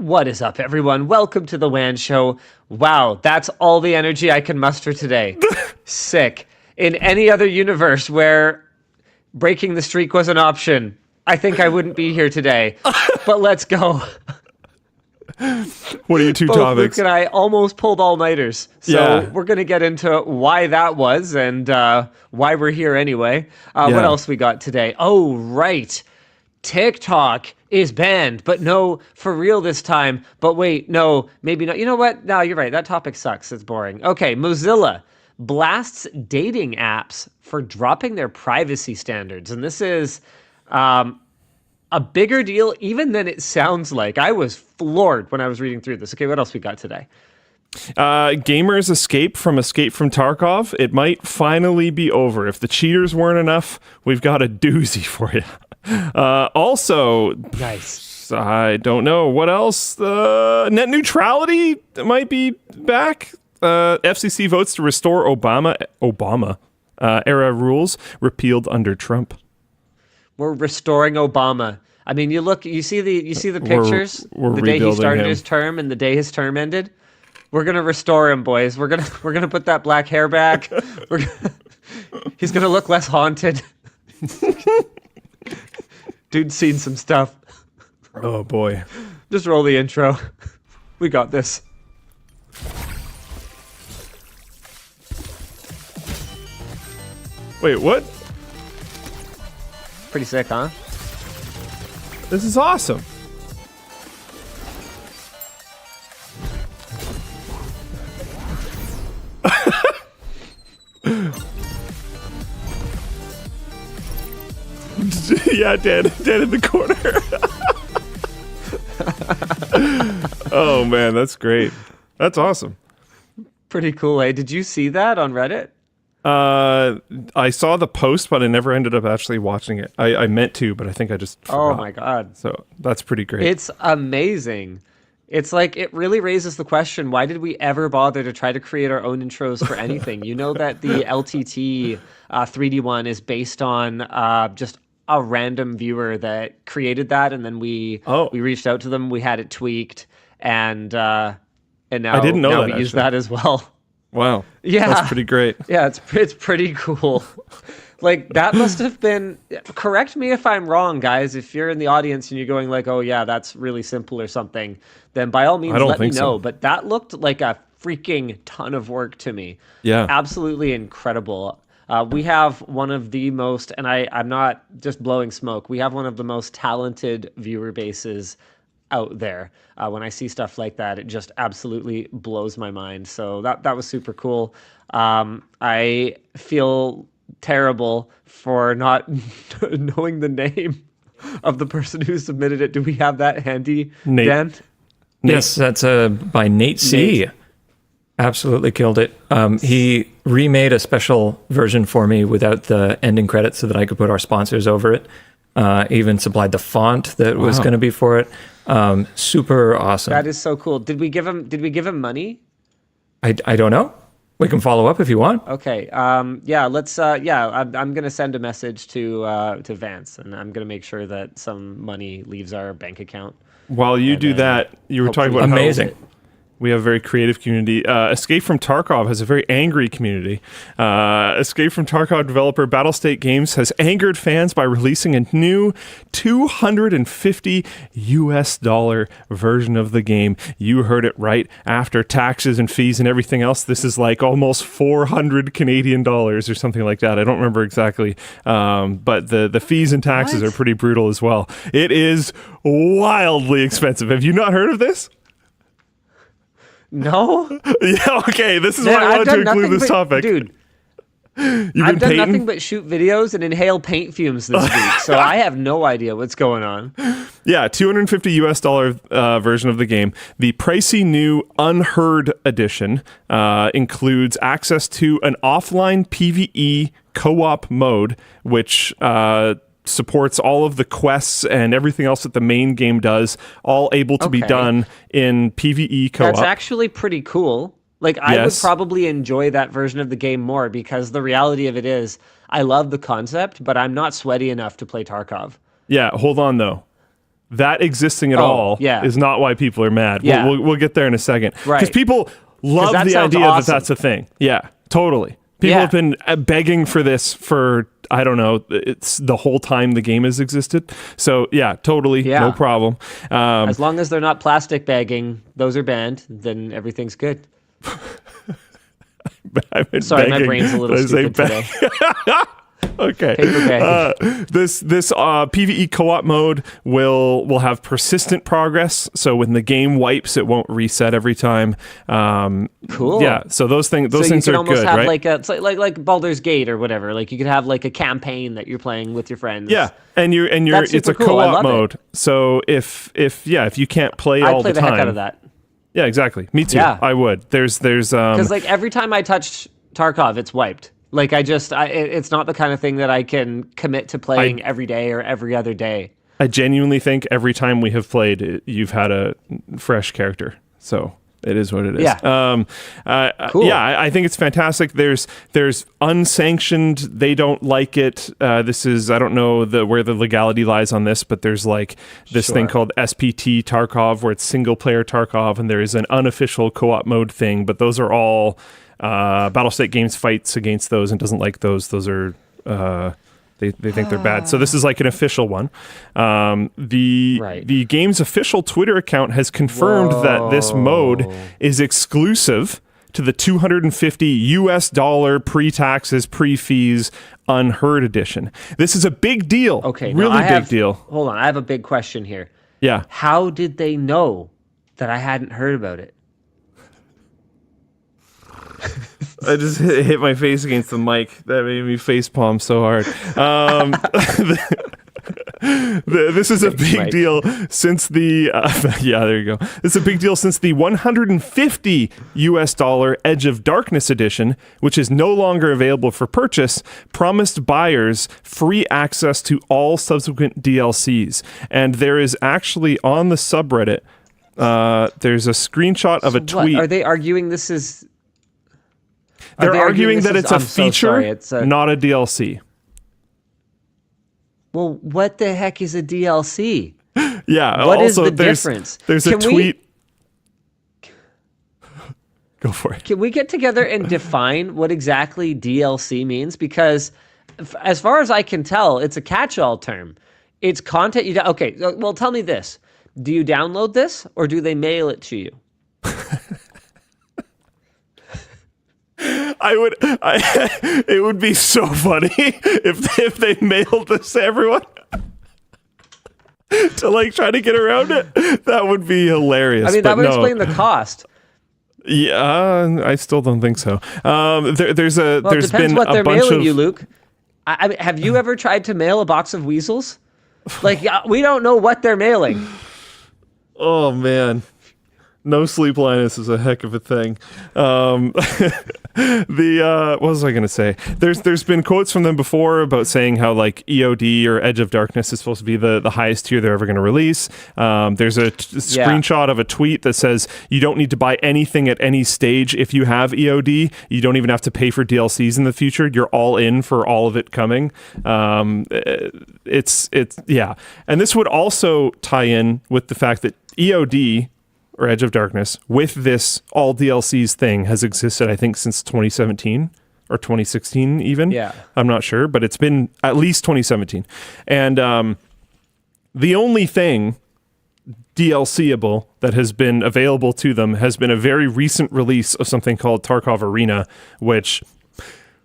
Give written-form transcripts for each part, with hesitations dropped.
What is up, everyone? Welcome to the WAN Show. Wow, that's all the energy I can muster today. Sick. In any other universe where breaking the streak was an option, I think I wouldn't be here today. But let's go. What are your two Both topics? Luke and I almost pulled all-nighters. So we're going to get into why that was and why we're here anyway. What else we got today? Oh, right. TikTok is banned, but no, for real this time. But wait, no, maybe not. You know what? No, you're right. That topic sucks. It's boring. Okay, Mozilla blasts dating apps for dropping their privacy standards. And this is a bigger deal even than it sounds like. I was floored when I was reading through this. Okay, what else we got today? Gamers Escape from Tarkov. It might finally be over. If the cheaters weren't enough, we've got a doozy for you. Also, nice. I don't know what else. Net neutrality might be back. FCC votes to restore Obama era rules repealed under Trump. We're restoring Obama. I mean, you see the pictures. We're the day he started him. his term and the day his term ended. We're gonna restore him, boys. We're gonna put that black hair back. He's gonna look less haunted. Dude's seen some stuff. Oh boy. Just roll the intro. We got this. Wait, what? Pretty sick, huh? This is awesome. Yeah, dead in the corner. Oh man, that's great. That's awesome. Pretty cool, eh? Did you see that on Reddit? I saw the post, but I never ended up actually watching it. I meant to, but I think I just forgot. Oh my god. So that's pretty great. It's amazing. It's like, it really raises the question, why did we ever bother to try to create our own intros for anything? You know that the LTT 3D one is based on just a random viewer that created that, and then we reached out to them, we had it tweaked, and now I didn't know we use that as well. Wow. Yeah. That's pretty great. Yeah, it's pretty cool. Like, that must have been, correct me if I'm wrong, guys, if you're in the audience and you're going like, oh yeah, that's really simple or something, then by all means let me know. So. But that looked like a freaking ton of work to me. Yeah. Absolutely incredible. We have one of the most, and I'm not just blowing smoke, we have one of the most talented viewer bases out there. When I see stuff like that, it just absolutely blows my mind. So that was super cool. I feel terrible for not knowing the name of the person who submitted it. Do we have that handy, Nate. Dan? Yes, that's by Nate C. Nate. Absolutely killed it. He remade a special version for me without the ending credits so that I could put our sponsors over it. Even supplied the font that was going to be for it. Super awesome. That is so cool. Did we give him money? I don't know. We can follow up if you want. Okay. Yeah. Let's. I'm gonna send a message to Vance, and I'm gonna make sure that some money leaves our bank account. While you do that, you were talking about amazing. We have a very creative community. Escape from Tarkov has a very angry community. Escape from Tarkov developer Battlestate Games has angered fans by releasing a new $250 version of the game. You heard it right. After taxes and fees and everything else, this is like almost 400 Canadian dollars or something like that. I don't remember exactly. But the fees and taxes are pretty brutal as well. It is wildly expensive. Have you not heard of this? No. Yeah, okay. This is why I wanted to include this topic. Dude, I've done nothing but shoot videos and inhale paint fumes this week, so I have no idea what's going on. Yeah, $250 version of the game. The pricey new Unheard edition includes access to an offline PvE co-op mode, which supports all of the quests and everything else that the main game does, all able to be done in PvE co-op. That's actually pretty cool. Like, I would probably enjoy that version of the game more, because the reality of it is, I love the concept, but I'm not sweaty enough to play Tarkov. Yeah, hold on though. that existing at all is not why people are mad. Yeah. We'll get there in a second. Right. Because people love the idea that that's a thing. Yeah, totally. People have been begging for this for, I don't know, it's the whole time the game has existed. So, yeah, totally, no problem. As long as they're not plastic bagging, those are banned, then everything's good. Sorry, my brain's a little stupid today. Okay. This PvE co-op mode will have persistent progress, so when the game wipes, it won't reset every time. Cool. Yeah. So those things are good, right? So you can almost have it's like Baldur's Gate or whatever. Like you could have like a campaign that you're playing with your friends. Yeah. And it's a co-op mode. So if you can't play all the time, I'd play the heck out of that. Yeah, exactly. Me too. Yeah. I would. There's because like every time I touch Tarkov, it's wiped. Like it's not the kind of thing that I can commit to playing every day or every other day. I genuinely think every time we have played, you've had a fresh character. So it is what it is. Yeah. Cool. Yeah, I think it's fantastic. There's unsanctioned. They don't like it. This is, I don't know where the legality lies on this, but there's like this thing called SPT Tarkov, where it's single player Tarkov, and there is an unofficial co-op mode thing. But those are all Battlestate Games fights against those and doesn't like those. Those are they think they're bad. So this is like an official one. The game's official Twitter account has confirmed that this mode is exclusive to the $250 pre-taxes, pre-fees Unheard edition. This is a big deal. Okay, really big deal. Hold on, I have a big question here. Yeah. How did they know that I hadn't heard about it? I just hit my face against the mic. That made me facepalm so hard. This is a big deal since the there you go. This is a big deal since the $150 Edge of Darkness edition, which is no longer available for purchase, promised buyers free access to all subsequent DLCs. And there is actually on the subreddit, there's a screenshot of a tweet. Are they arguing this is? They're arguing that it's a feature, not a DLC. Well, what the heck is a DLC? Yeah. What is the difference? There's a tweet. Go for it. Can we get together and define what exactly DLC means? Because as far as I can tell, it's a catch-all term. It's content okay, well, tell me this. Do you download this or do they mail it to you? It would be so funny if they mailed this to everyone to like try to get around it. That would be hilarious. I mean, that would explain the cost. Yeah, I still don't think so. There's been what they're a bunch mailing of you, Luke. I mean, have you ever tried to mail a box of weasels? Like, we don't know what they're mailing. Oh man. No sleep, Linus is a heck of a thing. What was I going to say? There's been quotes from them before about saying how like EoD or Edge of Darkness is supposed to be the highest tier they're ever going to release. There's a screenshot of a tweet that says you don't need to buy anything at any stage if you have EoD. You don't even have to pay for DLCs in the future. You're all in for all of it coming. It's and this would also tie in with the fact that EoD or Edge of Darkness with this all DLCs thing has existed, I think, since 2017 or 2016 even. Yeah. I'm not sure, but it's been at least 2017. And the only thing DLCable that has been available to them has been a very recent release of something called Tarkov Arena, which...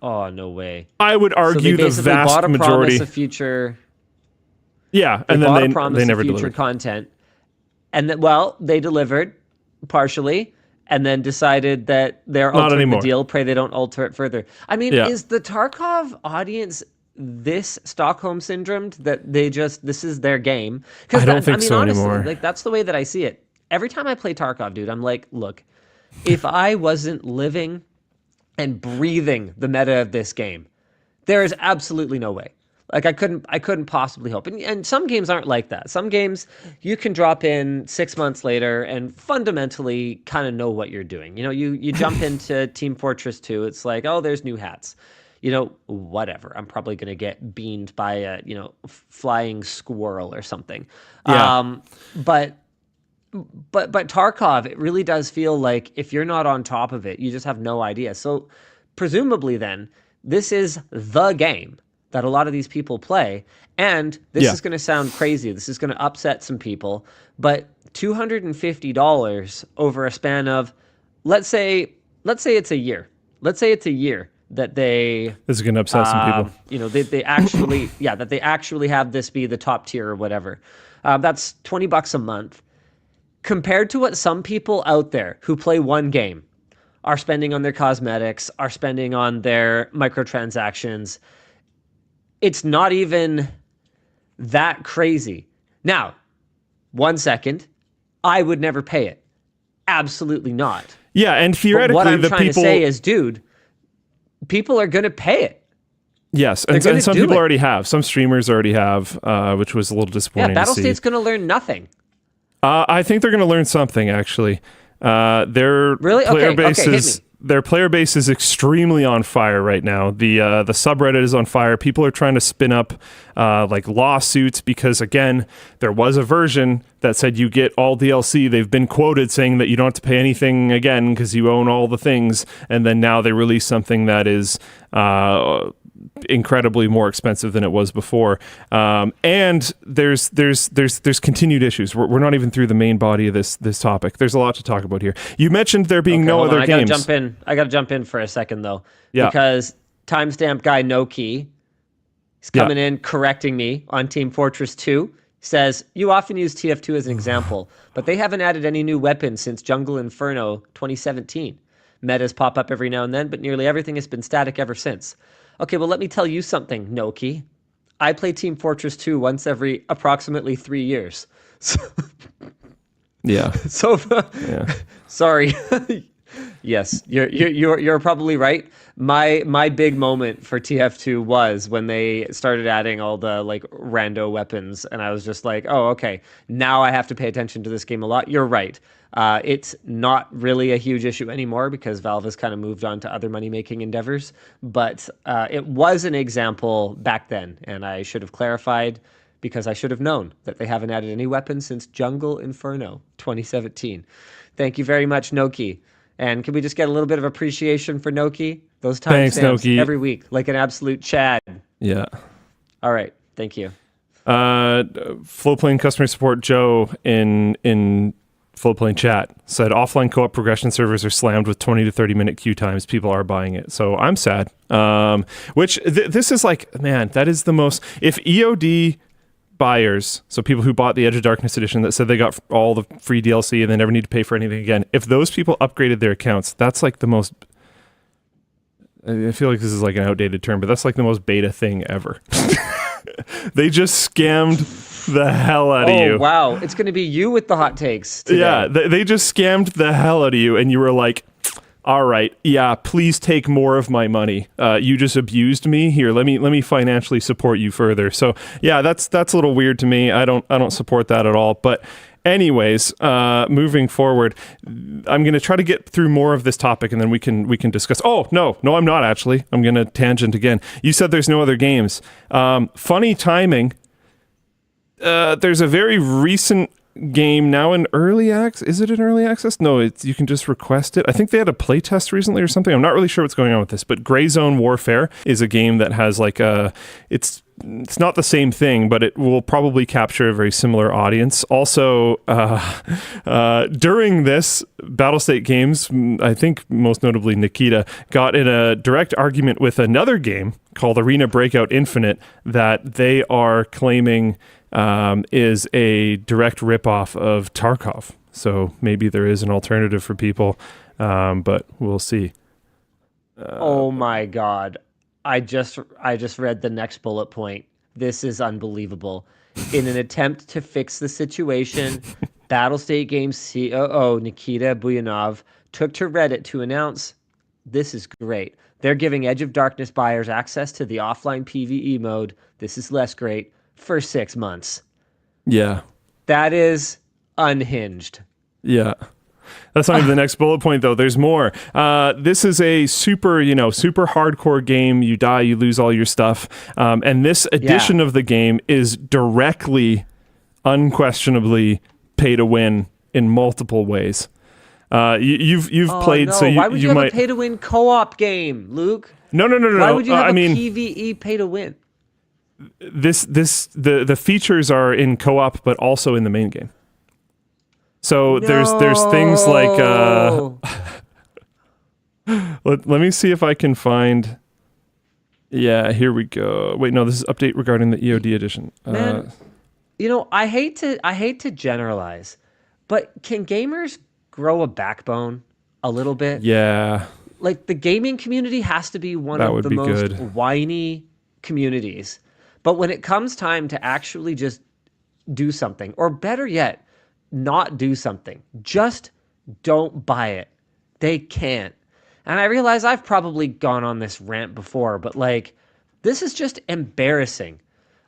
Oh, no way. I would argue the vast majority... Of future... Yeah, and then they never delivered content. And then, they delivered partially, and then decided that they're altering the deal. Pray they don't alter it further. I mean, is the Tarkov audience this Stockholm syndromed that this is their game? I don't think so honestly, anymore. Like that's the way that I see it. Every time I play Tarkov, dude, I'm like, look, if I wasn't living and breathing the meta of this game, there is absolutely no way. Like I couldn't possibly hope. And some games aren't like that. Some games you can drop in 6 months later and fundamentally kind of know what you're doing. You know, you jump into Team Fortress 2, it's like, oh, there's new hats. whatever. I'm probably going to get beamed by a, flying squirrel or something. Yeah. But Tarkov, it really does feel like if you're not on top of it, you just have no idea. So presumably then, this is the game that a lot of these people play. And this is going to sound crazy. This is going to upset some people. But $250 over a span of, let's say it's a year. Let's say it's a year that they... This is going to upset some people. They actually, that they actually have this be the top tier or whatever. That's $20 a month. Compared to what some people out there who play one game are spending on their cosmetics, are spending on their microtransactions, it's not even that crazy. Now, 1 second, I would never pay it. Absolutely not. Yeah, and theoretically, but what I'm trying to say is, dude, people are going to pay it. Yes, and some people already have. Some streamers already have, which was a little disappointing to see. Battlestate's going to learn nothing. I think they're going to learn something, actually. Their player base is extremely on fire right now. The subreddit is on fire. People are trying to spin up lawsuits because, again, there was a version that said you get all DLC. They've been quoted saying that you don't have to pay anything again because you own all the things. And then now they release something that is incredibly more expensive than it was before. And there's continued issues. We're not even through the main body of this topic. There's a lot to talk about here. You mentioned there being no other games. I gotta jump in for a second though. Yeah. Because timestamp guy Noki is coming in correcting me on Team Fortress 2. Says, you often use TF2 as an example, but they haven't added any new weapons since Jungle Inferno 2017. Metas pop up every now and then, but nearly everything has been static ever since. Okay, well, let me tell you something, Noki. I play Team Fortress 2 once every approximately 3 years. So, yeah. So, sorry. Yes, you're probably right. My big moment for TF2 was when they started adding all the rando weapons, and I was just like, oh, okay, now I have to pay attention to this game a lot. You're right. It's not really a huge issue anymore because Valve has kind of moved on to other money-making endeavors, but it was an example back then, and I should have clarified because I should have known that they haven't added any weapons since Jungle Inferno 2017. Thank you very much, Noki. And can we just get a little bit of appreciation for Noki? Those timestamps every week, like an absolute Chad. Yeah. All right. Thank you. Floatplane customer support Joe in Floatplane chat said offline co-op progression servers are slammed with 20 to 30 minute queue times. People are buying it. So I'm sad. This is that is the most... If EoD buyers, so people who bought the Edge of Darkness edition that said they got all the free DLC and they never need to pay for anything again, if those people upgraded their accounts, that's the most... I feel like this is an outdated term, but that's the most beta thing ever. They just scammed the hell out of you. Oh, wow. It's going to be you with the hot takes today. Yeah, they just scammed the hell out of you, and you were like, all right, yeah, please take more of my money. You just abused me. Here, let me financially support you further. So, yeah, that's a little weird to me. I don't support that at all. But anyways, moving forward, I'm going to try to get through more of this topic, and then we can discuss. Oh, no, I'm not actually. I'm going to tangent again. You said there's no other games. Funny timing. There's a very recent game now in early access. Is it in early access? No, you can just request it. I think they had a playtest recently or something. I'm not really sure what's going on with this, but Gray Zone Warfare is a game that has it's not the same thing, but it will probably capture a very similar audience. Also, during this, Battlestate Games, I think most notably Nikita, got in a direct argument with another game called Arena Breakout Infinite that they are claiming is a direct ripoff of Tarkov. So maybe there is an alternative for people, but we'll see. Oh my God. I just read the next bullet point. This is unbelievable. In an attempt to fix the situation, Battlestate Games COO Nikita Buyanov took to Reddit to announce, this is great. They're giving Edge of Darkness buyers access to the offline PvE mode. This is less great. For 6 months. Yeah. That is unhinged. Yeah. That's not even the next bullet point, though. There's more. This is a super hardcore game. You die, you lose all your stuff. And this edition of the game is directly, unquestionably pay to win in multiple ways. You've played, so why would you have might a pay to win co-op game, Luke? No. Why would you have a PvE pay to win? The features are in co-op, but also in the main game. So there's things like let me see if I can find. Yeah, here we go. Wait, no, this is update regarding the EoD edition. Man, I hate to generalize, but can gamers grow a backbone a little bit? Yeah. Like the gaming community has to be one of the most whiny communities. But when it comes time to actually just do something, or better yet, not do something, just don't buy it. They can't. And I realize I've probably gone on this rant before, but like, this is just embarrassing.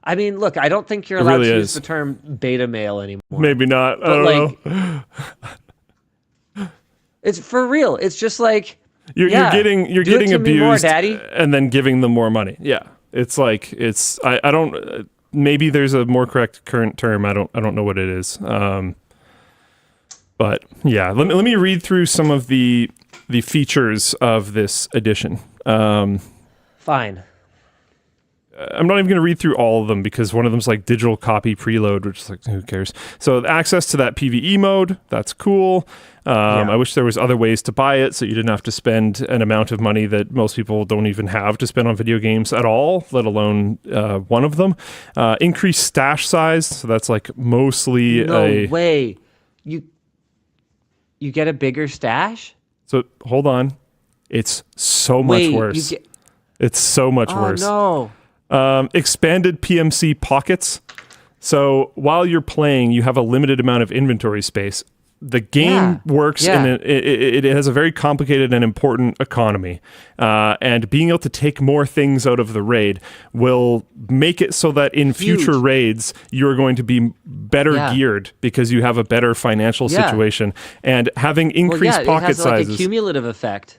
I mean, look, I don't think you're allowed to use the term beta male anymore. Maybe not. I don't know. It's for real. It's just like you're getting abused, Daddy, and then giving them more money. Yeah, it's like I don't. Maybe there's a more correct current term. I don't know what it is. But yeah, let me read through some of the features of this edition. Fine. I'm not even going to read through all of them because one of them's like digital copy preload, which is like, who cares? So access to that PvEmode, that's cool. I wish there was other ways to buy it so you didn't have to spend an amount of money that most people don't even have to spend on video games at all, let alone one of them. Increased stash size, so that's like mostly No way. You get a bigger stash? So hold on. It's so much worse. It's so much worse. Oh, no. Expanded PMC pockets. So while you're playing, you have a limited amount of inventory space. The game works in it has a very complicated and important economy. And being able to take more things out of the raid will make it so that in future raids, you're going to be better geared because you have a better financial situation. And having increased pocket sizes. It has like a cumulative effect.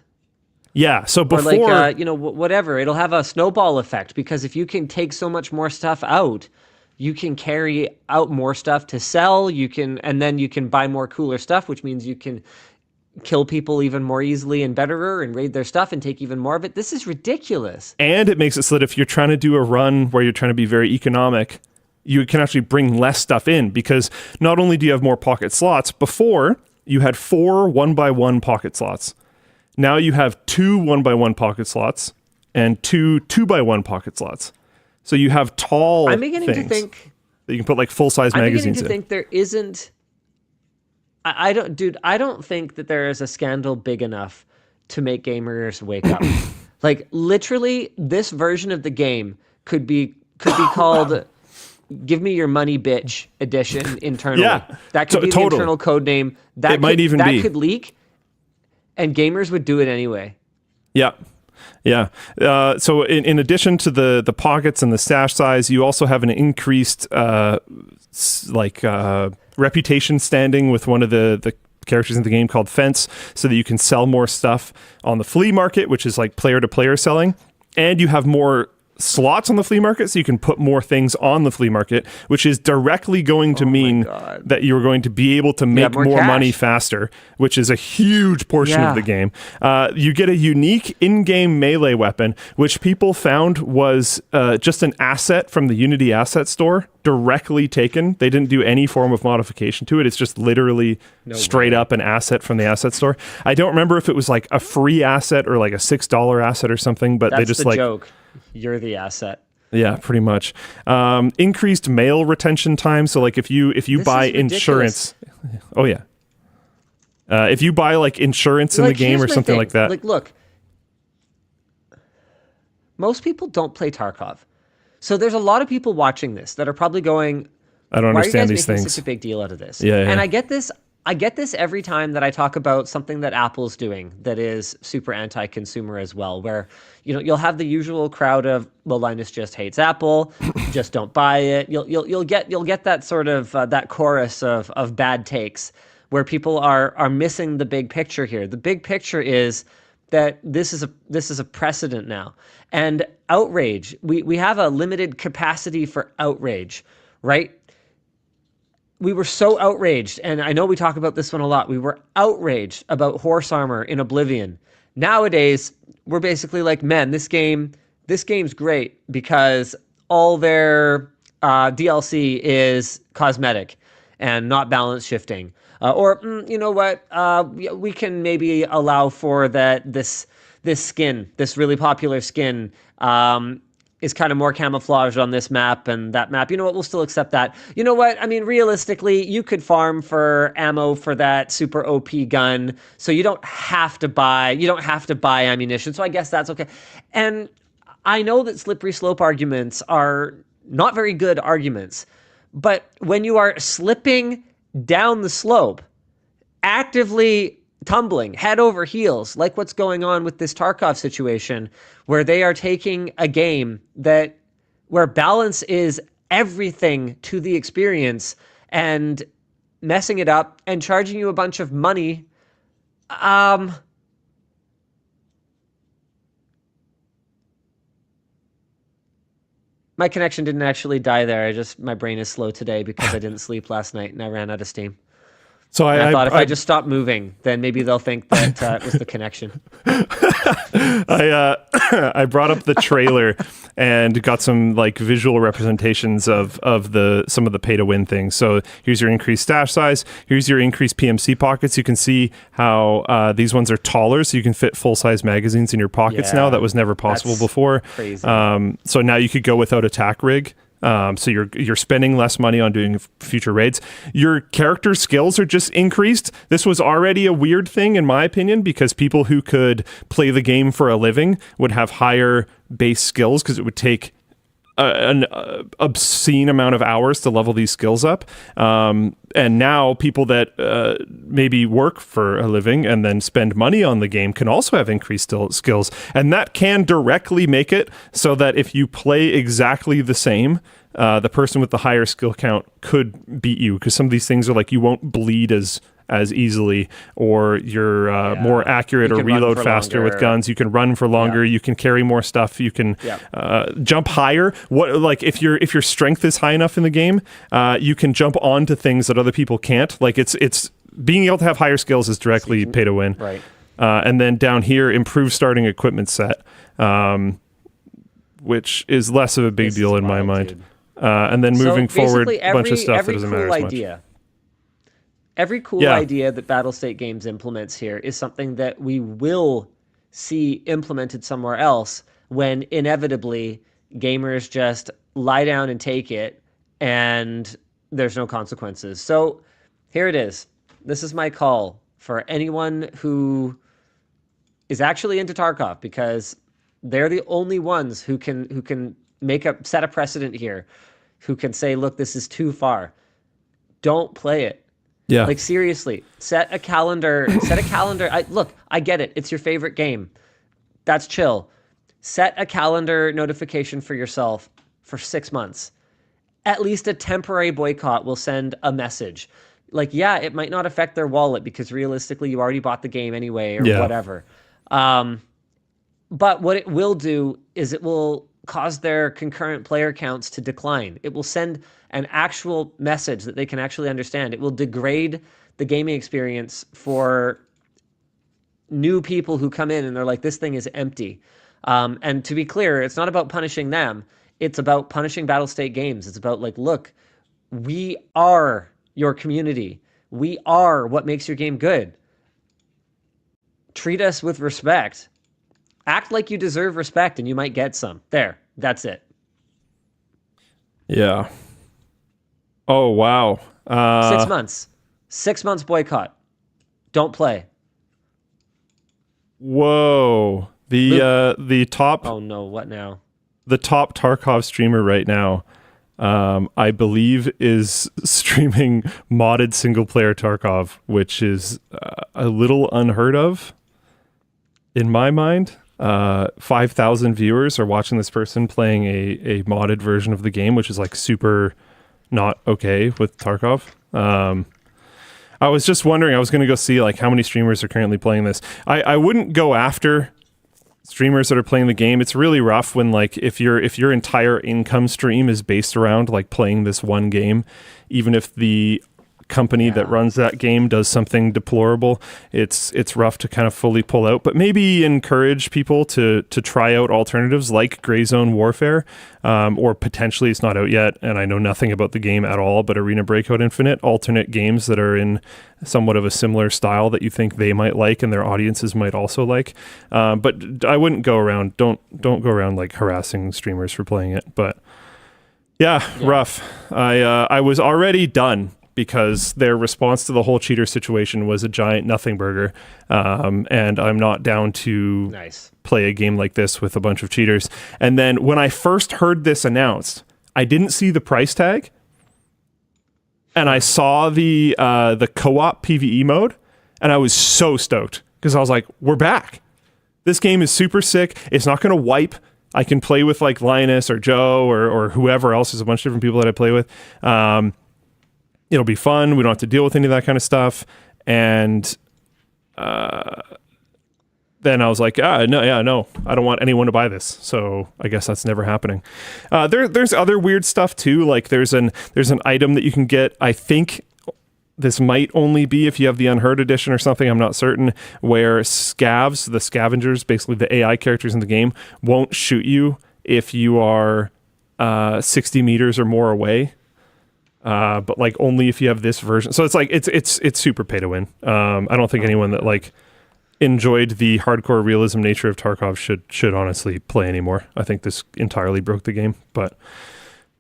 Yeah, so before... Or like, whatever. It'll have a snowball effect because if you can take so much more stuff out, you can carry out more stuff to sell. And then you can buy more cooler stuff, which means you can kill people even more easily and betterer and raid their stuff and take even more of it. This is ridiculous. And it makes it so that if you're trying to do a run where you're trying to be very economic, you can actually bring less stuff in because not only do you have more pocket slots, before you had 4 1x1 pocket slots. Now you have 2 1x1 pocket slots and 2 2x1 pocket slots. So you have tall I'm beginning things to think that you can put like full-size magazines in. I'm beginning to think there isn't... I don't think that there is a scandal big enough to make gamers wake up. Like, literally, this version of the game could be called Give Me Your Money Bitch Edition internally. Yeah, that could be the internal code name. That could leak, and gamers would do it anyway. Yeah. Yeah. So in addition to the pockets and the stash size, you also have an increased reputation standing with one of the characters in the game called Fence, so that you can sell more stuff on the flea market, which is like player-to-player selling, and you have more slots on the flea market, so you can put more things on the flea market, which is directly going to mean that you're going to be able to make more money faster, which is a huge portion of the game. You get a unique in-game melee weapon, which people found was just an asset from the Unity asset store, directly taken. They didn't do any form of modification to it. It's just literally straight up an asset from the asset store. I don't remember if it was like a free asset or like a $6 asset or something, but they just the joke. You're the asset. Yeah, pretty much. Increased mail retention time. So like if you buy insurance, if you buy like insurance in the game or something like that. Like, look, most people don't play Tarkov. So there's a lot of people watching this that are probably going, I don't understand these why are you guys making things. such a big deal out of this? Yeah. And I get this every time that I talk about something that Apple's doing that is super anti-consumer as well, where you'll have the usual crowd of, well, Linus just hates Apple, just don't buy it. You'll get that sort of that chorus of bad takes where people are missing the big picture here. The big picture is that this is a precedent now. And outrage, we have a limited capacity for outrage, right? We were so outraged, and I know we talk about this one a lot. We were outraged about horse armor in Oblivion. Nowadays, we're basically like, man, this game's great because all their DLC is cosmetic and not balance shifting. You know what? We can maybe allow for that. This skin, this really popular skin, is kind of more camouflaged on this map and that map. You know what? We'll still accept that. You know what? I mean, realistically, you could farm for ammo for that super OP gun, so you don't have to buy ammunition. So I guess that's okay. And I know that slippery slope arguments are not very good arguments, but when you are slipping down the slope, actively tumbling head over heels, like what's going on with this Tarkov situation, where they are taking a game where balance is everything to the experience and messing it up and charging you a bunch of money. My connection didn't actually die there. My brain is slow today because I didn't sleep last night and I ran out of steam. So I thought if I just stop moving, then maybe they'll think that it was the connection. I brought up the trailer and got some like visual representations of some of the pay to win things. So here's your increased stash size. Here's your increased PMC pockets. You can see how these ones are taller, so you can fit full size magazines in your pockets now. That was never possible before. Crazy. So now you could go without attack rig. So you're spending less money on doing future raids. Your character skills are just increased. This was already a weird thing, in my opinion, because people who could play the game for a living would have higher base skills because it would take an obscene amount of hours to level these skills up. And now people that maybe work for a living and then spend money on the game can also have increased skills. And that can directly make it so that if you play exactly the same, the person with the higher skill count could beat you, because some of these things are like you won't bleed as easily, or you're more accurate, or reload faster with guns. You can run for longer. You can carry more stuff. You can jump higher. If your strength is high enough in the game, you can jump onto things that other people can't. Like it's being able to have higher skills is directly pay to win. Right. And then down here, improve starting equipment set, which is less of a big deal in my mind. And then moving forward, a bunch of stuff that doesn't matter as much. Every cool idea that Battlestate Games implements here is something that we will see implemented somewhere else when inevitably gamers just lie down and take it and there's no consequences. So here it is. This is my call for anyone who is actually into Tarkov, because they're the only ones who can set a precedent here, who can say, look, this is too far. Don't play it. Yeah. Like, seriously, set a calendar. I get it. It's your favorite game. That's chill. Set a calendar notification for yourself for 6 months. At least a temporary boycott will send a message. Like, it might not affect their wallet because realistically you already bought the game anyway or whatever. But what it will do is it will cause their concurrent player counts to decline. It will send an actual message that they can actually understand. It will degrade the gaming experience for new people who come in and they're like, this thing is empty. And to be clear, it's not about punishing them. It's about punishing Battlestate Games. It's about like, look, we are your community. We are what makes your game good. Treat us with respect. Act like you deserve respect and you might get some. There, that's it. Yeah. Oh, wow. 6 months. 6 months boycott. Don't play. Whoa. The top... Oh, no. What now? The top Tarkov streamer right now, I believe, is streaming modded single-player Tarkov, which is a little unheard of in my mind. 5,000 viewers are watching this person playing a modded version of the game, which is like super not okay with Tarkov. I was just wondering, I was going to go see like how many streamers are currently playing this. I wouldn't go after streamers that are playing the game. It's really rough when like if your entire income stream is based around like playing this one game, even if the company that runs that game does something deplorable, it's rough to kind of fully pull out. But maybe encourage people to try out alternatives like Gray Zone Warfare, or potentially, it's not out yet and I know nothing about the game at all, but Arena Breakout Infinite, alternate games that are in somewhat of a similar style that you think they might like and their audiences might also like. But I wouldn't go around, don't go around like harassing streamers for playing it. But yeah. Rough. I was already done because their response to the whole cheater situation was a giant nothing burger. And I'm not down to play a game like this with a bunch of cheaters. And then when I first heard this announced, I didn't see the price tag. And I saw the co-op PvE mode, and I was so stoked because I was like, we're back. This game is super sick. It's not going to wipe. I can play with like Linus or Joe or whoever else. There's a bunch of different people that I play with. It'll be fun. We don't have to deal with any of that kind of stuff. And then I was like, no, I don't want anyone to buy this. So I guess that's never happening. There's other weird stuff too. Like there's an item that you can get. I think this might only be if you have the Unheard edition or something. I'm not certain. Where scavs, the scavengers, basically the AI characters in the game, won't shoot you if you are 60 meters or more away. But like only if you have this version. So it's like it's super pay to win. I don't think anyone that like enjoyed the hardcore realism nature of Tarkov should honestly play anymore. I think this entirely broke the game, but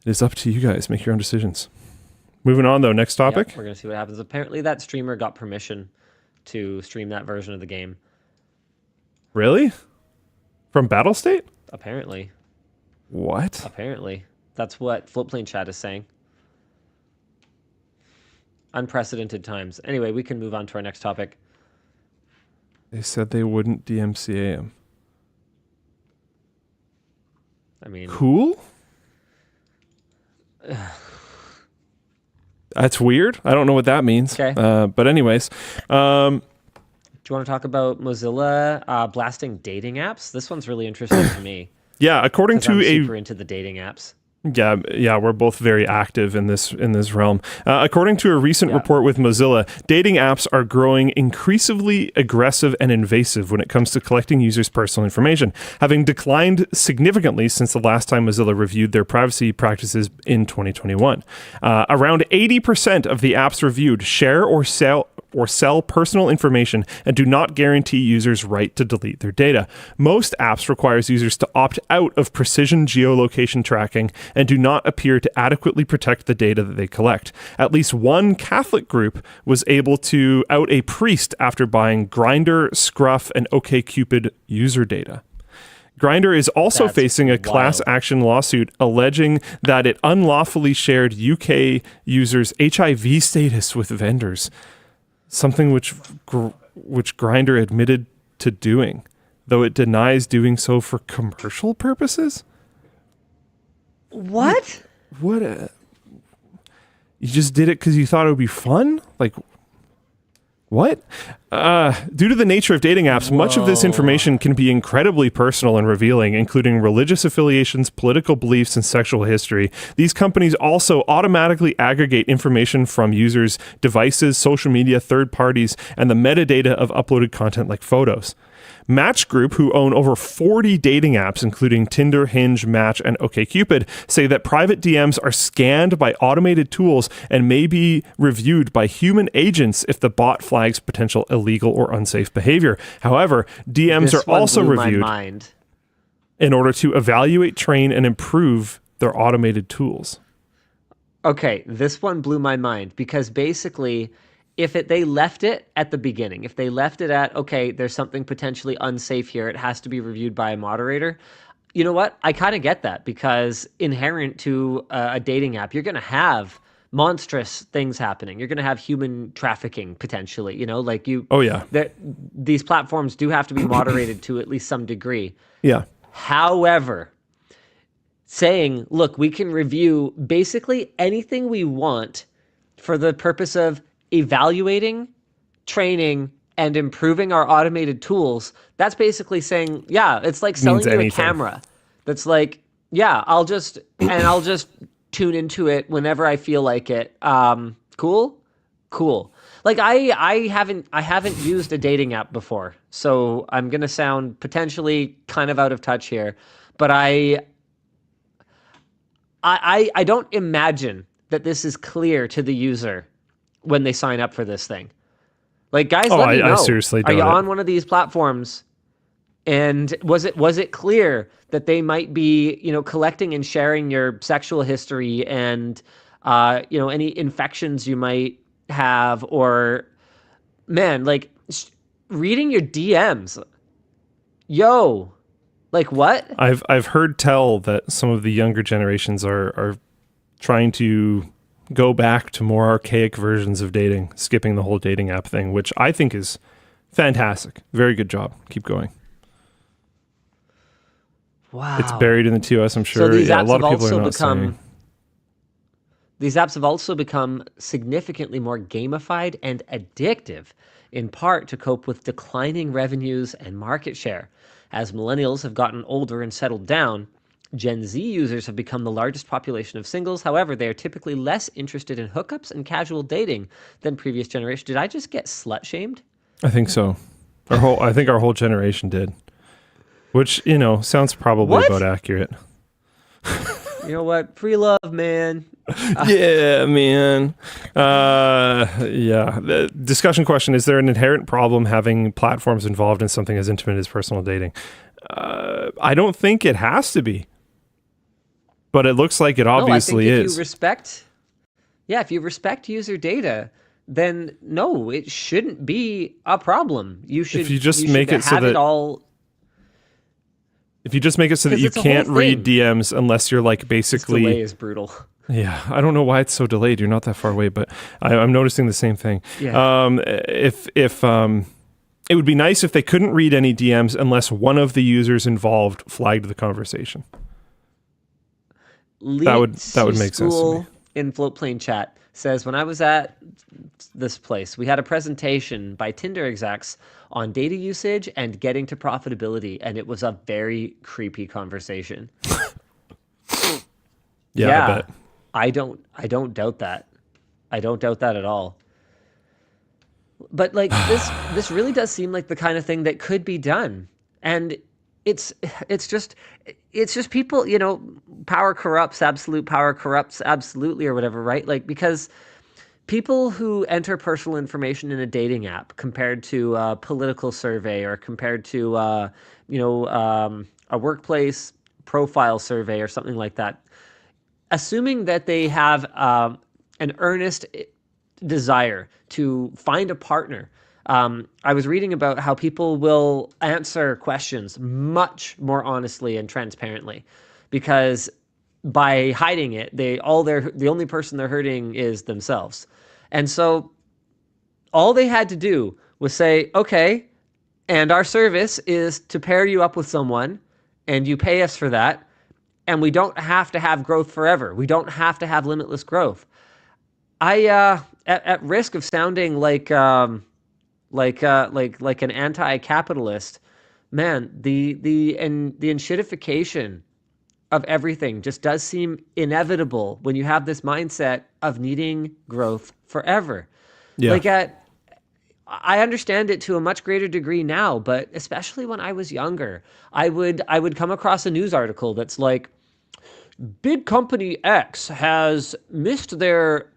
it is up to you guys. Make your own decisions. Moving on though, next topic. Yep, we're gonna see what happens. Apparently that streamer got permission to stream that version of the game. Really? From Battle State? Apparently. What? Apparently. That's what Floatplane chat is saying. Unprecedented times. Anyway, we can move on to our next topic. They said they wouldn't DMCA him. I mean... Cool? That's weird. I don't know what that means. Okay. But anyways. Do you want to talk about Mozilla blasting dating apps? This one's really interesting to me. Yeah, according to I'm super into the dating apps. Yeah, we're both very active in this realm. According to a recent report with Mozilla, dating apps are growing increasingly aggressive and invasive when it comes to collecting users' personal information, having declined significantly since the last time Mozilla reviewed their privacy practices in 2021. Around 80% of the apps reviewed share or sell personal information and do not guarantee users' right to delete their data. Most apps requires users to opt out of precision geolocation tracking and do not appear to adequately protect the data that they collect. At least one Catholic group was able to out a priest after buying Grindr, Scruff, and OkCupid user data. Grindr is also facing a class action lawsuit alleging that it unlawfully shared UK users' HIV status with vendors, something which Grindr admitted to doing, though it denies doing so for commercial purposes. What? You just did it because you thought it would be fun? Like, what? Due to the nature of dating apps, much of this information can be incredibly personal and revealing, including religious affiliations, political beliefs, and sexual history. These companies also automatically aggregate information from users' devices, social media, third parties, and the metadata of uploaded content like photos. Match Group, who own over 40 dating apps, including Tinder, Hinge, Match, and OkCupid, say that private DMs are scanned by automated tools and may be reviewed by human agents if the bot flags potential illegal or unsafe behavior. However, DMs are also reviewed in order to evaluate, train, and improve their automated tools. Okay, this one blew my mind because basically... if they left it at the beginning, if they left it at, okay, there's something potentially unsafe here, it has to be reviewed by a moderator. You know what? I kind of get that because inherent to a dating app, you're going to have monstrous things happening. You're going to have human trafficking potentially, you know, like you. Oh, yeah. These platforms do have to be moderated to at least some degree. Yeah. However, saying, look, we can review basically anything we want for the purpose of evaluating, training, and improving our automated tools, that's basically saying, yeah, it's like selling you a camera. That's like, yeah, I'll just tune into it whenever I feel like it. Cool. Like I haven't used a dating app before, so I'm gonna sound potentially kind of out of touch here, but I don't imagine that this is clear to the user when they sign up for this thing. Like, guys, let me know. I seriously doubt Are you it. on one of these platforms? And was it clear that they might be, collecting and sharing your sexual history and, any infections you might have, or, man, like reading your DMs? Yo, like what? I've heard tell that some of the younger generations are trying to go back to more archaic versions of dating, skipping the whole dating app thing, which I think is fantastic. Very good job. Keep going. Wow. It's buried in the TOS, I'm sure. So these apps a lot have of people also are not saying. These apps have also become significantly more gamified and addictive, in part to cope with declining revenues and market share. As millennials have gotten older and settled down, Gen Z users have become the largest population of singles. However, they are typically less interested in hookups and casual dating than previous generations. Did I just get slut-shamed? I think so. I think our whole generation did. Which, sounds probably about accurate. You know what? Free love, man. Yeah, man. Yeah. The discussion question, is there an inherent problem having platforms involved in something as intimate as personal dating? I don't think it has to be. But it looks like it obviously is. If you respect user data, then no, it shouldn't be a problem. If you just make it so that you can't read DMs unless you're like basically. This delay is brutal. Yeah, I don't know why it's so delayed. You're not that far away, but I'm noticing the same thing. Yeah. If it would be nice if they couldn't read any DMs unless one of the users involved flagged the conversation. That would make sense to me. In Floatplane chat says, when I was at this place, we had a presentation by Tinder execs on data usage and getting to profitability, and it was a very creepy conversation. Yeah, I bet. I don't doubt that. I don't doubt that at all. But like this really does seem like the kind of thing that could be done. And it's just people, power corrupts, absolute power corrupts absolutely, or whatever, right? Like, because people who enter personal information in a dating app compared to a political survey or compared to a workplace profile survey or something like that, assuming that they have an earnest desire to find a partner. I was reading about how people will answer questions much more honestly and transparently, because by hiding it, the only person they're hurting is themselves. And so all they had to do was say, okay, and our service is to pair you up with someone, and you pay us for that, and we don't have to have growth forever. We don't have to have limitless growth. At risk of sounding like an anti-capitalist, man, the enshittification of everything just does seem inevitable when you have this mindset of needing growth forever. Yeah. I understand it to a much greater degree now, but especially when I was younger, I would come across a news article that's like, big company X has missed their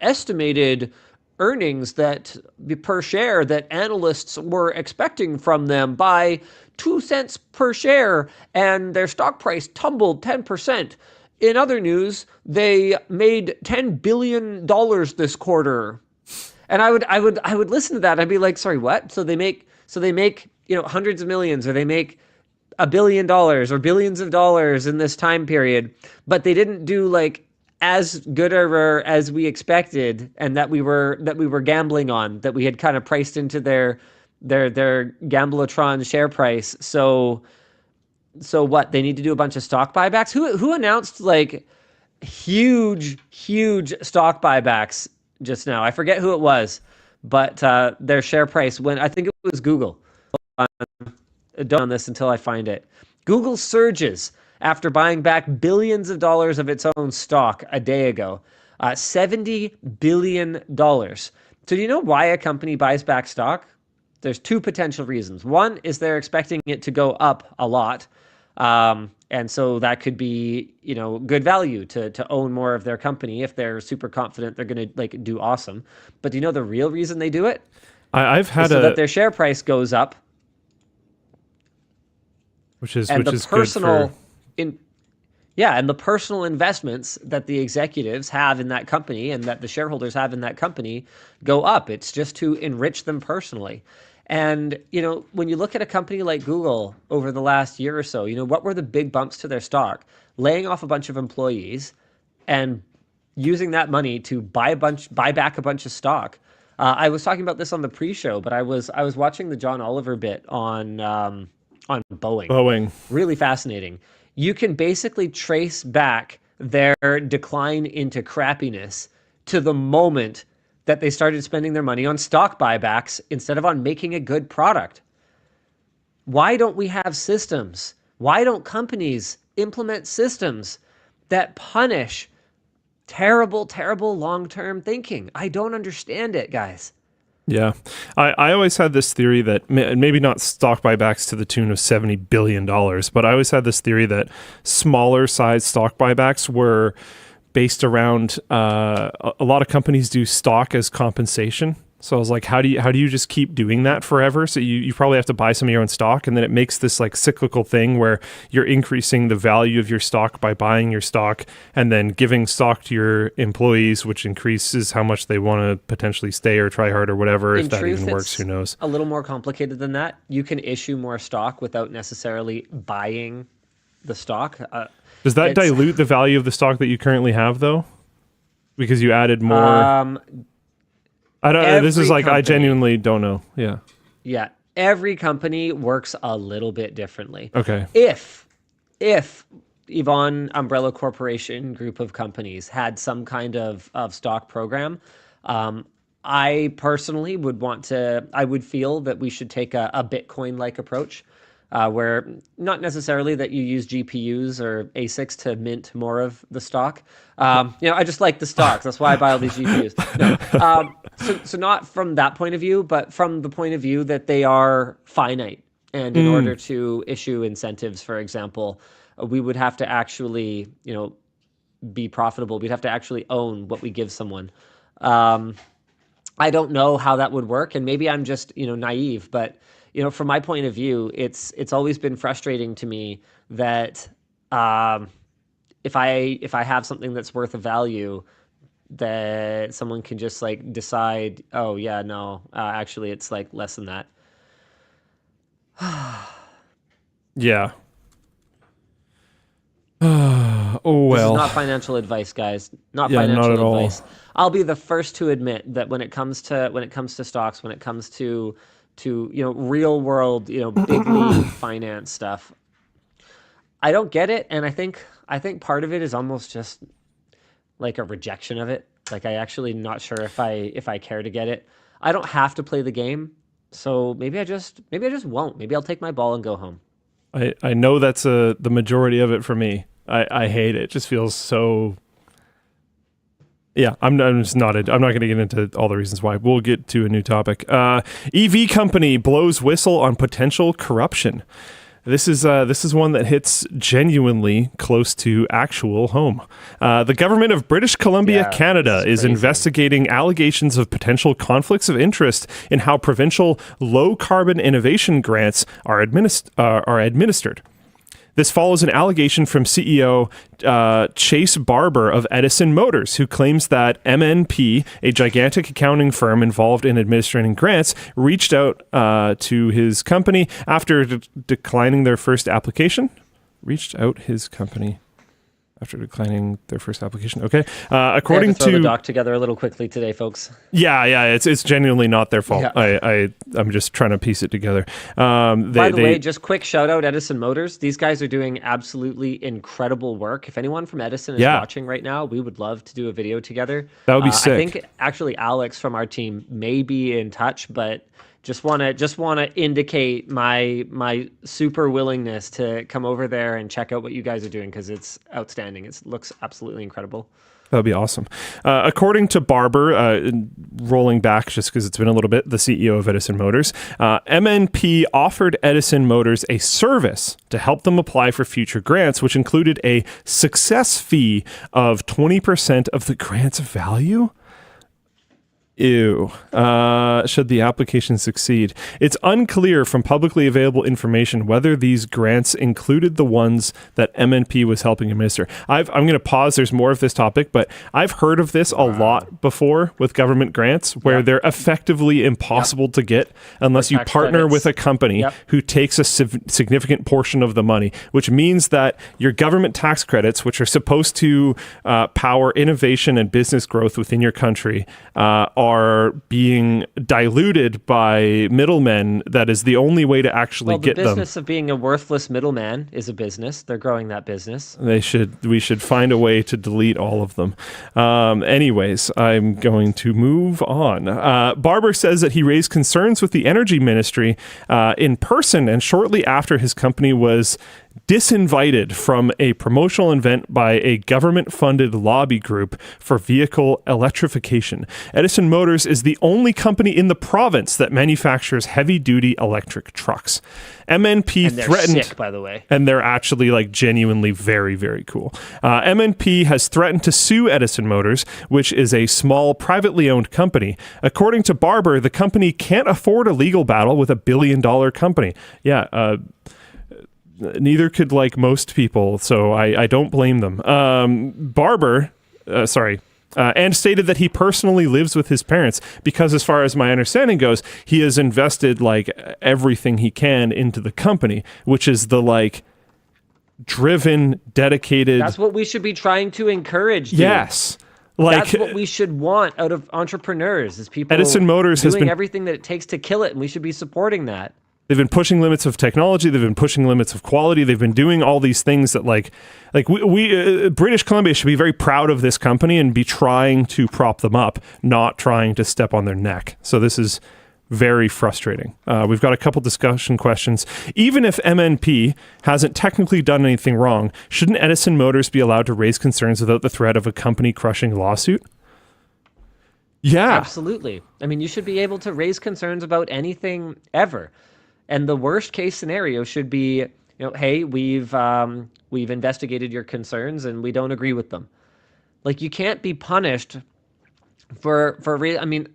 estimated earnings that per share that analysts were expecting from them by 2 cents per share, and their stock price tumbled 10%. In other news, they made $10 billion this quarter. And I would listen to that. I'd be like, sorry, what? So they make hundreds of millions, or they make $1 billion or billions of dollars in this time period, but they didn't do like as good or as we expected, and that we were gambling on, that we had kind of priced into their Gambletron share price. So what? They need to do a bunch of stock buybacks? Who announced like huge stock buybacks just now. I forget who it was, but their share price went. I think it was Google. Don't on this until I find it. Google surges after buying back billions of dollars of its own stock a day ago. $70 billion. So do you know why a company buys back stock? There's two potential reasons. One is they're expecting it to go up a lot. And so that could be, good value to own more of their company if they're super confident they're going to do awesome. But do you know the real reason they do it? I've had so that their share price goes up. Which is and which the is personal good for... and the personal investments that the executives have in that company and that the shareholders have in that company go up. It's just to enrich them personally. And, when you look at a company like Google over the last year or so, what were the big bumps to their stock? Laying off a bunch of employees and using that money to buy back a bunch of stock. I was talking about this on the pre-show, but I was watching the John Oliver bit on BOINC. Really fascinating. You can basically trace back their decline into crappiness to the moment that they started spending their money on stock buybacks instead of on making a good product. Why don't we have systems? Why don't companies implement systems that punish terrible, terrible long-term thinking? I don't understand it, guys. Yeah. I always had this theory that maybe not stock buybacks to the tune of $70 billion, but I always had this theory that smaller size stock buybacks were based around a lot of companies do stock as compensation. So I was like, how do you just keep doing that forever? So you probably have to buy some of your own stock, and then it makes this cyclical thing where you're increasing the value of your stock by buying your stock and then giving stock to your employees, which increases how much they want to potentially stay or try hard or whatever. If that even works, who knows? A little more complicated than that. You can issue more stock without necessarily buying the stock. Does that dilute the value of the stock that you currently have, though? Because you added more... I don't. This is company, I genuinely don't know. Yeah. Yeah. Every company works a little bit differently. Okay. If Yvonne Umbrella Corporation group of companies had some kind of stock program, I personally I would feel that we should take a Bitcoin-like approach, where not necessarily that you use GPUs or ASICs to mint more of the stock. I just like the stocks. That's why I buy all these GPUs. No. So not from that point of view, but from the point of view that they are finite. And in order to issue incentives, for example, we would have to actually, be profitable. We'd have to actually own what we give someone. I don't know how that would work. And maybe I'm just, naive, but from my point of view, it's always been frustrating to me that if I have something that's worth a value, that someone can just decide, oh yeah, no, actually it's less than that. Yeah. Oh well. This is not financial advice, guys. Not financial advice. I'll be the first to admit that when it comes to stocks, when it comes to real world, big league finance stuff, I don't get it, and I think part of it is almost just a rejection of it. I actually not sure if I care to get it. I don't have to play the game, so maybe I just won't. Maybe I'll take my ball and go home. I know that's the majority of it for me. I hate it. It just feels so. Yeah, I'm just not. I'm not going to get into all the reasons why. We'll get to a new topic. EV company blows whistle on potential corruption. This is one that hits genuinely close to actual home. The government of British Columbia, Canada, is investigating allegations of potential conflicts of interest in how provincial low-carbon innovation grants are administered. This follows an allegation from CEO Chase Barber of Edison Motors, who claims that MNP, a gigantic accounting firm involved in administering grants, reached out to his company after declining their first application. Reached out his company after declining their first application. Okay. According throw to the doc together a little quickly today, folks. Yeah, it's genuinely not their fault. Yeah. I'm just trying to piece it together. By the way, just quick shout out Edison Motors. These guys are doing absolutely incredible work. If anyone from Edison is watching right now, we would love to do a video together. That would be sick. I think actually Alex from our team may be in touch, but just want to indicate my super willingness to come over there and check out what you guys are doing, because it's outstanding. It looks absolutely incredible. That would be awesome. According to Barber, rolling back just because it's been a little bit, the CEO of Edison Motors, MNP offered Edison Motors a service to help them apply for future grants, which included a success fee of 20% of the grant's value. Ew. Should the application succeed? It's unclear from publicly available information whether these grants included the ones that MNP was helping administer. I'm going to pause. There's more of this topic, but I've heard of this a lot before with government grants where they're effectively impossible to get unless you partner with a company who takes a significant portion of the money, which means that your government tax credits, which are supposed to power innovation and business growth within your country, are being diluted by middlemen. That is the only way to actually get them. The business of being a worthless middleman is a business. They're growing that business. We should find a way to delete all of them. Anyways, I'm going to move on. Barber says that he raised concerns with the energy ministry in person and shortly after his company was disinvited from a promotional event by a government-funded lobby group for vehicle electrification. Edison Motors is the only company in the province that manufactures heavy-duty electric trucks. MNP and they're threatened, sick, by the way, and they're actually like genuinely very, very cool. MNP has threatened to sue Edison Motors, which is a small privately owned company. According to Barber, the company can't afford a legal battle with $1 billion company. Neither could like most people, so I don't blame them. Barber, and stated that he personally lives with his parents because, as far as my understanding goes, he has invested like everything he can into the company, which is the like driven, dedicated. That's what we should be trying to encourage. Dude. Yes. That's what we should want out of entrepreneurs, is people Edison Motors doing everything that it takes to kill it, and we should be supporting that. They've been pushing limits of technology. They've been pushing limits of quality. They've been doing all these things that we British Columbia should be very proud of this company and be trying to prop them up, not trying to step on their neck. So this is very frustrating. We've got a couple discussion questions. Even if MNP hasn't technically done anything wrong, shouldn't Edison Motors be allowed to raise concerns without the threat of a company-crushing lawsuit? Yeah. Absolutely. I mean, you should be able to raise concerns about anything ever. And the worst case scenario should be, hey, we've investigated your concerns and we don't agree with them. Like, you can't be punished I mean,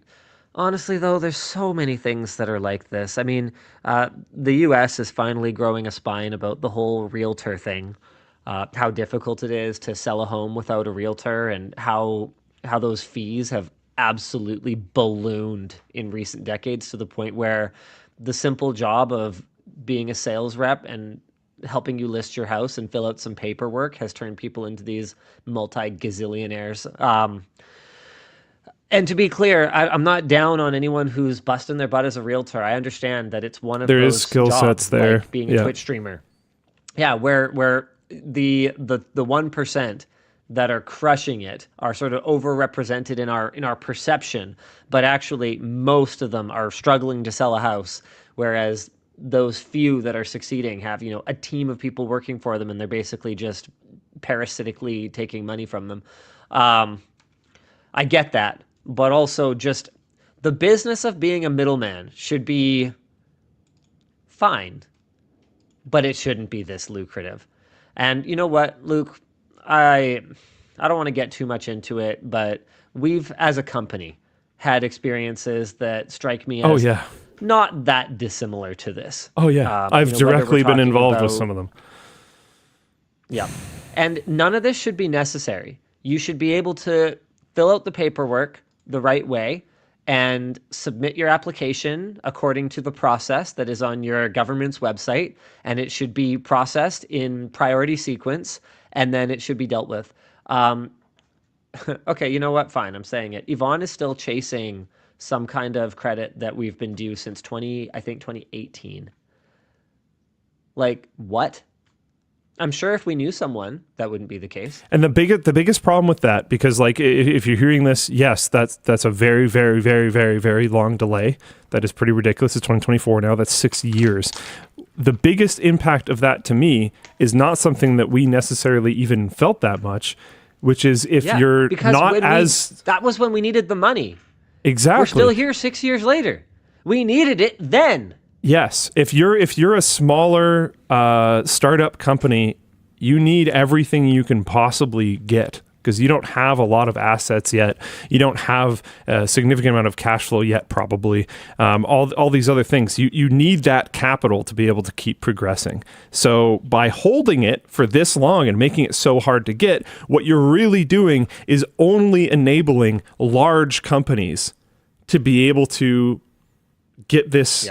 honestly, though, there's so many things that are like this. I mean, the U.S. is finally growing a spine about the whole realtor thing, how difficult it is to sell a home without a realtor, and how those fees have absolutely ballooned in recent decades to the point where the simple job of being a sales rep and helping you list your house and fill out some paperwork has turned people into these multi-gazillionaires. And to be clear, I'm not down on anyone who's busting their butt as a realtor. I understand that it's one of there those is skill jobs, sets there, like being a Twitch streamer. Yeah, where the 1% that are crushing it are sort of overrepresented in our perception, but actually most of them are struggling to sell a house, whereas those few that are succeeding have, a team of people working for them, and they're basically just parasitically taking money from them. I get that, but also just the business of being a middleman should be fine, but it shouldn't be this lucrative. And you know what, Luke? I don't want to get too much into it, but we've, as a company, had experiences that strike me as not that dissimilar to this. Oh, yeah. I've directly been involved with some of them. Yeah. And none of this should be necessary. You should be able to fill out the paperwork the right way and submit your application according to the process that is on your government's website, and it should be processed in priority sequence. and then it should be dealt with. Okay, you know what? Fine, I'm saying it. Yvonne is still chasing some kind of credit that we've been due since 2018. Like, what? I'm sure if we knew someone, that wouldn't be the case. And the biggest problem with that, because like if you're hearing this, yes, that's a very, very, very, very, very long delay. That is pretty ridiculous. It's 2024 now. That's 6 years. The biggest impact of that to me is not something that we necessarily even felt that much, which is if you're not as... that was when we needed the money. Exactly. We're still here 6 years later. We needed it then. Yes, if you're a smaller startup company, you need everything you can possibly get because you don't have a lot of assets yet. You don't have a significant amount of cash flow yet, probably. All these other things. You need that capital to be able to keep progressing. So by holding it for this long and making it so hard to get, what you're really doing is only enabling large companies to be able to get this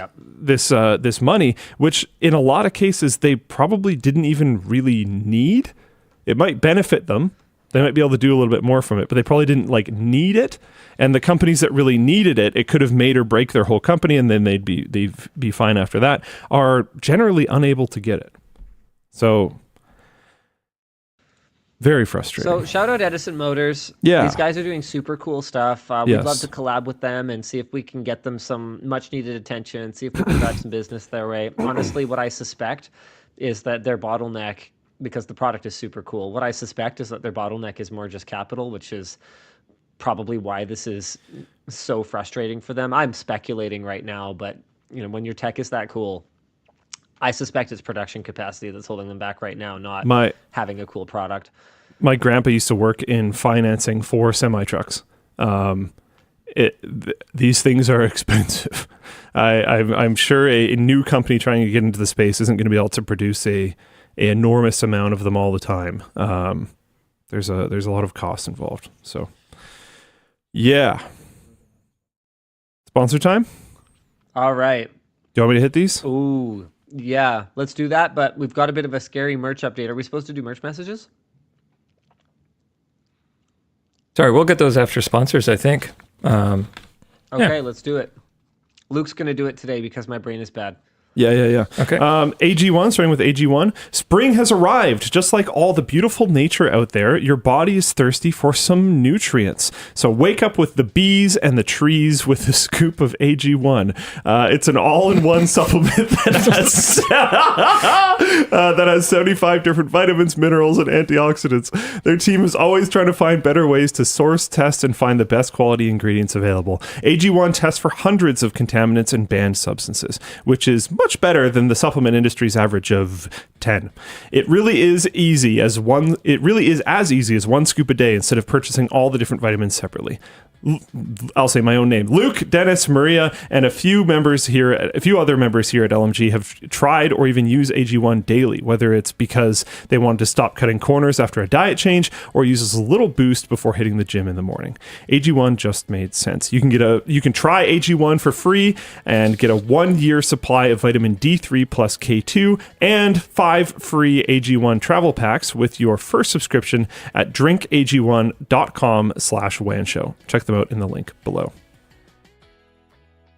money, which in a lot of cases they probably didn't even really need. It might benefit them. They might be able to do a little bit more from it, but they probably didn't need it. And the companies that really needed it, it could have made or break their whole company, and then they'd be fine after that, are generally unable to get it. So very frustrating. So shout out Edison Motors. Yeah. These guys are doing super cool stuff. We'd love to collab with them and see if we can get them some much needed attention and see if we can drive some business their way. Honestly, what I suspect is that their bottleneck, because the product is super cool, what I suspect is that their bottleneck is more just capital, which is probably why this is so frustrating for them. I'm speculating right now, but when your tech is that cool, I suspect it's production capacity that's holding them back right now, not having a cool product. My grandpa used to work in financing for semi-trucks. These things are expensive. I'm sure a new company trying to get into the space isn't going to be able to produce a enormous amount of them all the time. There's a lot of cost involved. So, yeah. Sponsor time? All right. Do you want me to hit these? Ooh. Yeah, let's do that, but we've got a bit of a scary merch update. Are we supposed to do merch messages? Sorry, we'll get those after sponsors, I think. Okay, let's do it. Luke's going to do it today because my brain is bad. Yeah. Okay. AG1, starting with AG1. Spring has arrived. Just like all the beautiful nature out there, your body is thirsty for some nutrients. So wake up with the bees and the trees with a scoop of AG1. It's an all-in-one supplement that has 75 different vitamins, minerals, and antioxidants. Their team is always trying to find better ways to source, test, and find the best quality ingredients available. AG1 tests for hundreds of contaminants and banned substances, which is much better than the supplement industry's average of 10. It really is as easy as one scoop a day instead of purchasing all the different vitamins separately. I'll say my own name. Luke, Dennis, Maria, and a few other members here at LMG have tried or even use AG1 daily, whether it's because they wanted to stop cutting corners after a diet change or use as a little boost before hitting the gym in the morning. AG1 just made sense. You can try AG1 for free and get a 1-year supply of vitamin D3 plus K2 and 5 free AG1 travel packs with your first subscription at drinkag1.com/WAN Show. Check them out in the link below.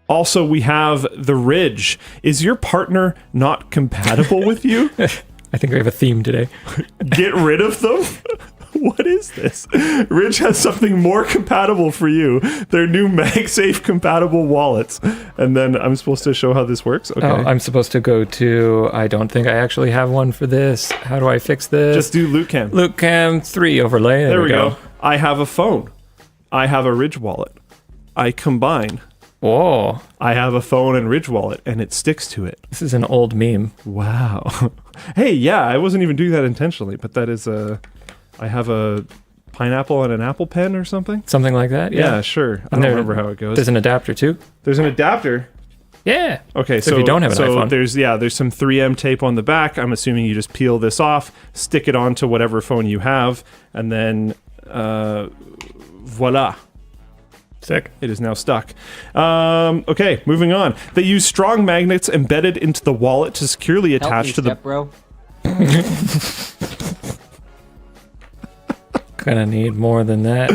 Also, we have the Ridge. Is your partner not compatible with you? I think we have a theme today. Get rid of them? What is this? Ridge has something more compatible for you. Their new MagSafe compatible wallets. And then I'm supposed to show how this works? Okay. Oh, I'm supposed to go to, I don't think I actually have one for this. How do I fix this? Just do LukeCam. LukeCam 3 overlay. There we go. I have a phone. I have a Ridge wallet. I combine. Whoa. I have a phone and Ridge wallet, and it sticks to it. This is an old meme. Wow. Hey, yeah, I wasn't even doing that intentionally, but that is I have a pineapple and an Apple Pen or something? Something like that, yeah. Yeah, sure. I don't remember how it goes. There's an adapter, too? There's an adapter? Yeah. Okay, so if you don't have an iPhone. There's some 3M tape on the back. I'm assuming you just peel this off, stick it onto whatever phone you have, and then voila. Sick. It is now stuck. Okay, moving on. They use strong magnets embedded into the wallet to securely attach to the... bro. gonna need more than that.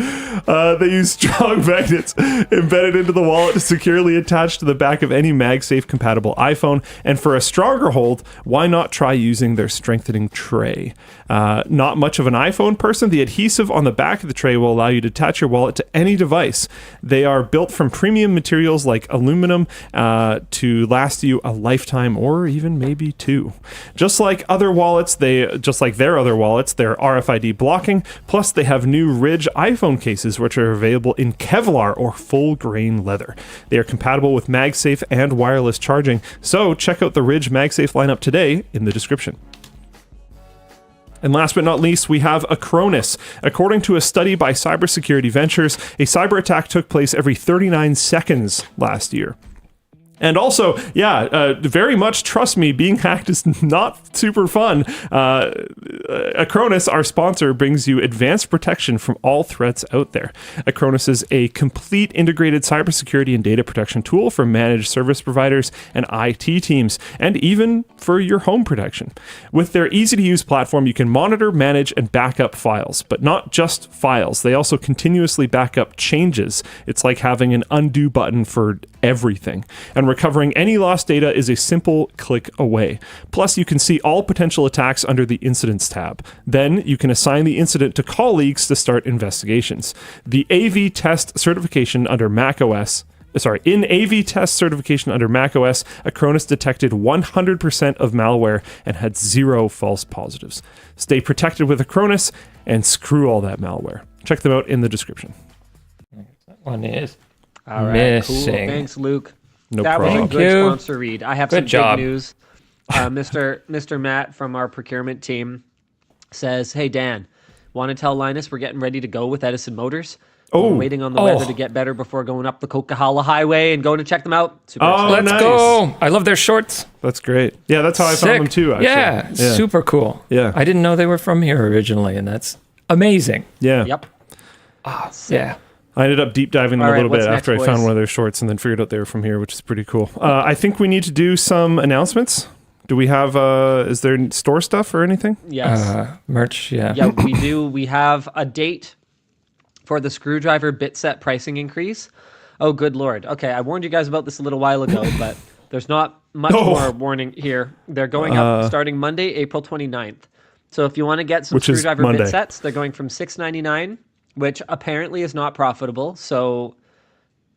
They use strong magnets embedded into the wallet to securely attach to the back of any MagSafe compatible iPhone. And for a stronger hold, why not try using their strengthening tray? Not much of an iPhone person, the adhesive on the back of the tray will allow you to attach your wallet to any device. They are built from premium materials like aluminum to last you a lifetime or even maybe two. Just like their other wallets, they're RFID blocking. Plus, they have new Ridge iPhone cases, which are available in Kevlar or full grain leather. They are compatible with MagSafe and wireless charging. So check out the Ridge MagSafe lineup today in the description. And last but not least, we have Acronis. According to a study by Cybersecurity Ventures, a cyber attack took place every 39 seconds last year. And also, very much, trust me, being hacked is not super fun. Acronis, our sponsor, brings you advanced protection from all threats out there. Acronis is a complete integrated cybersecurity and data protection tool for managed service providers and IT teams, and even for your home protection. With their easy-to-use platform, you can monitor, manage, and back up files, but not just files. They also continuously back up changes. It's like having an undo button for everything. And recovering any lost data is a simple click away. Plus, you can see all potential attacks under the Incidents tab. Then, you can assign the incident to colleagues to start investigations. The AV test certification under macOS In AV test certification under macOS, Acronis detected 100% of malware and had 0 false positives. Stay protected with Acronis and screw all that malware. Check them out in the description. That one is all right, missing. Cool. Thanks, Luke. No that problem. was a good sponsor read. I have Good some job. big news. Mr. Matt from our procurement team says, "Hey Dan, want to tell Linus we're getting ready to go with Edison Motors? We're waiting on the weather to get better before going up the Coquihalla Highway and going to check them out. Super excited. Let's go. I love their shorts. That's great. Yeah, that's how I found them too, actually. Yeah, super cool. Yeah. I didn't know they were from here originally, and that's amazing. Yeah. Yep. Yeah. I ended up deep diving them a little bit what's after next, I found boys? one of their shorts and then figured out they were from here, which is pretty cool. I think we need to do some announcements. Do we have, is there store stuff or anything? Yes. Merch, yeah. Yeah, we do. We have a date for the screwdriver bit set pricing increase. Oh, good Lord. Okay, I warned you guys about this a little while ago, but there's not much more warning here. They're going up starting Monday, April 29th. So if you want to get some screwdriver bit sets, they're going from $6.99, which apparently is not profitable, so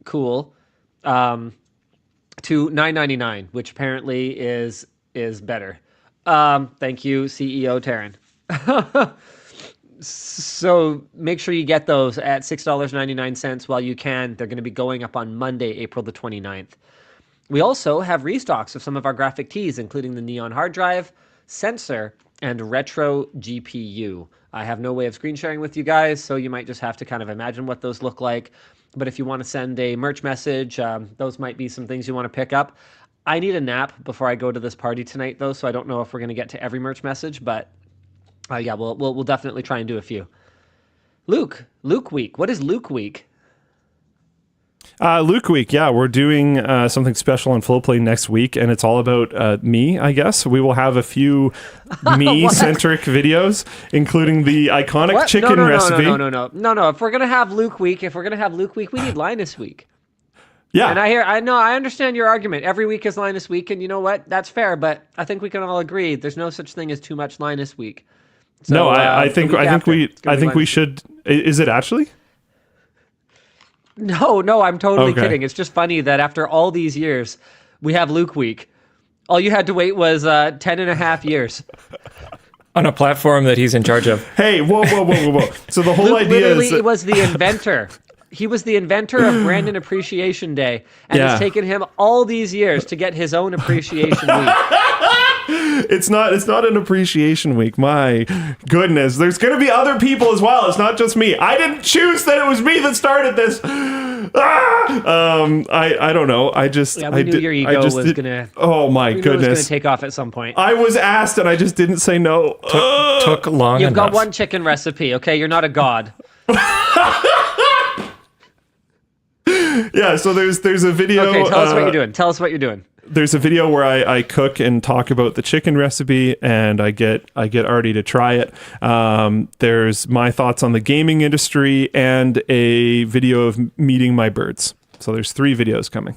cool, to $9.99, which apparently is better. Thank you, CEO Taryn. So make sure you get those at $6.99 while you can. They're going to be going up on Monday, April the 29th. We also have restocks of some of our graphic tees, including the Neon hard drive, sensor, and retro GPU. I have no way of screen sharing with you guys, so you might just have to kind of imagine what those look like. But if you want to send a merch message, those might be some things you want to pick up. I need a nap before I go to this party tonight, though, so I don't know if we're going to get to every merch message, but yeah, we'll definitely try and do a few. Luke Week. What is Luke Week? Luke Week, yeah, we're doing something special on Floatplane next week, and it's all about me, I guess. We will have a few me-centric videos, including the iconic chicken recipe. No. If we're gonna have Luke Week, we need Linus Week. Yeah. And I understand your argument. Every week is Linus Week, and you know what? That's fair, but I think we can all agree there's no such thing as too much Linus Week. So, no, I think we should. Is it actually? No, I'm totally kidding. It's just funny that after all these years, we have Luke Week. All you had to wait was 10 and a half years. On a platform that he's in charge of. Hey, whoa. So the whole idea is... He was the inventor. He was the inventor of Brandon Appreciation Day. And it's taken him all these years to get his own Appreciation Week. It's not an appreciation week. My goodness. There's going to be other people as well. It's not just me. I didn't choose that it was me that started this. I don't know. I knew your ego was going to... Oh my goodness. It was going to take off at some point. I was asked and I just didn't say no. Took long You've enough. got one chicken recipe, okay? You're not a god. Yeah, so there's a video. Okay, tell us what you're doing. Tell us what you're doing. There's a video where I cook and talk about the chicken recipe, and I get Artie to try it. There's my thoughts on the gaming industry and a video of meeting my birds. So there's 3 videos coming.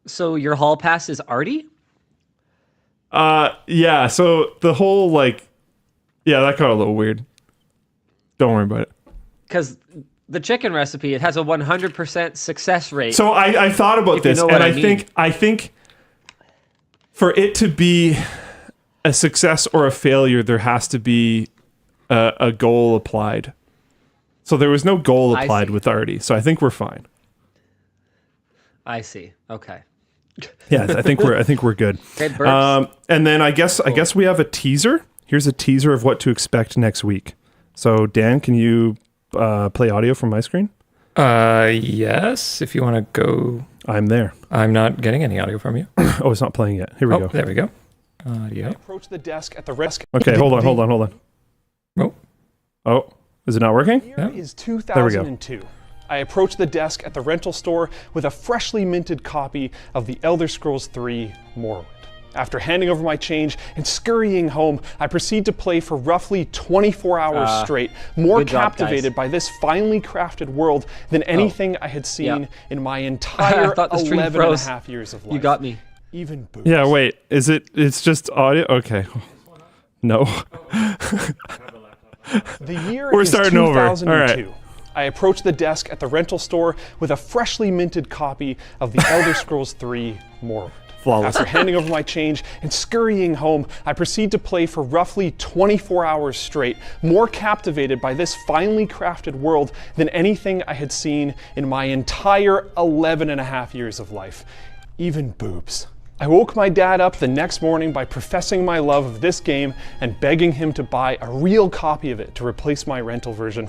So your hall pass is Artie? Yeah. So the whole that got a little weird. Don't worry about it. Because the chicken recipe, it has a 100% success rate. So I thought about this, and I think for it to be a success or a failure, there has to be a goal applied. So there was no goal applied with Artie, so I think we're fine. I see. Okay. Yeah, I think we're good. Okay, and then I guess we have a teaser. Here's a teaser of what to expect next week. So Dan, can you play audio from my screen? Yes, if you want to go. I'm there. I'm not getting any audio from you. Oh, it's not playing yet. Here we go. There we go. Audio. Approach the desk at the risk. Okay, hold on. Oh, is it not working? Here is 2002. I approached the desk at the rental store with a freshly minted copy of the Elder Scrolls 3 Morrowind. After handing over my change and scurrying home, I proceed to play for roughly 24 hours straight, more captivated by this finely crafted world than anything I had seen in my entire 11 and a half years of life. You got me. Even boobs. Yeah, wait. It's just audio? Okay. No. The year We're is starting 2002. over. All right. I approached the desk at the rental store with a freshly minted copy of the Elder Scrolls 3 Morrowind. Flawless. After handing over my change and scurrying home, I proceed to play for roughly 24 hours straight, more captivated by this finely crafted world than anything I had seen in my entire 11 and a half years of life. Even boobs. I woke my dad up the next morning by professing my love of this game and begging him to buy a real copy of it to replace my rental version.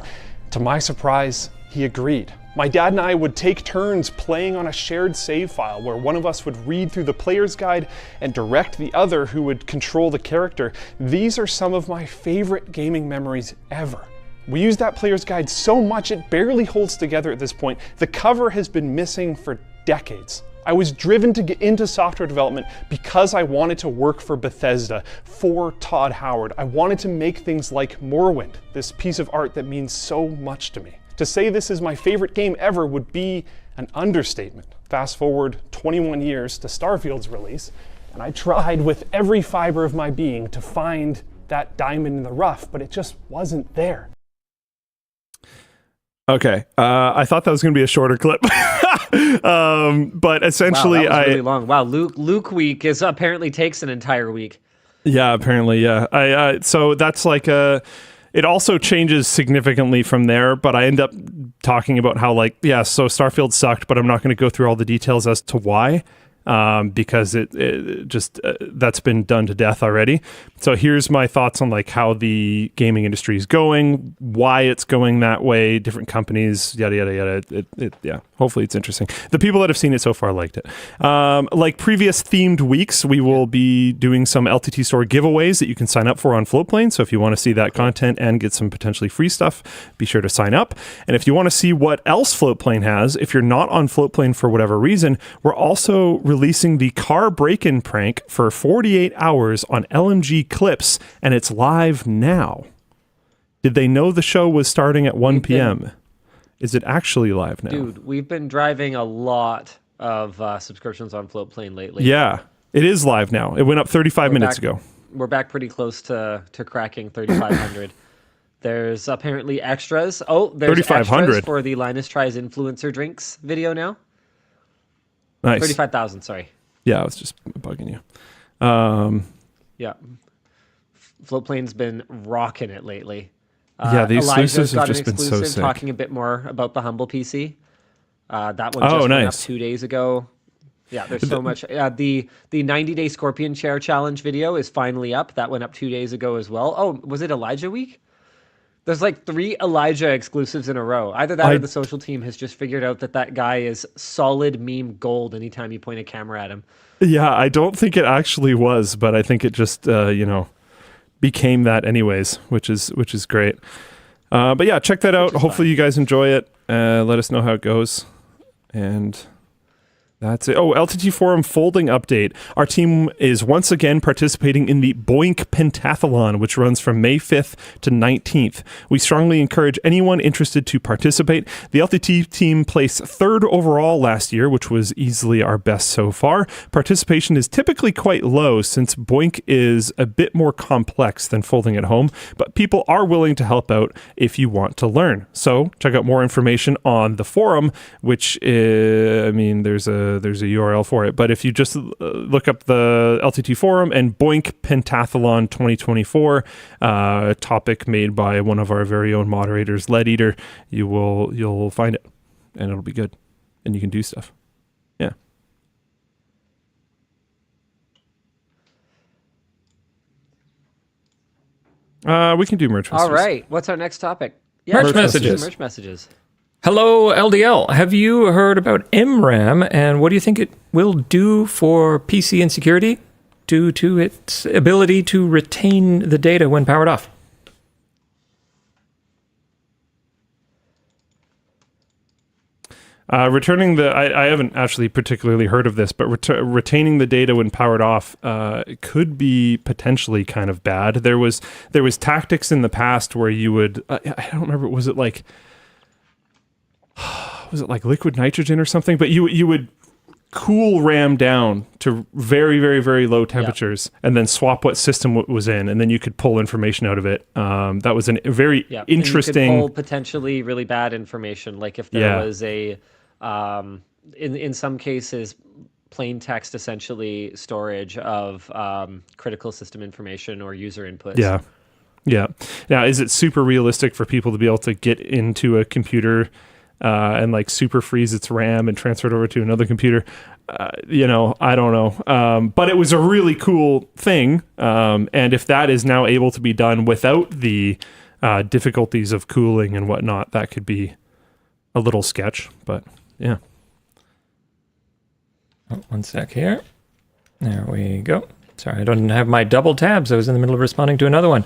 To my surprise, he agreed. My dad and I would take turns playing on a shared save file where one of us would read through the player's guide and direct the other who would control the character. These are some of my favorite gaming memories ever. We used that player's guide so much it barely holds together at this point. The cover has been missing for decades. I was driven to get into software development because I wanted to work for Bethesda, for Todd Howard. I wanted to make things like Morrowind, this piece of art that means so much to me. To say this is my favorite game ever would be an understatement. Fast forward 21 years to Starfield's release, and I tried with every fiber of my being to find that diamond in the rough, but it just wasn't there. Okay, I thought that was going to be a shorter clip, but essentially, wow, that was really long. Wow, Luke week is apparently takes an entire week. Yeah, apparently, yeah. So that's like a. It also changes significantly from there, but I end up talking about how so Starfield sucked, but I'm not going to go through all the details as to why. Because it just that's been done to death already. So here's my thoughts on how the gaming industry is going, why it's going that way, different companies, yada yada yada. Yeah, hopefully it's interesting. The people that have seen it so far liked it. Like previous themed weeks, we will be doing some LTT store giveaways that you can sign up for on Floatplane. So if you want to see that content and get some potentially free stuff, be sure to sign up. And if you want to see what else Floatplane has, if you're not on Floatplane for whatever reason, we're also releasing the car break-in prank for 48 hours on LMG Clips, and it's live now. Did they know the show was starting at 1 p.m.? Is it actually live now? Dude, we've been driving a lot of subscriptions on Floatplane lately. Yeah, it is live now. It went up 35 minutes ago. We're back pretty close to cracking 3,500. There's apparently extras. Oh, there's extras for the Linus Tries Influencer Drinks video now. Nice. 35,000, sorry. Yeah, I was just bugging you. Yeah. Floatplane's been rocking it lately. Yeah, the exclusives have just been so sick. Talking a bit more about the Humble PC. That one just went up 2 days ago. Yeah, there's so much. The 90-day Scorpion Chair Challenge video is finally up. That went up 2 days ago as well. Oh, was it Elijah Week? There's like 3 Elijah exclusives in a row. Either that or the social team has just figured out that guy is solid meme gold anytime you point a camera at him. Yeah, I don't think it actually was, but I think it just, became that anyways, which is great. But yeah, check that out. Hopefully you guys enjoy it. Let us know how it goes. And that's it. Oh, LTT Forum folding update. Our team is once again participating in the BOINC Pentathlon, which runs from May 5th to 19th. We strongly encourage anyone interested to participate. The LTT team placed 3rd overall last year, which was easily our best so far. Participation is typically quite low since BOINC is a bit more complex than folding at home, but people are willing to help out if you want to learn. So check out more information on the forum, which is, there's a URL for it, but if you just look up the LTT forum and BOINC Pentathlon 2024, topic made by one of our very own moderators, Lead Eater, you'll find it, and it'll be good, and you can do stuff. Yeah. We can do merch messages. All right. What's our next topic? Yeah, merch messages. Merch messages. Hello, LDL. Have you heard about MRAM, and what do you think it will do for PC and security due to its ability to retain the data when powered off? Returning the, I haven't actually particularly heard of this, but retaining the data when powered off could be potentially kind of bad. There was tactics in the past where you would, I don't remember, was it like liquid nitrogen or something? But you would cool RAM down to very, very, very low temperatures, and then swap what system it was in, and then you could pull information out of it. That was a very interesting. And you could pull potentially really bad information, like if there was a, in some cases, plain text essentially storage of critical system information or user inputs. Yeah. Yeah. Now, is it super realistic for people to be able to get into a computer and like super freeze its RAM and transfer it over to another computer? I don't know. But it was a really cool thing. And if that is now able to be done without the difficulties of cooling and whatnot, that could be a little sketch. But yeah. Oh, one sec here. There we go. Sorry, I don't have my double tabs. I was in the middle of responding to another one.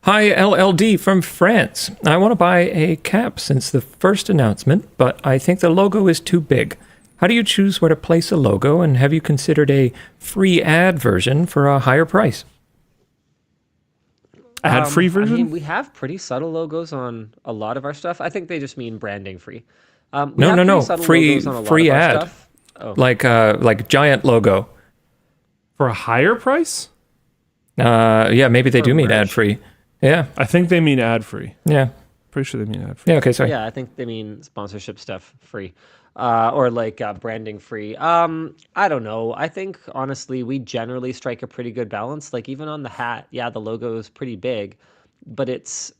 Hi, LLD from France. I want to buy a cap since the first announcement, but I think the logo is too big. How do you choose where to place a logo, and have you considered a free ad version for a higher price? Ad-free version? We have pretty subtle logos on a lot of our stuff. I think they just mean branding free. No. Free ad. Oh. Like giant logo. For a higher price? Yeah, maybe they do mean ad-free. Yeah. I think they mean ad-free. Yeah. Pretty sure they mean ad-free. Yeah, okay, sorry. Yeah, I think they mean sponsorship stuff free. Or like branding free. I don't know. I think, honestly, we generally strike a pretty good balance. Like, even on the hat, yeah, the logo is pretty big, but it's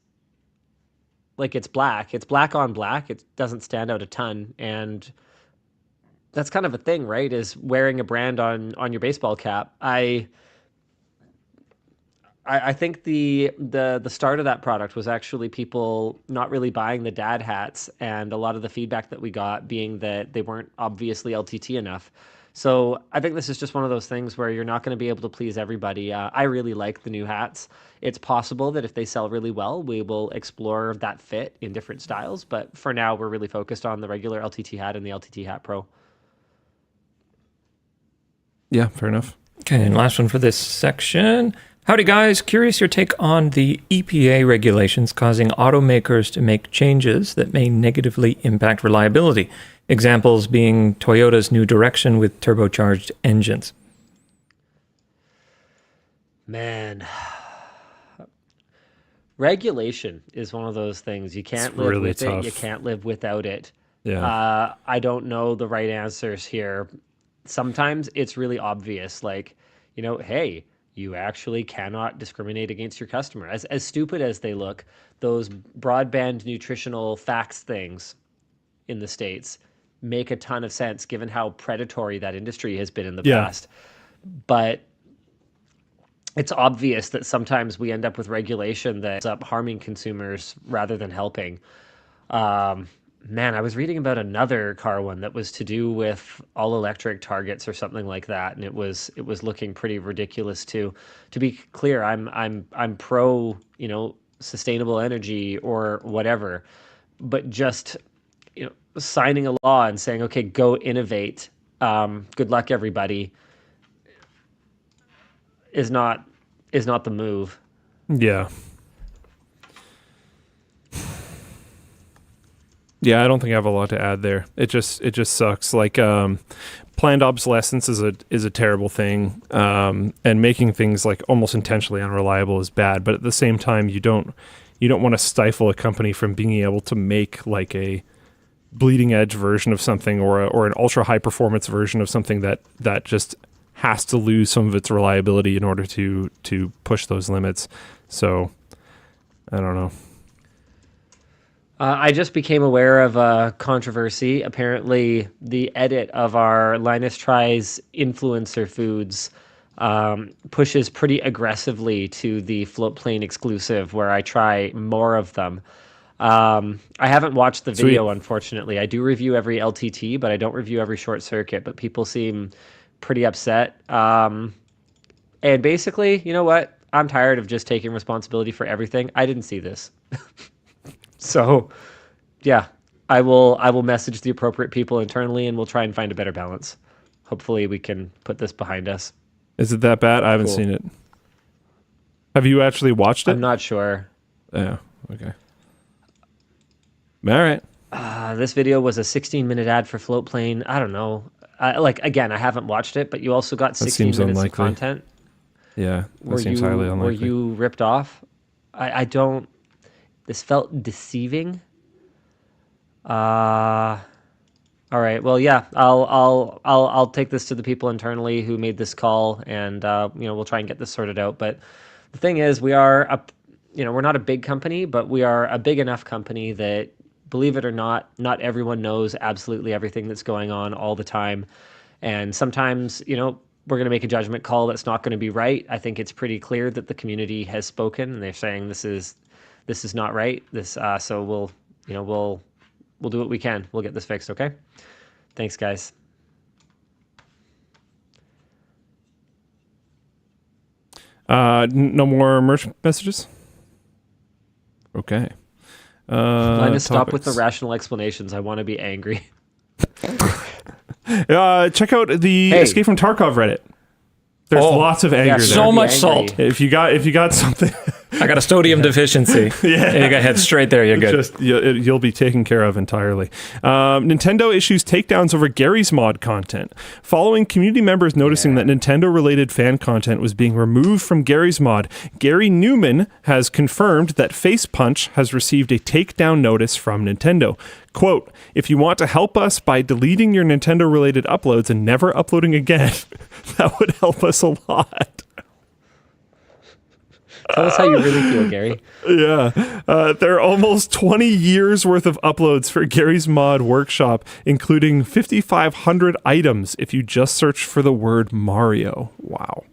black. It's black on black. It doesn't stand out a ton. And that's kind of a thing, right? Is wearing a brand on your baseball cap. I think the start of that product was actually people not really buying the dad hats, and a lot of the feedback that we got being that they weren't obviously LTT enough. So I think this is just one of those things where you're not going to be able to please everybody. I really like the new hats. It's possible that if they sell really well, we will explore that fit in different styles. But for now, we're really focused on the regular LTT hat and the LTT Hat Pro. Yeah, fair enough. Okay, and last one for this section. Howdy guys, curious your take on the EPA regulations causing automakers to make changes that may negatively impact reliability. Examples being Toyota's new direction with turbocharged engines. Man, regulation is one of those things. You can't live really with tough. it. You can't live without it. Yeah. I don't know the right answers here. Sometimes it's really obvious, like, hey, you actually cannot discriminate against your customer. As stupid as they look, those broadband nutritional facts things in the States make a ton of sense given how predatory that industry has been in the past. But it's obvious that sometimes we end up with regulation that ends up harming consumers rather than helping. Man, I was reading about another car one that was to do with all electric targets or something like that, and it was looking pretty ridiculous too. To be clear, I'm pro, sustainable energy or whatever, but just signing a law and saying, okay, go innovate. Good luck, everybody, is not the move. Yeah. Yeah, I don't think I have a lot to add there. It just sucks. Like, planned obsolescence is a terrible thing, and making things like almost intentionally unreliable is bad. But at the same time, you don't want to stifle a company from being able to make like a bleeding edge version of something or an ultra high performance version of something that just has to lose some of its reliability in order to push those limits. So, I don't know. I just became aware of a controversy. Apparently, the edit of our Linus Tries Influencer Foods pushes pretty aggressively to the Floatplane exclusive, where I try more of them. I haven't watched the video, unfortunately. I do review every LTT, but I don't review every short circuit. But people seem pretty upset. And basically, you know what? I'm tired of just taking responsibility for everything. I didn't see this. So, yeah, I will message the appropriate people internally, and we'll try and find a better balance. Hopefully, we can put this behind us. Is it that bad? I haven't seen it. Have you actually watched it? I'm not sure. Yeah. Okay. All right. This video was a 16-minute ad for Floatplane. I don't know. Again, I haven't watched it, but you also got 16 minutes unlikely. of content. Yeah, that seems highly unlikely. Were you ripped off? I don't. This felt deceiving. All right. Well, yeah. I'll take this to the people internally who made this call, and we'll try and get this sorted out. But the thing is, we're not a big company, but we are a big enough company that, believe it or not everyone knows absolutely everything that's going on all the time, and sometimes we're going to make a judgment call that's not going to be right. I think it's pretty clear that the community has spoken, and they're saying this is not right. So we'll do what we can. We'll get this fixed. Okay. Thanks, guys. No more merch messages. Okay. Linus, stop with the rational explanations. I want to be angry. Check out the Escape from Tarkov Reddit. There's lots of anger there. So much salt. If you got something, I got a sodium deficiency. Yeah, you got head straight there. You're good. You'll be taken care of entirely. Nintendo issues takedowns over Gary's mod content. Following community members noticing that Nintendo-related fan content was being removed from Gary's mod, Gary Newman has confirmed that Face Punch has received a takedown notice from Nintendo. Quote, "If you want to help us by deleting your Nintendo-related uploads and never uploading again, that would help us a lot." Tell us how you really feel, Gary. Yeah. There are almost 20 years worth of uploads for Gary's Mod Workshop, including 5,500 items if you just search for the word Mario. Wow.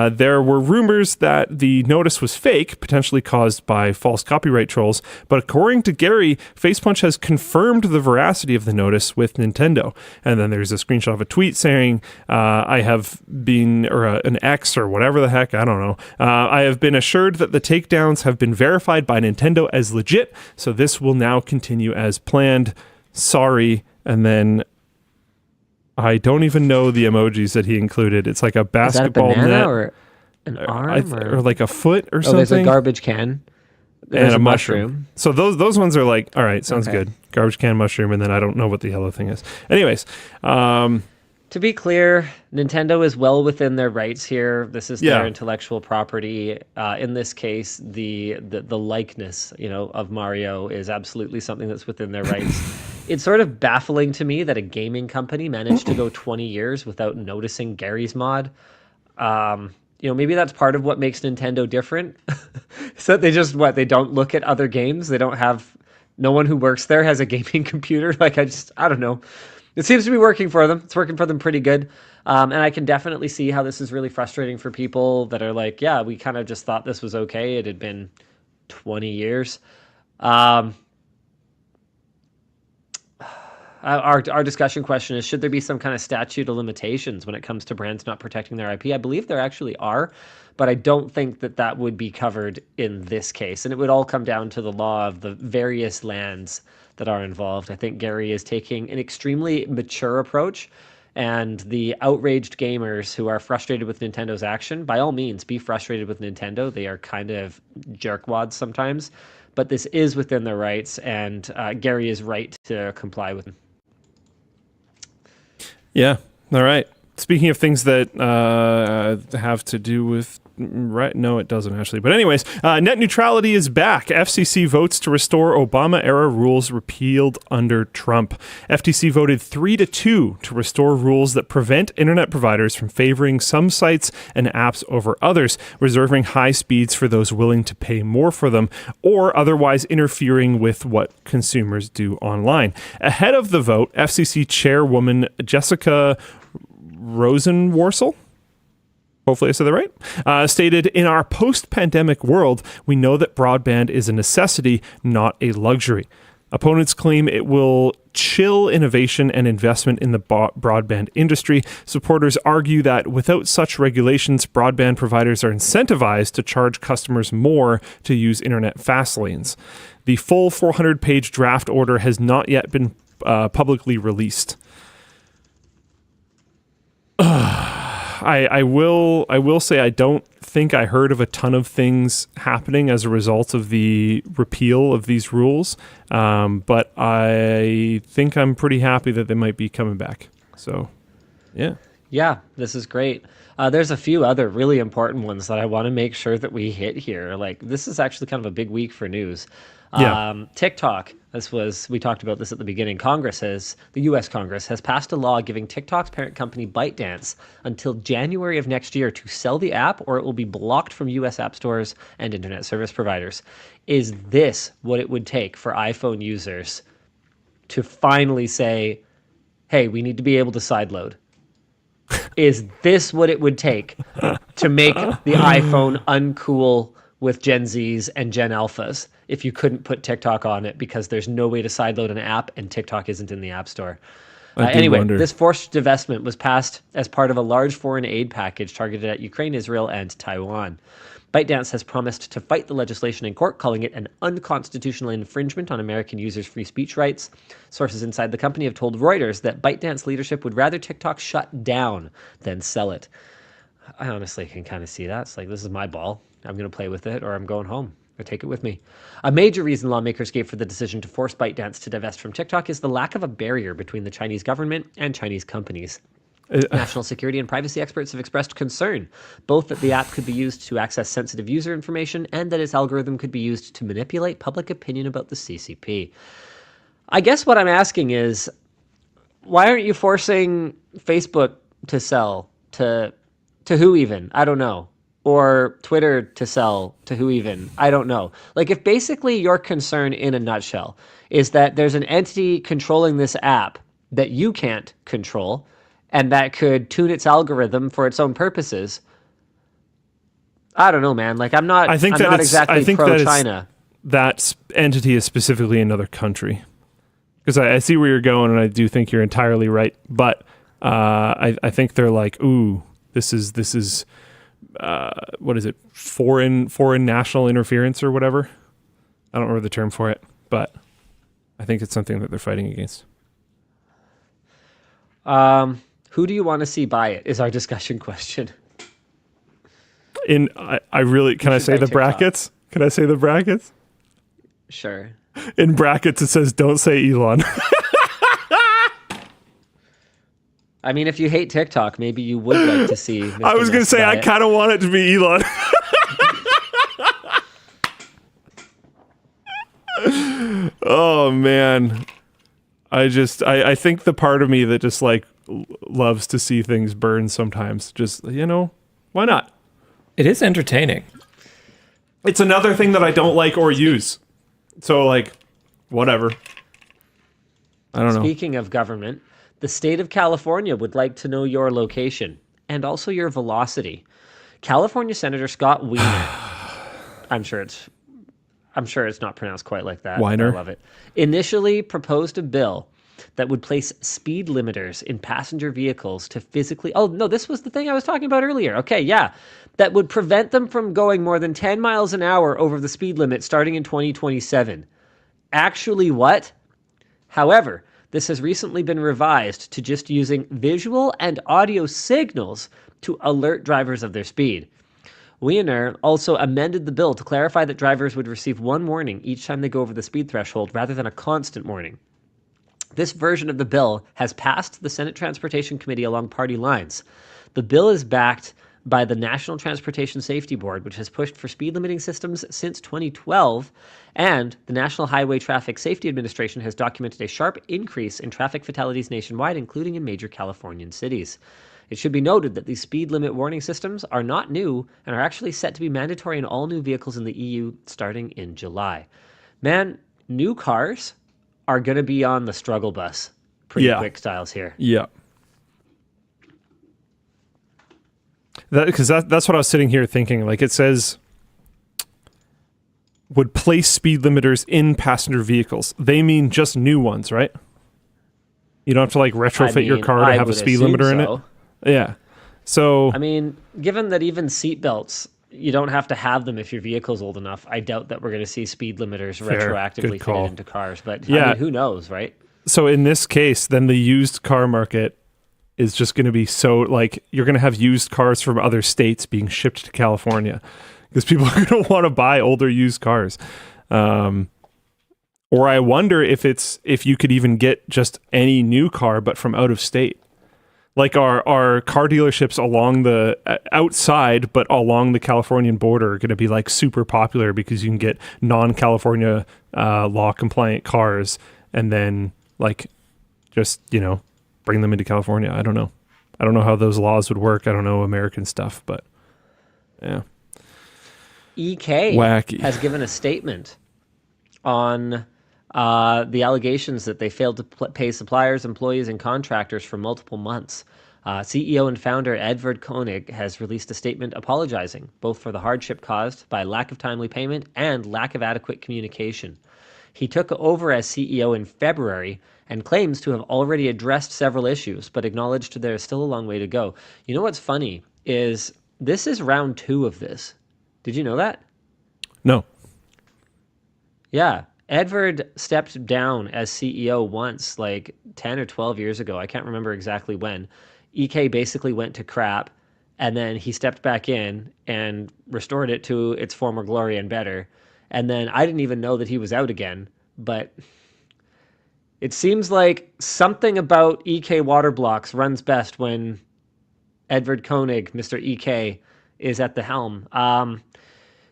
There were rumors that the notice was fake, potentially caused by false copyright trolls, but according to Gary, Facepunch has confirmed the veracity of the notice with Nintendo. And then there's a screenshot of a tweet saying, I have been, or an X or whatever the heck, I don't know. I have been assured that the takedowns have been verified by Nintendo as legit, so this will now continue as planned. Sorry. And then I don't even know the emojis that he included. It's like a basketball Is that a banana net, or an arm, or like a foot or something. There's a garbage can. There's and a mushroom. So those ones are like, all right, sounds good. Garbage can, mushroom, and then I don't know what the yellow thing is. Anyways, to be clear, Nintendo is well within their rights here. This is their intellectual property. In this case, the likeness, of Mario is absolutely something that's within their rights. It's sort of baffling to me that a gaming company managed to go 20 years without noticing Gary's mod. Maybe that's part of what makes Nintendo different. So that they don't look at other games. They don't have, no one who works there has a gaming computer. I don't know. It seems to be working for them. It's working for them pretty good. And I can definitely see how this is really frustrating for people that are like, yeah, we kind of just thought this was okay. It had been 20 years. I Our discussion question is, should there be some kind of statute of limitations when it comes to brands not protecting their IP? I believe there actually are, but I don't think that would be covered in this case. And it would all come down to the law of the various lands that are involved. I think Gary is taking an extremely mature approach, and the outraged gamers who are frustrated with Nintendo's action, by all means, be frustrated with Nintendo. They are kind of jerkwads sometimes, but this is within their rights, and Gary is right to comply with them. Yeah. All right. Speaking of things that have to do with right, no, it doesn't actually. But anyways, net neutrality is back. FCC votes to restore Obama-era rules repealed under Trump. FTC voted 3-2 to restore rules that prevent internet providers from favoring some sites and apps over others, reserving high speeds for those willing to pay more for them, or otherwise interfering with what consumers do online. Ahead of the vote, FCC Chairwoman Jessica Rosenworcel, hopefully I said that right, stated, "In our post-pandemic world, we know that broadband is a necessity, not a luxury." Opponents claim it will chill innovation and investment in the broadband industry. Supporters argue that without such regulations, broadband providers are incentivized to charge customers more to use internet fast lanes. The full 400-page draft order has not yet been publicly released. I will say I don't think I heard of a ton of things happening as a result of the repeal of these rules, but I think I'm pretty happy that they might be coming back. So, yeah. Yeah, this is great. There's a few other really important ones that I want to make sure that we hit here. Like, this is actually kind of a big week for news. TikTok, we talked about this at the beginning. The U.S. Congress has passed a law giving TikTok's parent company ByteDance until January of next year to sell the app, or it will be blocked from U.S. app stores and internet service providers. Is this what it would take for iPhone users to finally say, hey, we need to be able to sideload? Is this what it would take to make the iPhone uncool with Gen Zs and Gen Alphas if you couldn't put TikTok on it because there's no way to sideload an app and TikTok isn't in the App Store? Anyway, this forced divestment was passed as part of a large foreign aid package targeted at Ukraine, Israel, and Taiwan. ByteDance has promised to fight the legislation in court, calling it an unconstitutional infringement on American users' free speech rights. Sources inside the company have told Reuters that ByteDance leadership would rather TikTok shut down than sell it. I honestly can kind of see that. It's like, this is my ball. I'm going to play with it, or I'm going home, or take it with me. A major reason lawmakers gave for the decision to force ByteDance to divest from TikTok is the lack of a barrier between the Chinese government and Chinese companies. National security and privacy experts have expressed concern, both that the app could be used to access sensitive user information and that its algorithm could be used to manipulate public opinion about the CCP. I guess what I'm asking is, why aren't you forcing Facebook to sell to who even? I don't know. Or Twitter to sell to who even? I don't know. Like, if basically your concern in a nutshell is that there's an entity controlling this app that you can't control and that could tune its algorithm for its own purposes, I don't know, man. Like, I'm not exactly pro-China. That entity is specifically another country. Because I see where you're going, and I do think you're entirely right. But I think they're like, ooh, this is what is it? Foreign national interference or whatever. I don't remember the term for it, but I think it's something that they're fighting against. Who do you want to see buy it is our discussion question. I really, can I say the brackets? Can I say the brackets? Sure. In brackets, it says, don't say Elon. I mean, if you hate TikTok, maybe you would like to see Mr. I was going to say, I kind of want it to be Elon. Oh, man. I think the part of me that just like loves to see things burn sometimes, just, why not? It is entertaining. It's another thing that I don't like or use. So, like, whatever. I don't know. Speaking of government, the state of California would like to know your location and also your velocity. California Senator Scott Wiener, I'm sure it's not pronounced quite like that. Weiner. I love it. Initially proposed a bill that would place speed limiters in passenger vehicles to physically... Oh, no, this was the thing I was talking about earlier. Okay, yeah. That would prevent them from going more than 10 miles an hour over the speed limit starting in 2027. Actually, what? However, this has recently been revised to just using visual and audio signals to alert drivers of their speed. Unheard also amended the bill to clarify that drivers would receive one warning each time they go over the speed threshold rather than a constant warning. This version of the bill has passed the Senate Transportation Committee along party lines. The bill is backed by the National Transportation Safety Board, which has pushed for speed limiting systems since 2012, and the National Highway Traffic Safety Administration has documented a sharp increase in traffic fatalities nationwide, including in major Californian cities. It should be noted that these speed limit warning systems are not new and are actually set to be mandatory in all new vehicles in the EU starting in July. Man, new cars are going to be on the struggle bus pretty quick, Styles, here. Yeah. Because that's what I was sitting here thinking. Like, it says would place speed limiters in passenger vehicles. They mean just new ones, right? You don't have to like retrofit your car to have a speed limiter in it. Yeah. So I mean, given that even seatbelts, you don't have to have them if your vehicle's old enough, I doubt that we're going to see speed limiters retroactively fitted into cars. But yeah, I mean, who knows, right? So in this case, then the used car market is just going to be so, like, you're going to have used cars from other states being shipped to California because people are going to want to buy older used cars. Or I wonder if you could even get just any new car, but from out of state. Like our car dealerships along the outside, but along the Californian border are going to be like super popular because you can get non-California law compliant cars and then like just, bring them into California. I don't know. I don't know how those laws would work. I don't know American stuff, but yeah. EK Wacky. has given a statement on the allegations that they failed to pay suppliers, employees, and contractors for multiple months. CEO and founder Edvard Koenig has released a statement apologizing both for the hardship caused by lack of timely payment and lack of adequate communication. He took over as CEO in February and claims to have already addressed several issues, but acknowledged there is still a long way to go. You know what's funny is this is round 2 of this. Did you know that? No. Yeah. Edvard stepped down as CEO once, like 10 or 12 years ago. I can't remember exactly when. EK basically went to crap, and then he stepped back in and restored it to its former glory and better. And then I didn't even know that he was out again, but it seems like something about EK water blocks runs best when Edvard Koenig, Mr. EK, is at the helm.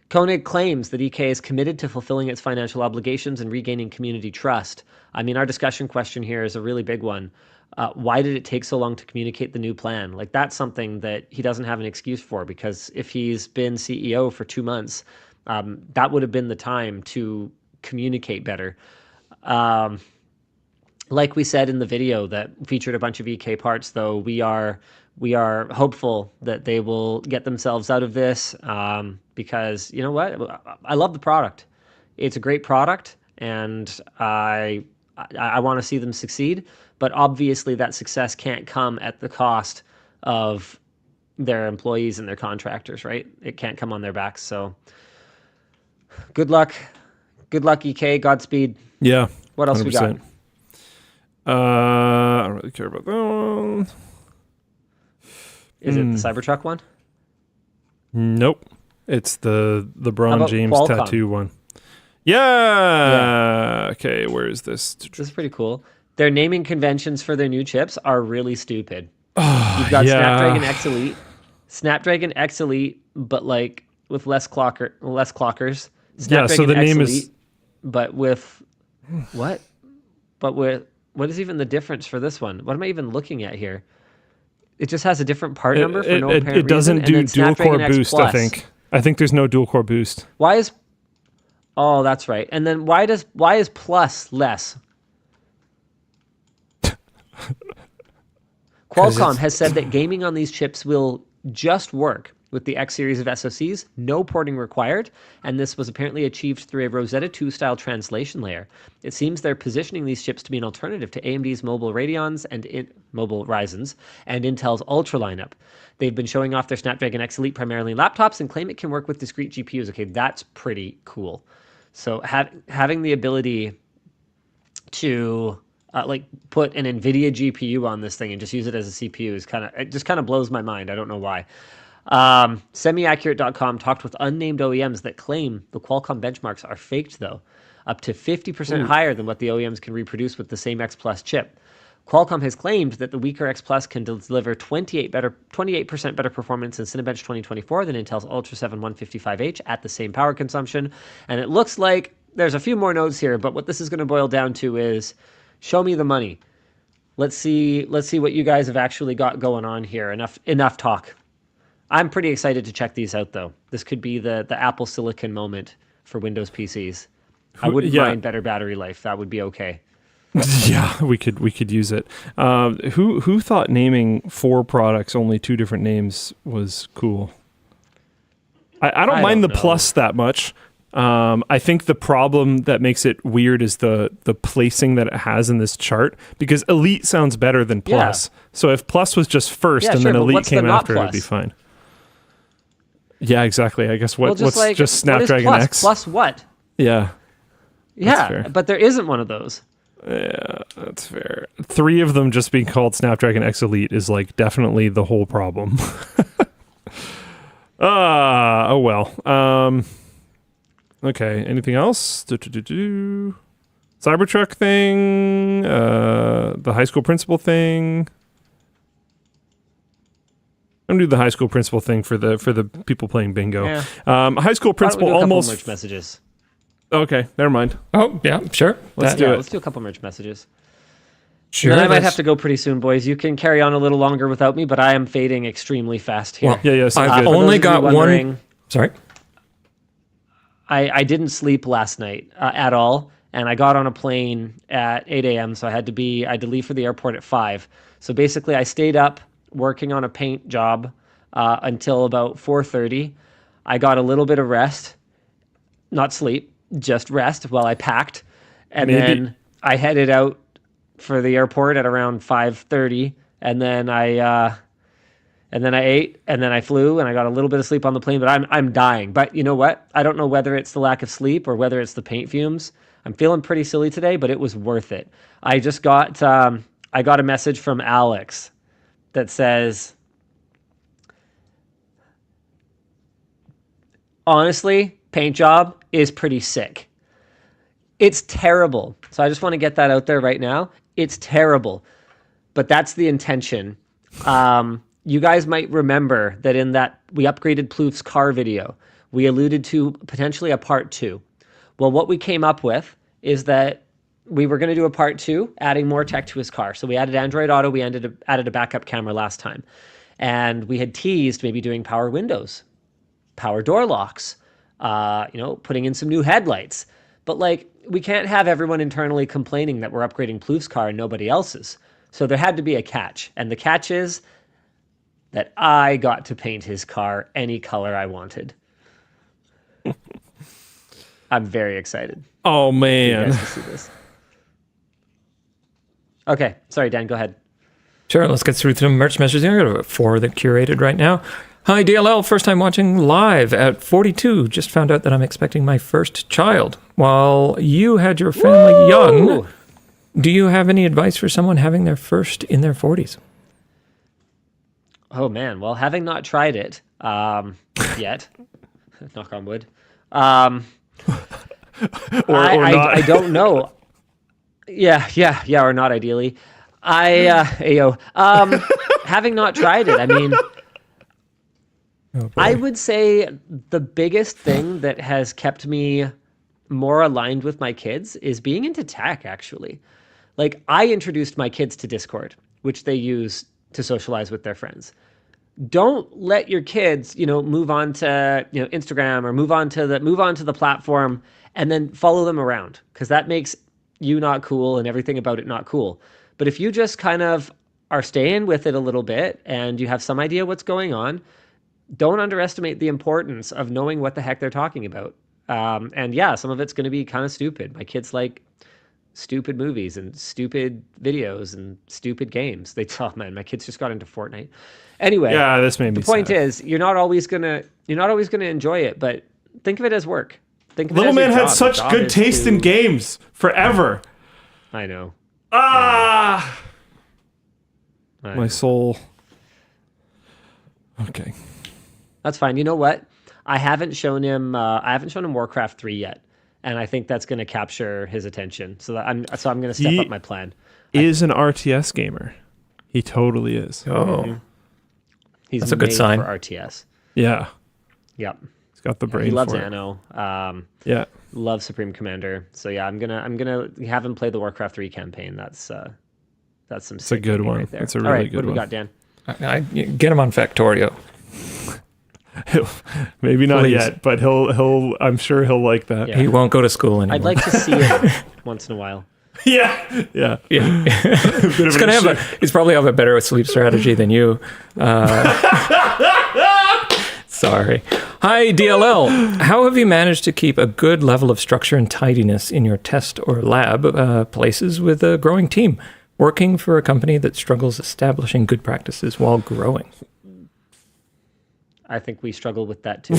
Koenig claims that EK is committed to fulfilling its financial obligations and regaining community trust. I mean, our discussion question here is a really big one. Why did it take so long to communicate the new plan? Like, that's something that he doesn't have an excuse for, because if he's been CEO for 2 months, that would have been the time to communicate better. Like we said in the video that featured a bunch of EK parts, though, we are hopeful that they will get themselves out of this, because you know what? I love the product. It's a great product, and I want to see them succeed. But obviously, that success can't come at the cost of their employees and their contractors, right? It can't come on their backs. So, good luck, EK. Godspeed. Yeah. What else 100%. We got? I don't really care about that one. Is it the Cybertruck one? Nope. It's the LeBron James Qualcomm? tattoo one. Yeah. Okay, where is this? This is pretty cool. Their naming conventions for their new chips are really stupid. You've got Snapdragon X Elite, but like with less clockers. Snapdragon so the X name Elite, is... but with what? But with what is even the difference for this one? What am I even looking at here? It just has a different part number for no apparent reason. It doesn't do dual core boost, Plus. I think. I think there's no dual core boost. Why is... Oh, that's right. And then why is plus less? Qualcomm has said that gaming on these chips will just work with the X series of SoCs, no porting required, and this was apparently achieved through a Rosetta 2 style translation layer. It seems they're positioning these chips to be an alternative to AMD's mobile Radeons and mobile Ryzens and Intel's Ultra lineup. They've been showing off their Snapdragon X Elite primarily in laptops and claim it can work with discrete GPUs. Okay, that's pretty cool. So having the ability to put an NVIDIA GPU on this thing and just use it as a CPU is it just kind of blows my mind. I don't know why. Semiaccurate.com talked with unnamed OEMs that claim the Qualcomm benchmarks are faked, though, up to 50% higher than what the OEMs can reproduce with the same X Plus chip. Qualcomm has claimed that the weaker X Plus can deliver 28% better performance in Cinebench 2024 than Intel's Ultra 7 155H at the same power consumption. And it looks like there's a few more nodes here, but what this is going to boil down to is show me the money. Let's see what you guys have actually got going on here. Enough talk. I'm pretty excited to check these out, though. This could be the Apple Silicon moment for Windows PCs. I wouldn't mind better battery life. That would be okay. Yeah, we could use it. Who thought naming 4 products only 2 different names was cool? I don't mind the Plus that much. I think the problem that makes it weird is the placing that it has in this chart, because Elite sounds better than Plus. Yeah. So if Plus was just first and then Elite came after, it'd be fine. Yeah, exactly. I guess what's just Snapdragon what is Plus? X? Plus what? Yeah. Yeah, but there isn't one of those. Yeah, that's fair. 3 of them just being called Snapdragon X Elite is definitely the whole problem. Oh well. Okay, anything else? Cybertruck thing, the high school principal thing. I'm gonna do the high school principal thing for the people playing bingo. Yeah. High school principal almost. Merch messages. Okay, never mind. Oh yeah, sure. Let's do it. Let's do a couple merch messages. Sure. And then I might have to go pretty soon, boys. You can carry on a little longer without me, but I am fading extremely fast here. Well, yeah. I've only got one. Sorry. I didn't sleep last night at all, and I got on a plane at 8 a.m., so I had to leave for the airport at 5. So basically, I stayed up working on a paint job until about 4:30. I got a little bit of rest, not sleep, just rest while I packed, and then I headed out for the airport at around 5:30, and then I ate, and then I flew, and I got a little bit of sleep on the plane, but I'm dying. But you know what? I don't know whether it's the lack of sleep or whether it's the paint fumes. I'm feeling pretty silly today, but it was worth it. I just got I got a message from Alex that says, honestly, paint job is pretty sick. It's terrible. So I just want to get that out there right now. It's terrible, but that's the intention. You guys might remember that in that we upgraded Plouffe's car video, we alluded to potentially a part 2. Well, what we came up with is that we were going to do a part 2, adding more tech to his car. So we added Android Auto, we added a backup camera last time. And we had teased maybe doing power windows, power door locks, putting in some new headlights. But we can't have everyone internally complaining that we're upgrading Plouffe's car and nobody else's. So there had to be a catch. And the catch is that I got to paint his car any color I wanted. I'm very excited. Oh, man. For you guys to see this. Okay. Sorry, Dan, go ahead. Sure, let's get through some merch messages here. I got 4 that curated right now. Hi, DLL. First time watching live at 42. Just found out that I'm expecting my first child. While you had your family young, do you have any advice for someone having their first in their 40s? Oh, man. Well, having not tried it yet, knock on wood, I don't know. Yeah, or not ideally. Having not tried it, I mean, I would say the biggest thing that has kept me more aligned with my kids is being into tech, actually. I introduced my kids to Discord, which they use to socialize with their friends. Don't let your kids, move on to, Instagram or move on to the platform and then follow them around, because that makes you not cool and everything about it not cool. But if you just kind of are staying with it a little bit and you have some idea what's going on, don't underestimate the importance of knowing what the heck they're talking about. And yeah, some of it's going to be kind of stupid. My kids like stupid movies and stupid videos and stupid games. Oh man, my kids just got into Fortnite. Anyway, yeah, this made me the point sad. is you're not always gonna enjoy it, but think of it as work. Think of Little it as man your had job. such Your job good is taste in games forever. I know. Ah, I my know. soul. Okay. That's fine. You know what? I haven't shown him Warcraft 3 yet, and I think that's going to capture his attention. So I'm going to step up my plan. Is an RTS gamer. He totally is. Oh, He's that's a good made sign. for RTS. Yeah. Yep. He's got the brain He loves for it. Anno. Yeah. Loves Supreme Commander. So yeah, I'm gonna have him play the Warcraft 3 campaign. That's some. It's a sick good gaming one. right there. It's a All really right, good what do we one. got, Dan? I get him on Factorio. Maybe not Please. yet, but he'll I'm sure he'll like that. Yeah. He won't go to school anymore. I'd like to see it once in a while. Yeah. Yeah. Yeah. Bit of an issue. He's probably have a better sleep strategy than you. Sorry. Hi, DLL. How have you managed to keep a good level of structure and tidiness in your test or lab places with a growing team, working for a company that struggles establishing good practices while growing? I think we struggle with that too.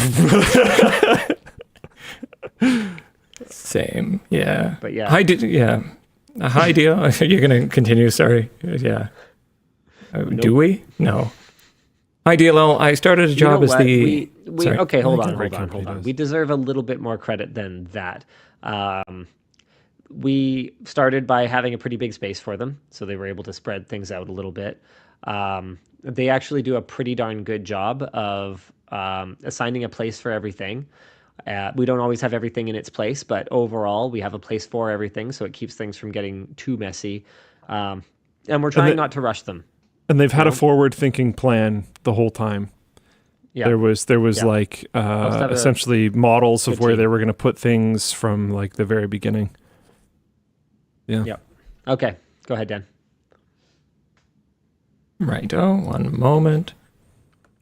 Same. Yeah. But yeah. Hi, Hi, DL. You're going to continue. Sorry. Yeah. Do we? No. Hi, DLL. I started a You job know as what? the. Sorry. Okay, hold think on. every company does. We deserve a little bit more credit than that. We started by having a pretty big space for them, so they were able to spread things out a little bit. They actually do a pretty darn good job of assigning a place for everything. We don't always have everything in its place, but overall, we have a place for everything, so it keeps things from getting too messy. And we're trying not to rush them. And they've had a forward-thinking plan the whole time. Yeah. There was Yeah. like have a essentially models of good where team. they were going to put things from like the very beginning. Yeah. Yeah. Okay, go ahead, Dan. Righto, one moment.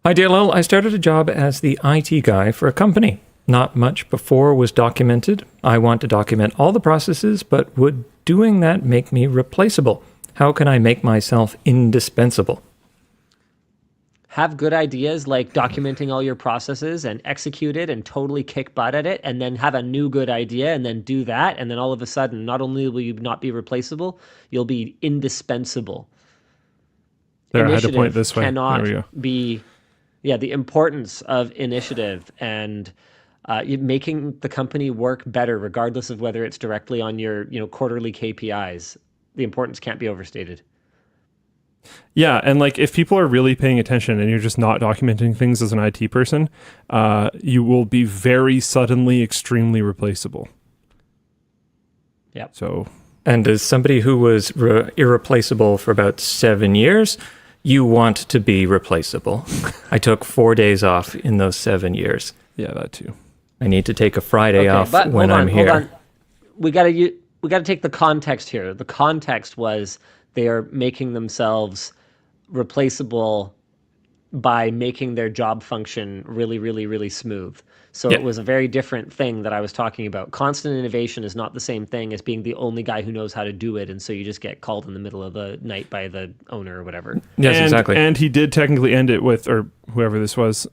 Hi, DLL. I started a job as the IT guy for a company. Not much before was documented. I want to document all the processes, but would doing that make me replaceable? How can I make myself indispensable? Have good ideas like documenting all your processes and execute it and totally kick butt at it, and then have a new good idea and then do that. And then all of a sudden, not only will you not be replaceable, you'll be indispensable. There, I had to point this way. Cannot There we go. be, the importance of initiative and making the company work better, regardless of whether it's directly on your quarterly KPIs. The importance can't be overstated. Yeah, and like if people are really paying attention and you're just not documenting things as an IT person, you will be very suddenly extremely replaceable. Yeah. So, And as somebody who was irreplaceable for about 7 years, you want to be replaceable. I took 4 days off in those 7 years. yeah, that too. I need to take a Friday off but when I'm here. Hold on. We gotta take the context here. The context was they are making themselves replaceable by making their job function really, really, really smooth. So Yeah. it was a very different thing that I was talking about. Constant innovation is not the same thing as being the only guy who knows how to do it, and so you just get called in the middle of the night by the owner or whatever. Yes, exactly. And he did technically end it with, or whoever this was,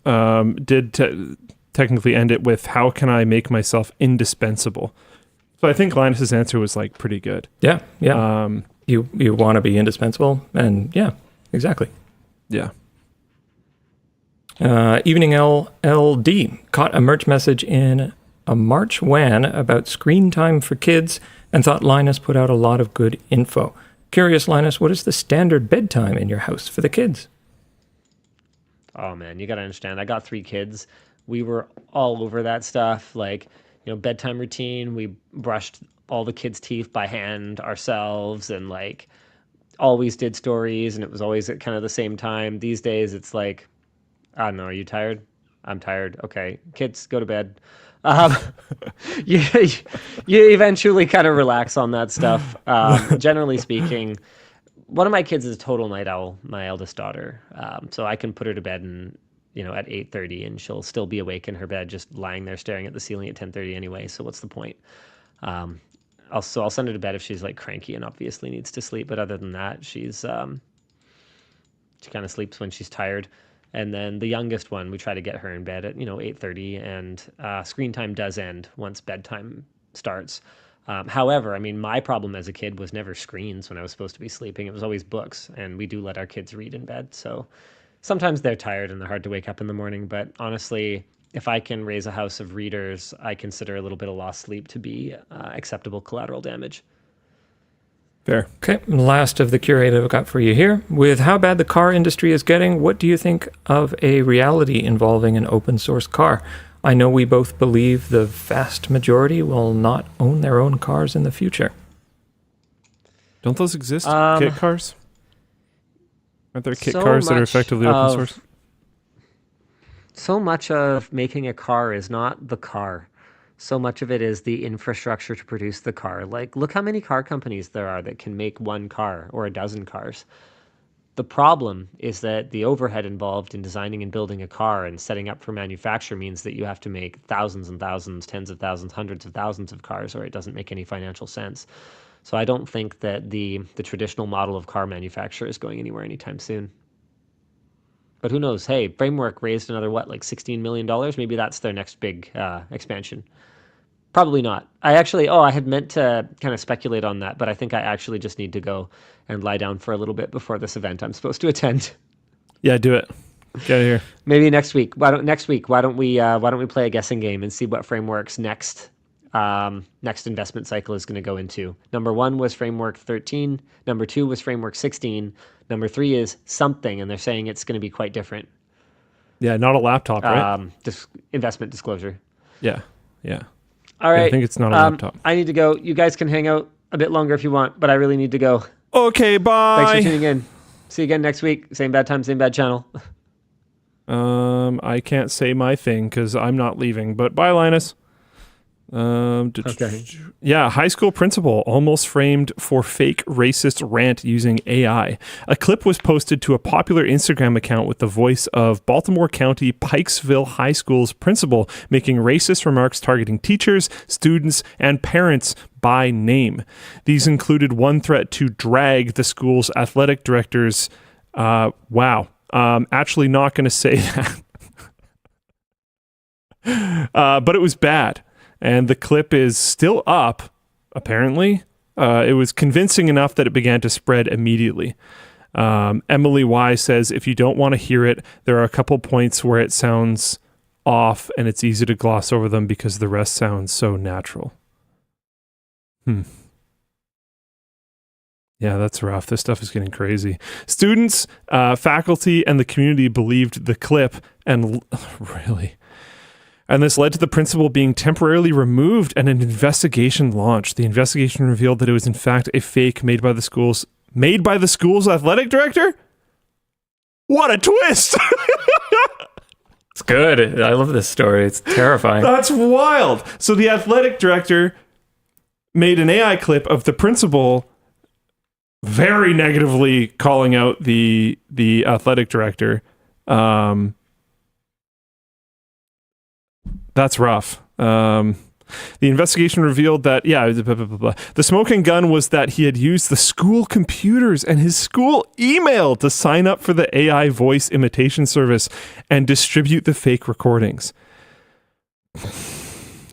technically end it with, how can I make myself indispensable? So I think Linus's answer was like pretty good. Yeah. You want to be indispensable, and yeah, exactly. Yeah. Evening LLD caught a merch message in a March WAN about screen time for kids and thought Linus put out a lot of good info. Curious, Linus, what is the standard bedtime in your house for the kids? Oh man, you gotta understand. I got 3 kids. We were all over that stuff. Like, bedtime routine. We brushed all the kids' teeth by hand ourselves, and like always did stories, and it was always at kind of the same time. These days, it's like, I don't know. Are you tired? I'm tired. Okay, kids, go to bed. You eventually kind of relax on that stuff. Generally speaking, one of my kids is a total night owl, my eldest daughter. So I can put her to bed in at 8:30, and she'll still be awake in her bed, just lying there staring at the ceiling at 10:30 anyway. So what's the point? I'll send her to bed if she's like cranky and obviously needs to sleep. But other than that, she kind of sleeps when she's tired. And then the youngest one, we try to get her in bed at 8:30, and screen time does end once bedtime starts. However, I mean, my problem as a kid was never screens when I was supposed to be sleeping. It was always books, and we do let our kids read in bed. So sometimes they're tired and they're hard to wake up in the morning. But honestly, if I can raise a house of readers, I consider a little bit of lost sleep to be acceptable collateral damage. Fair. Okay, last of the curated I've got for you here. With how bad the car industry is getting, what do you think of a reality involving an open source car? I know we both believe the vast majority will not own their own cars in the future. Don't those exist? Kit cars? Aren't there kit cars that are effectively open source? So much of making a car is not the car. So much of it is the infrastructure to produce the car. Like, look how many car companies there are that can make one car or a dozen cars. The problem is that the overhead involved in designing and building a car and setting up for manufacture means that you have to make thousands and thousands, tens of thousands, hundreds of thousands of cars, or it doesn't make any financial sense. So I don't think that the traditional model of car manufacture is going anywhere anytime soon. But who knows? Hey, Framework raised another, $16 million? Maybe that's their next big expansion. Probably not. I had meant to kind of speculate on that, but I think I actually just need to go and lie down for a little bit before this event I'm supposed to attend. Yeah, do it. Get out of here. Maybe next week. Why don't we play a guessing game and see what Framework's next investment cycle is going to go into? Number 1 was Framework 13. Number 2 was Framework 16. Number 3 is something, and they're saying it's going to be quite different. Yeah, not a laptop, right? Investment disclosure. Yeah. All right. I think it's not a laptop. I need to go. You guys can hang out a bit longer if you want, but I really need to go. Okay, bye. Thanks for tuning in. See you again next week. Same bad time, same bad channel. I can't say my thing because I'm not leaving, but bye, Linus. Okay. Yeah, high school principal almost framed for fake racist rant using AI. A clip was posted to a popular Instagram account with the voice of Baltimore County Pikesville High School's principal making racist remarks targeting teachers, students, and parents by name. These included one threat to drag the school's athletic directors. Actually not going to say that. But it was bad. And the clip is still up, apparently. It was convincing enough that it began to spread immediately. Emily Y says, if you don't want to hear it, there are a couple points where it sounds off and it's easy to gloss over them because the rest sounds so natural. Yeah, that's rough. This stuff is getting crazy. Students, faculty, and the community believed the clip and really... And this led to the principal being temporarily removed and an investigation launched. The investigation revealed that it was in fact a fake made by the school's athletic director? What a twist! It's good. I love this story. It's terrifying. That's wild. So the athletic director made an AI clip of the principal very negatively calling out the athletic director. That's rough. The investigation revealed that, the smoking gun was that he had used the school computers and his school email to sign up for the AI voice imitation service and distribute the fake recordings.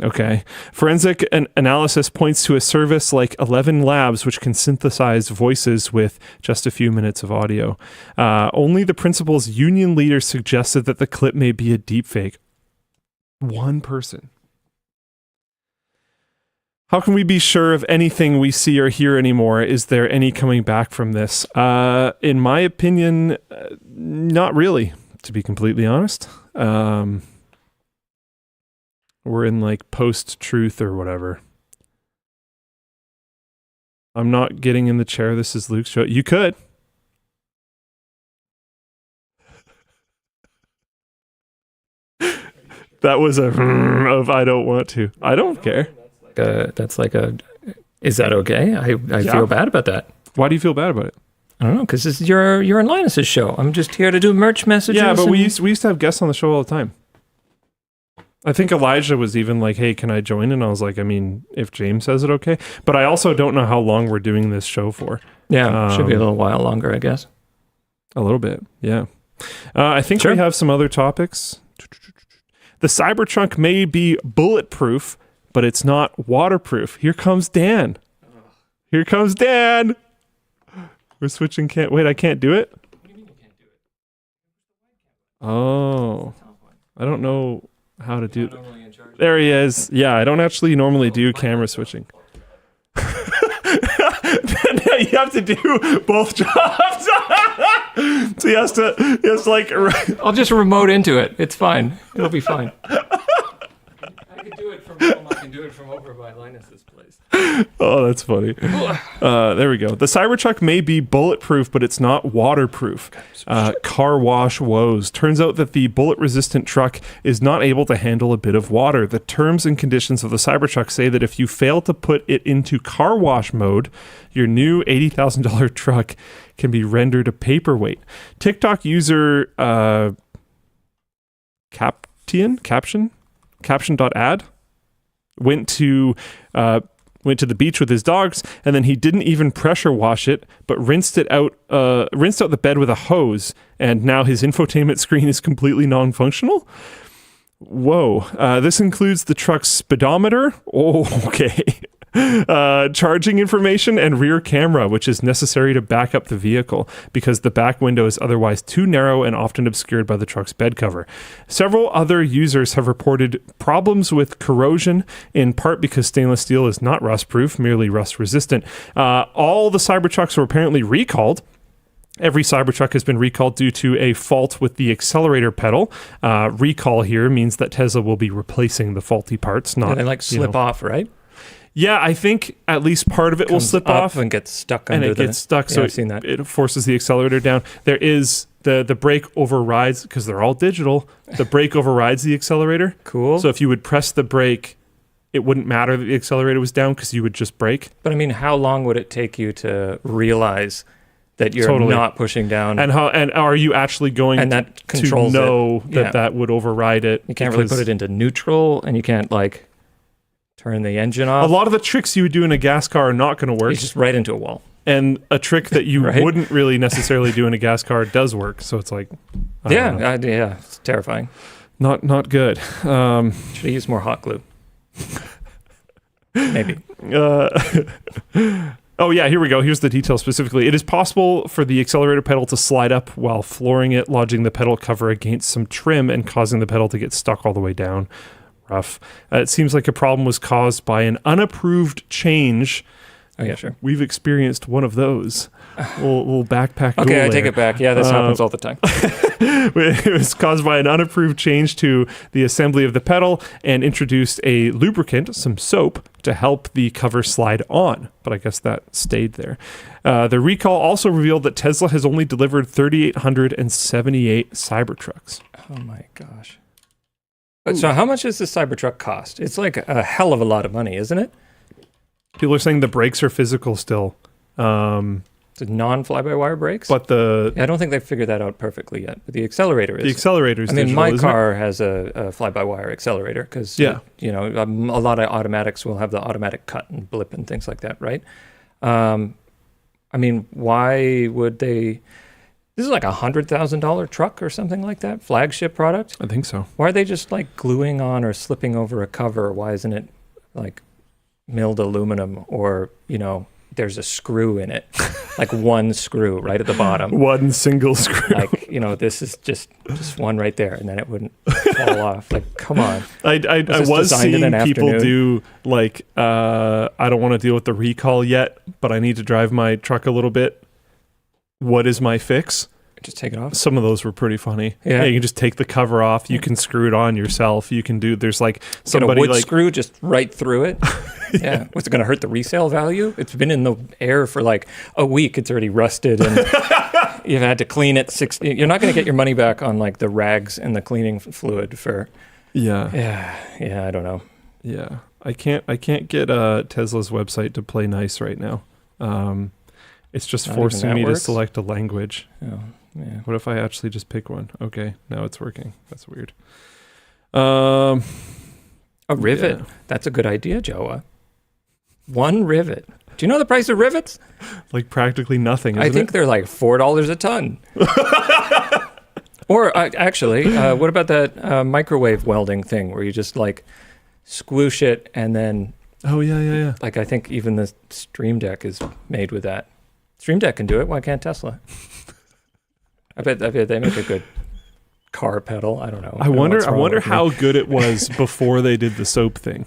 Okay. Forensic analysis points to a service like 11 Labs, which can synthesize voices with just a few minutes of audio. Only the principal's union leader suggested that the clip may be a deepfake. One person. How can we be sure of anything we see or hear anymore? Is there any coming back from this? In my opinion, not really, to be completely honest. We're in like post-truth or whatever. I'm not getting in the chair. This is Luke's show. You could. That was a of I don't want to. I don't care. That's like a, is that okay? I feel bad about that. Why do you feel bad about it? I don't know, because you're in Linus's show. I'm just here to do merch messages. Yeah, but we used to have guests on the show all the time. I think Elijah was even like, hey, can I join? And I was like, I mean, if James says it, okay. But I also don't know how long we're doing this show for. Yeah, should be a little while longer, I guess. A little bit, yeah. I think we have some other topics. The Cybertruck may be bulletproof, but it's not waterproof. Here comes Dan. Here comes Dan. We're switching. Wait, I can't do it? What do you mean you can't do it? Oh. I don't know how to do it. There he is. Yeah, I don't actually normally do camera switching. You have to do both jobs. So he has to like... I'll just remote into it. It's fine. It'll be fine. I can do it from home. I can do it from over by Linus's place. Oh, that's funny. There we go. The Cybertruck may be bulletproof, but it's not waterproof. Car wash woes. Turns out that the bullet-resistant truck is not able to handle a bit of water. The terms and conditions of the Cybertruck say that if you fail to put it into car wash mode, your new $80,000 truck can be rendered a paperweight. TikTok user caption.ad went to the beach with his dogs, and then he didn't even pressure wash it, but rinsed out the bed with a hose, and now his infotainment screen is completely non-functional. Whoa. This includes the truck's speedometer. Oh, okay. Charging information and rear camera, which is necessary to back up the vehicle because the back window is otherwise too narrow and often obscured by the truck's bed cover. Several other users have reported problems with corrosion, in part because stainless steel is not rust-proof, merely rust-resistant. All the Cybertrucks were apparently recalled. Every Cybertruck has been recalled due to a fault with the accelerator pedal. Recall here means that Tesla will be replacing the faulty parts. Not they slip off, right? Yeah, I think at least part of it will slip off and get stuck and it gets stuck. So I've seen that. It forces the accelerator down. There is the brake overrides because they're all digital. The brake overrides the accelerator. Cool. So if you would press the brake, it wouldn't matter that the accelerator was down because you would just brake. But I mean, how long would it take you to realize that you're not pushing down? And are you actually going and that controls to know that would override it? You can't really put it into neutral, and you can't turn the engine off. A lot of the tricks you would do in a gas car are not going to work. It's just right into a wall. And a trick that you wouldn't really necessarily do in a gas car does work. So it's like, it's terrifying. Not good. Should have used more hot glue. Maybe. Oh yeah, here we go. Here's the details specifically. It is possible for the accelerator pedal to slide up while flooring it, lodging the pedal cover against some trim and causing the pedal to get stuck all the way down. Rough. It seems like a problem was caused by an unapproved change. Oh yeah, sure. We've experienced one of those. Little backpack. Okay, I take it back. Yeah, this happens all the time. It was caused by an unapproved change to the assembly of the pedal and introduced a lubricant, some soap, to help the cover slide on. But I guess that stayed there. The recall also revealed that Tesla has only delivered 3,878 Cybertrucks. Oh my gosh. So how much does this Cybertruck cost? It's like a hell of a lot of money, isn't it? People are saying the brakes are physical still. It's non-fly-by-wire brakes? But I don't think they've figured that out perfectly yet. But the accelerator is. The accelerator is digital, my car has a fly-by-wire accelerator because, a lot of automatics will have the automatic cut and blip and things like that, right? Why would they... This is like $100,000 truck or something like that, flagship product. I think so. Why are they just gluing on or slipping over a cover? Why isn't it milled aluminum or, there's a screw in it, one screw right at the bottom. One single screw. This is just one right there, and then it wouldn't fall off. Come on. I was seeing people do I don't want to deal with the recall yet, but I need to drive my truck a little bit. What is my fix? Just take it off. Some of those were pretty funny. Yeah, you can just take the cover off. You can screw it on yourself. You can do. There's somebody get a wood screw just right through it. Yeah, what's it going to hurt the resale value? It's been in the air for a week. It's already rusted, and you've had to clean it. You're not going to get your money back on the rags and the cleaning fluid for. Yeah. I don't know. Yeah, I can't get Tesla's website to play nice right now. It's just Not forcing even that me works? to select a language. Oh, yeah. What if I actually just pick one? Okay, now it's working. That's weird. A rivet. Yeah. That's a good idea, Joa. One rivet. Do you know the price of rivets? Like practically nothing, isn't I think it? they're like $4 a ton. Or actually, what about that microwave welding thing where you just like squoosh it and then Oh, yeah. like I think even the Stream Deck is made with that. Stream Deck can do it. Why can't Tesla? I bet they make a good car pedal. I don't know. I wonder how good it was before they did the soap thing.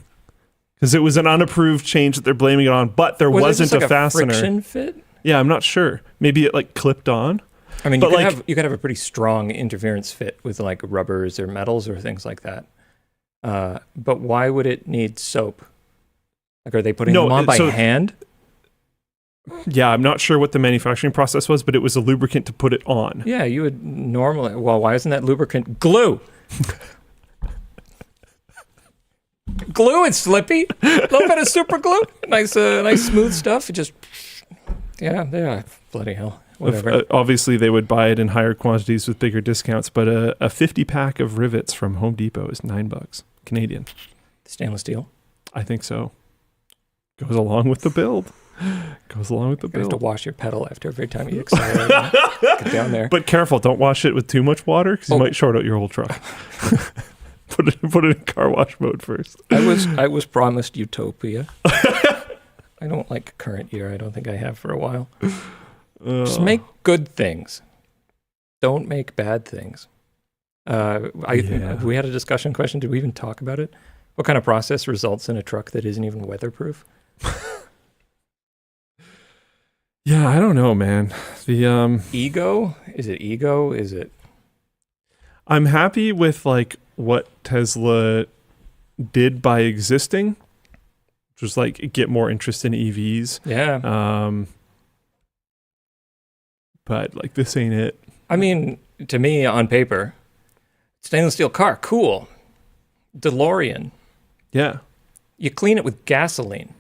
Because it was an unapproved change that they're blaming it on, but there wasn't like a fastener. Friction fit? Yeah, I'm not sure. Maybe it like clipped on. I mean, But you could have a pretty strong interference fit with like rubbers or metals or things like that. But why would it need soap? Like, are they putting them on by hand? Yeah, I'm not sure what the manufacturing process was, but it was a lubricant to put it on. Yeah, you would normally. Well, why isn't that lubricant glue? Glue and slippy. A little bit of super glue. Nice smooth stuff. It just, yeah. Bloody hell. Whatever. Obviously, they would buy it in higher quantities with bigger discounts, but a 50 pack of rivets from Home Depot is $9 Canadian. Stainless steel. I think so. Goes along with the build. You have to wash your pedal after every time you accelerate. Get down there. But careful, don't wash it with too much water because you might short out your whole truck. Put it in car wash mode first. I was promised utopia. I don't like current year. I don't think I have for a while. Just make good things. Don't make bad things. We had a discussion question. Did we even talk about it? What kind of process results in a truck that isn't even weatherproof? Yeah, I don't know, man. The ego? Is it ego? Is it? I'm happy with like what Tesla did by existing, which was like get more interest in EVs. Yeah. But like this ain't it. I mean, to me, on paper, stainless steel car, cool. DeLorean. Yeah. You clean it with gasoline.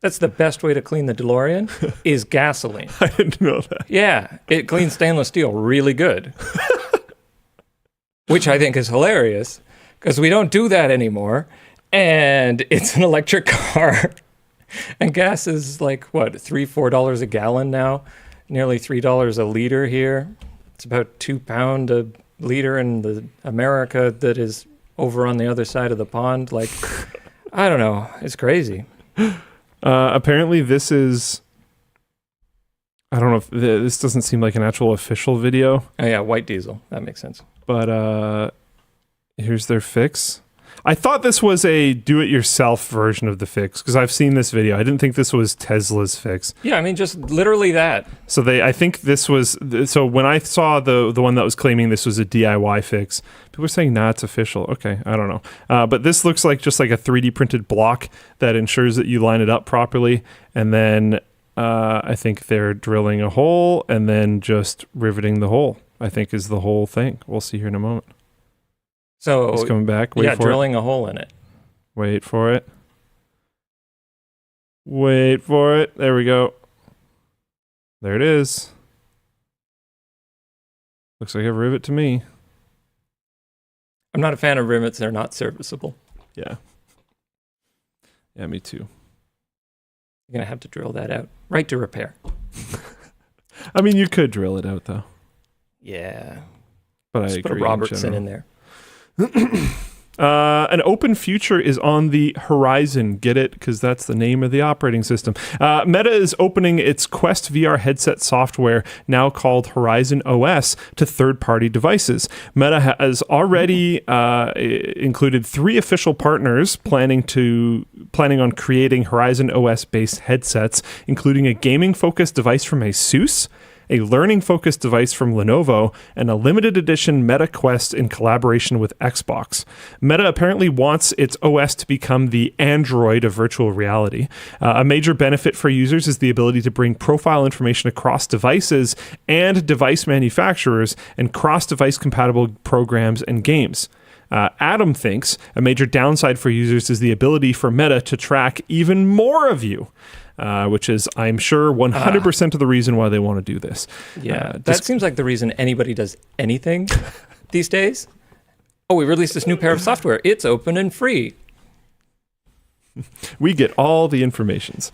That's the best way to clean the DeLorean is gasoline. I didn't know that. Yeah, it cleans stainless steel really good. Which I think is hilarious because we don't do that anymore. And it's an electric car. And gas is like, what, $3-4 a gallon now? Nearly $3 a liter here. It's about £2 a liter in the America that is over on the other side of the pond. Like, I don't know. It's crazy. Apparently this is, I don't know if this doesn't seem like an actual official video. Oh yeah, white diesel. That makes sense. But here's their fix. I thought this was a do-it-yourself version of the fix because I've seen this video. I didn't think this was Tesla's fix. Yeah, I mean, just literally that. So I think this was, so when I saw the one that was claiming this was a DIY fix, people were saying, nah, it's official. Okay, I don't know. But this looks like just like a 3D printed block that ensures that you line it up properly. And then I think they're drilling a hole and then just riveting the hole, I think is the whole thing. We'll see here in a moment. So He's coming back. Wait for drilling a hole in it. Wait for it. Wait for it. There we go. There it is. Looks like a rivet to me. I'm not a fan of rivets. They're not serviceable. Yeah. Yeah, me too. You're going to have to drill that out. Right to repair. I mean, you could drill it out, though. Yeah. But Just I agree. put a Robertson in there. An open future is on the horizon. Get it? Because that's the name of the operating system. Meta is opening its Quest VR headset software, now called Horizon OS, to third-party devices. Meta has already included 3 official partners planning on creating Horizon OS-based headsets, including a gaming-focused device from Asus, a learning-focused device from Lenovo, and a limited edition Meta Quest in collaboration with Xbox. Meta apparently wants its OS to become the Android of virtual reality. A major benefit for users is the ability to bring profile information across devices and device manufacturers and cross-device compatible programs and games. Adam thinks a major downside for users is the ability for Meta to track even more of you. Which is, I'm sure, 100% of the reason why they want to do this. Yeah, that seems like the reason anybody does anything these days. Oh, we released this new pair of software. It's open and free. We get all the informations.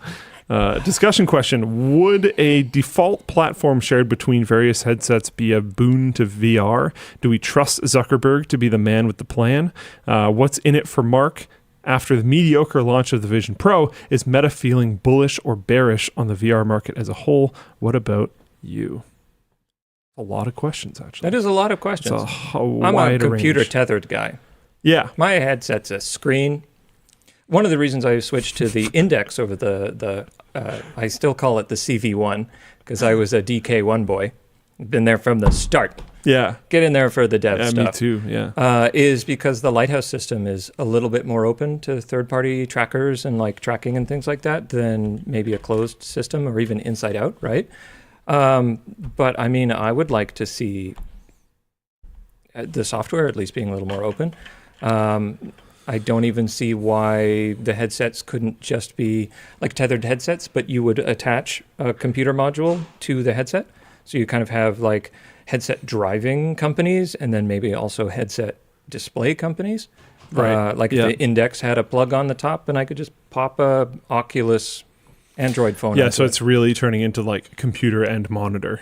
Discussion question. Would a default platform shared between various headsets be a boon to VR? Do we trust Zuckerberg to be the man with the plan? What's in it for Mark? After the mediocre launch of the Vision Pro, is Meta feeling bullish or bearish on the VR market as a whole? What about you? A lot of questions, actually. That is a lot of questions. I'm a computer tethered guy. Yeah. My headset's a screen. One of the reasons I switched to the Index over I still call it the CV1 because I was a DK1 boy. Been there from the start. Yeah. Get in there for the dev stuff. Me too, yeah. Is because the Lighthouse system is a little bit more open to third-party trackers and like tracking and things like that than maybe a closed system or even inside out, right? But I mean, I would like to see the software at least being a little more open. I don't even see why the headsets couldn't just be like tethered headsets, but you would attach a computer module to the headset. So you kind of have like headset driving companies and then maybe also headset display companies. Right. If the Index had a plug on the top and I could just pop a Oculus Android phone. Yeah, so it's really turning into like computer and monitor.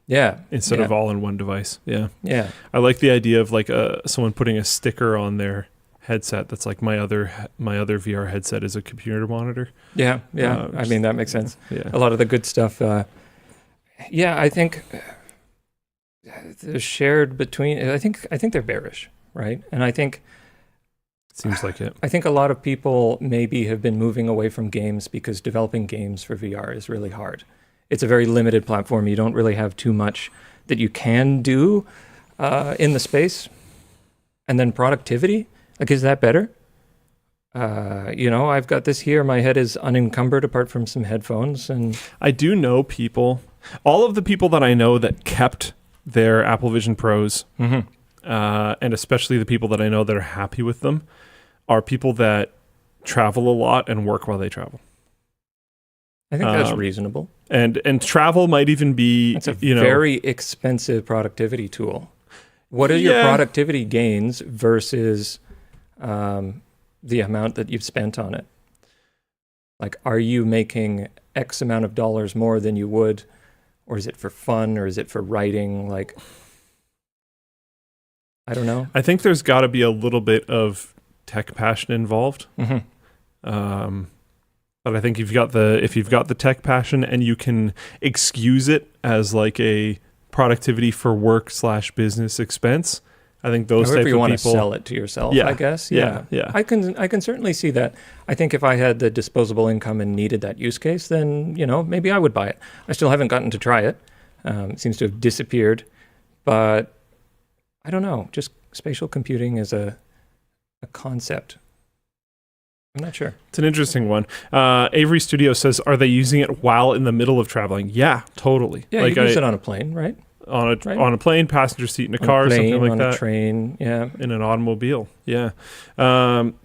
Yeah. Instead of all in one device. Yeah. Yeah. I like the idea of like someone putting a sticker on their headset that's like my other VR headset is a computer monitor. Yeah. I mean, that makes sense. Yeah. A lot of the good stuff. I think they're shared between. I think they're bearish, right? And I think seems like it. I think a lot of people maybe have been moving away from games because developing games for VR is really hard. It's a very limited platform. You don't really have too much that you can do in the space. And then productivity, like, is that better? I've got this here. My head is unencumbered apart from some headphones, and I do know people. All of the people that I know that kept their Apple Vision Pros, and especially the people that I know that are happy with them, are people that travel a lot and work while they travel. I think that's reasonable. And travel might even be it's a very expensive productivity tool. What are your productivity gains versus the amount that you've spent on it? Like, are you making X amount of dollars more than you would? Or is it for fun? Or is it for writing? Like, I don't know. I think there's got to be a little bit of tech passion involved. But I think if you've got the tech passion and you can excuse it as like a productivity for work/business expense, I think those However type you of want people to sell it to yourself, I guess. Yeah. I can certainly see that. I think if I had the disposable income and needed that use case, then maybe I would buy it. I still haven't gotten to try it. It seems to have disappeared, but I don't know. Just spatial computing is a concept. I'm not sure. It's an interesting one. Avery Studio says, are they using it while in the middle of traveling? Yeah, totally. Yeah, you can use it on a plane, right? On a plane, passenger seat in a car, something like that. On a train, yeah. In an automobile, yeah.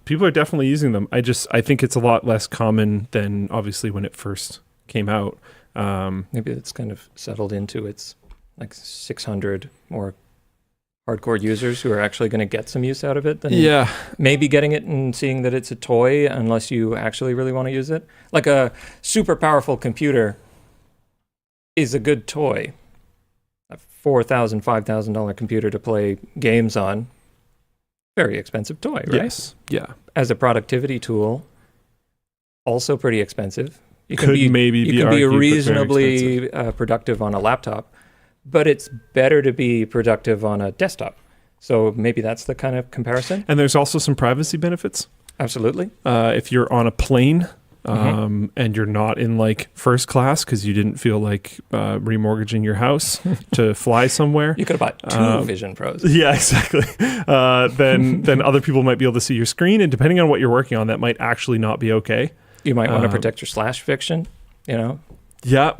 People are definitely using them. I think it's a lot less common than obviously when it first came out. Maybe it's kind of settled into its like 600 more hardcore users who are actually going to get some use out of it than maybe getting it and seeing that it's a toy unless you actually really want to use it. Like a super powerful computer is a good toy. A $4,000, $5,000 computer to play games on, very expensive toy, right? Yes, yeah. As a productivity tool, also pretty expensive. You can be reasonably productive on a laptop, but it's better to be productive on a desktop. So maybe that's the kind of comparison. And there's also some privacy benefits. Absolutely. If you're on a plane and you're not in like first class because you didn't feel like remortgaging your house to fly somewhere. You could have bought two Vision Pros. Yeah, exactly. Then other people might be able to see your screen. And depending on what you're working on, that might actually not be okay. You might want to protect your slash fiction, Yeah.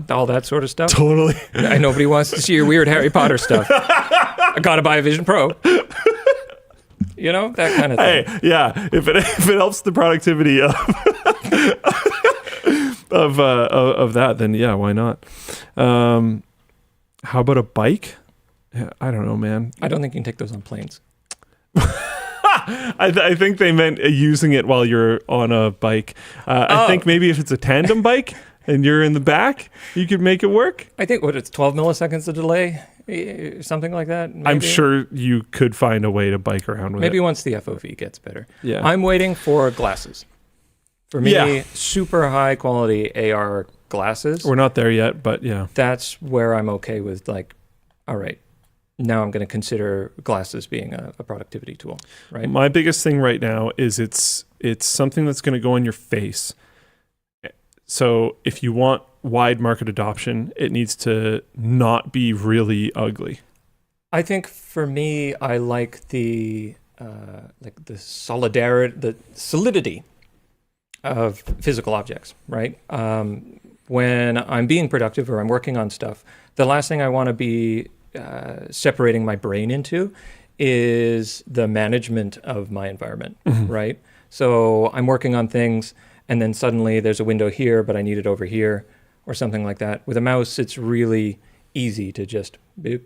all that sort of stuff. Totally. Nobody wants to see your weird Harry Potter stuff. I gotta buy a Vision Pro. You know, that kind of thing. Hey, yeah, if it helps the productivity of of that, then yeah, why not? How about a bike? Yeah, I don't know, man. I don't think you can take those on planes. I think they meant using it while you're on a bike. I think maybe if it's a tandem bike and you're in the back, you could make it work. I think it's 12 milliseconds of delay, something like that. Maybe. I'm sure you could find a way to bike around with it. Maybe once the FOV gets better. Yeah. I'm waiting for glasses. For me, super high quality AR glasses. We're not there yet, but yeah. That's where I'm okay with like, all right, now I'm going to consider glasses being a productivity tool, right? My biggest thing right now is it's something that's going to go in your face. So if you want wide market adoption, it needs to not be really ugly. I think for me, I like the solidity of physical objects, right? When I'm being productive or I'm working on stuff, the last thing I want to be separating my brain into is the management of my environment, right? So I'm working on things and then suddenly there's a window here, but I need it over here or something like that. With a mouse, it's really easy to just boop.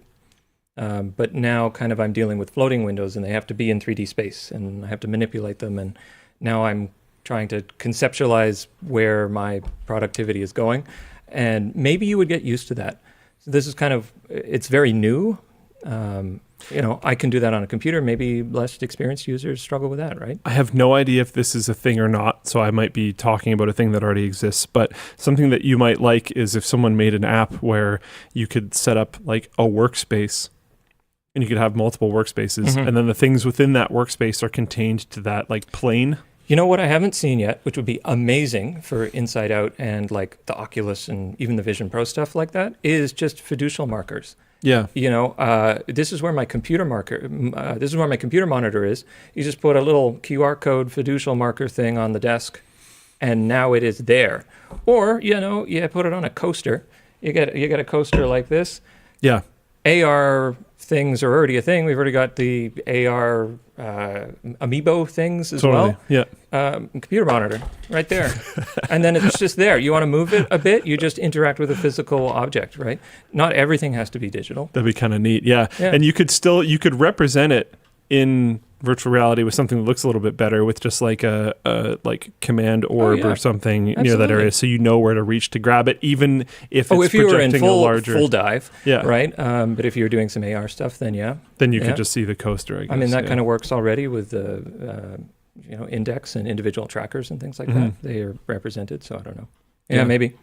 But now kind of I'm dealing with floating windows and they have to be in 3D space and I have to manipulate them. And now I'm trying to conceptualize where my productivity is going. And maybe you would get used to that. So this is kind of, it's very new. I can do that on a computer. Maybe less experienced users struggle with that, right? I have no idea if this is a thing or not, so I might be talking about a thing that already exists, but something that you might like is if someone made an app where you could set up like a workspace and you could have multiple workspaces, and then the things within that workspace are contained to that like plane. You know what I haven't seen yet, which would be amazing for Inside Out and like the Oculus and even the Vision Pro stuff like that, is just fiducial markers. Yeah. This is where my computer monitor is. You just put a little QR code fiducial marker thing on the desk and now it is there. Or, you put it on a coaster. You get a coaster like this. Yeah. AR things are already a thing. We've already got the AR amiibo things as well. Yeah. Computer monitor right there. And then it's just there. You want to move it a bit, you just interact with a physical object, right? Not everything has to be digital. That'd be kind of neat. Yeah. And you could represent it in virtual reality with something that looks a little bit better with just like a like command orb or something near that area, so you know where to reach to grab it, even if it's if you were in full dive, yeah, right? But if you're doing some AR stuff, then then you could just see the coaster. I guess. I mean that kind of works already with the index and individual trackers and things like that. They are represented, so I don't know. Yeah, maybe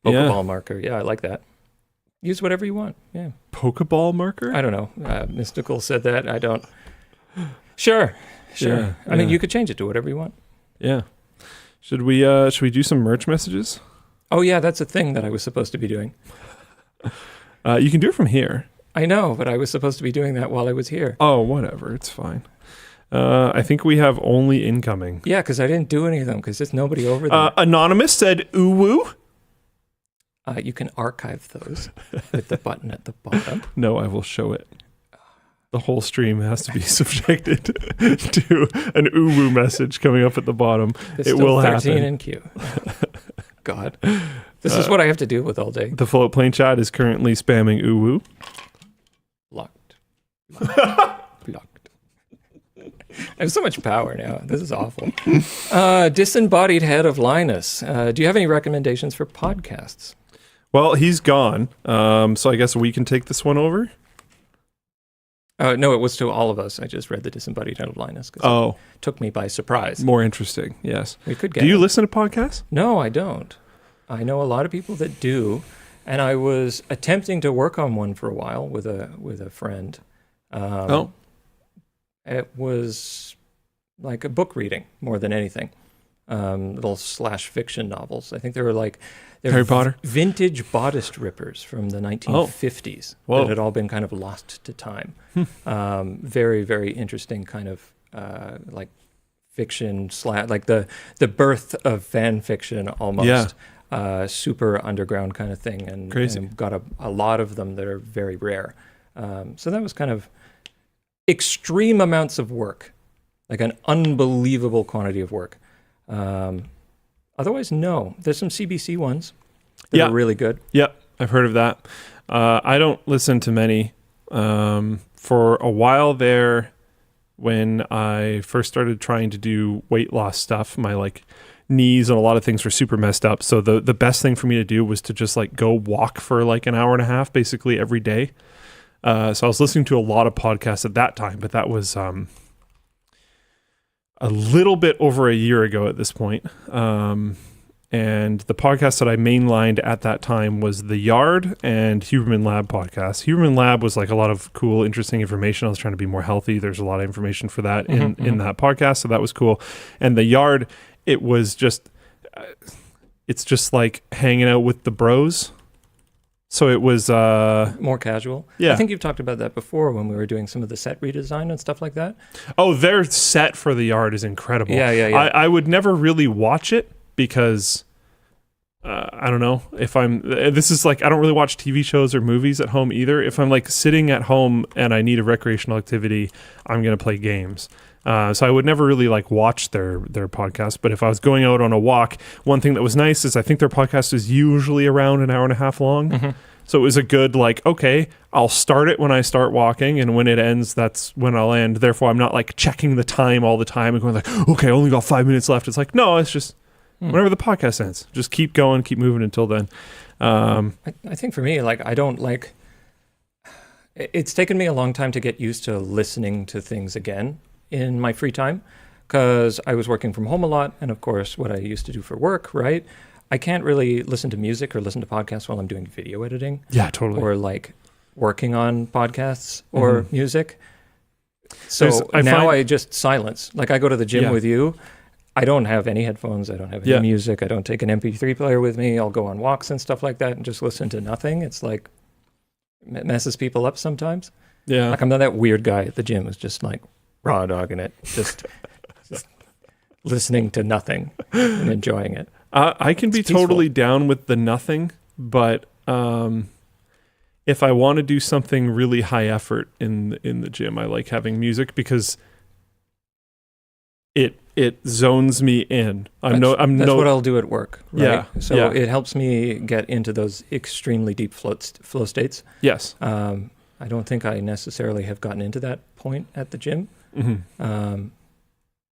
Pokeball marker. Yeah, I like that. Use whatever you want. Yeah. Pokeball marker? I don't know. Mystical said that. I don't. Sure. Yeah, I mean, you could change it to whatever you want. Yeah. Should we do some merch messages? Oh yeah, that's a thing that I was supposed to be doing. You can do it from here. I know, but I was supposed to be doing that while I was here. Oh, whatever. It's fine. I think we have only incoming. Yeah, because I didn't do any of them because there's nobody over there. Anonymous said UwU. You can archive those with the button at the bottom. No, I will show it. The whole stream has to be subjected to an UwU message coming up at the bottom. It will happen. 13 in queue. God. This is what I have to deal with all day. The Floatplane chat is currently spamming UwU. Blocked. Blocked. I have so much power now. This is awful. Disembodied head of Linus. Do you have any recommendations for podcasts? Well, he's gone. So I guess we can take this one over. No, it was to all of us. I just read the disembodied head of Linus. It took me by surprise. More interesting, yes. We could get Do you listen to podcasts? No, I don't. I know a lot of people that do, and I was attempting to work on one for a while with a friend. It was like a book reading more than anything. Little /fiction novels. I think they were like Harry Potter, vintage bodice rippers from the 1950s that had all been kind of lost to time. Very, very interesting kind of like fiction like the birth of fan fiction almost. Super underground kind of thing, and crazy. And got a lot of them that are very rare. So that was kind of extreme amounts of work, like an unbelievable quantity of work. Otherwise, no. There's some CBC ones that are really good. Yep, I've heard of that. I don't listen to many. For a while there, when I first started trying to do weight loss stuff, my like knees and a lot of things were super messed up. So the best thing for me to do was to just like go walk for like an hour and a half, basically every day. So I was listening to a lot of podcasts at that time, but that was a little bit over a year ago at this point. And the podcast that I mainlined at that time was The Yard and Huberman Lab podcast. Huberman Lab was like a lot of cool, interesting information. I was trying to be more healthy. There's a lot of information for that in that podcast. So that was cool. And The Yard, it was just, it's just like hanging out with the bros. So it was more casual. Yeah. I think you've talked about that before when we were doing some of the set redesign and stuff like that. Oh, their set for The Yard is incredible. Yeah. I would never really watch it because I don't know if this is like, I don't really watch TV shows or movies at home either. If I'm like sitting at home and I need a recreational activity, I'm going to play games. So I would never really like watch their podcast. But if I was going out on a walk, one thing that was nice is I think their podcast is usually around an hour and a half long. So it was a good like, okay, I'll start it when I start walking, and when it ends, that's when I'll end. Therefore, I'm not like checking the time all the time and going like, okay, I only got 5 minutes left. It's like, no, it's just whenever the podcast ends, just keep going, keep moving until then. I think for me, like, I don't like, it's taken me a long time to get used to listening to things again in my free time, because I was working from home a lot. And of course, what I used to do for work, right? I can't really listen to music or listen to podcasts while I'm doing video editing. Yeah, totally. Or like working on podcasts or music. So I just silence. Like I go to the gym with you. I don't have any headphones. I don't have any music. I don't take an MP3 player with me. I'll go on walks and stuff like that and just listen to nothing. It's like, it messes people up sometimes. Yeah. Like I'm not that weird guy at the gym who's just like raw dogging it, just listening to nothing and enjoying it. I can be totally down with the nothing, but if I want to do something really high effort in the gym, I like having music because it zones me in. That's what I'll do at work. Right? Yeah. So it helps me get into those extremely deep flow states. Yes. I don't think I necessarily have gotten into that point at the gym.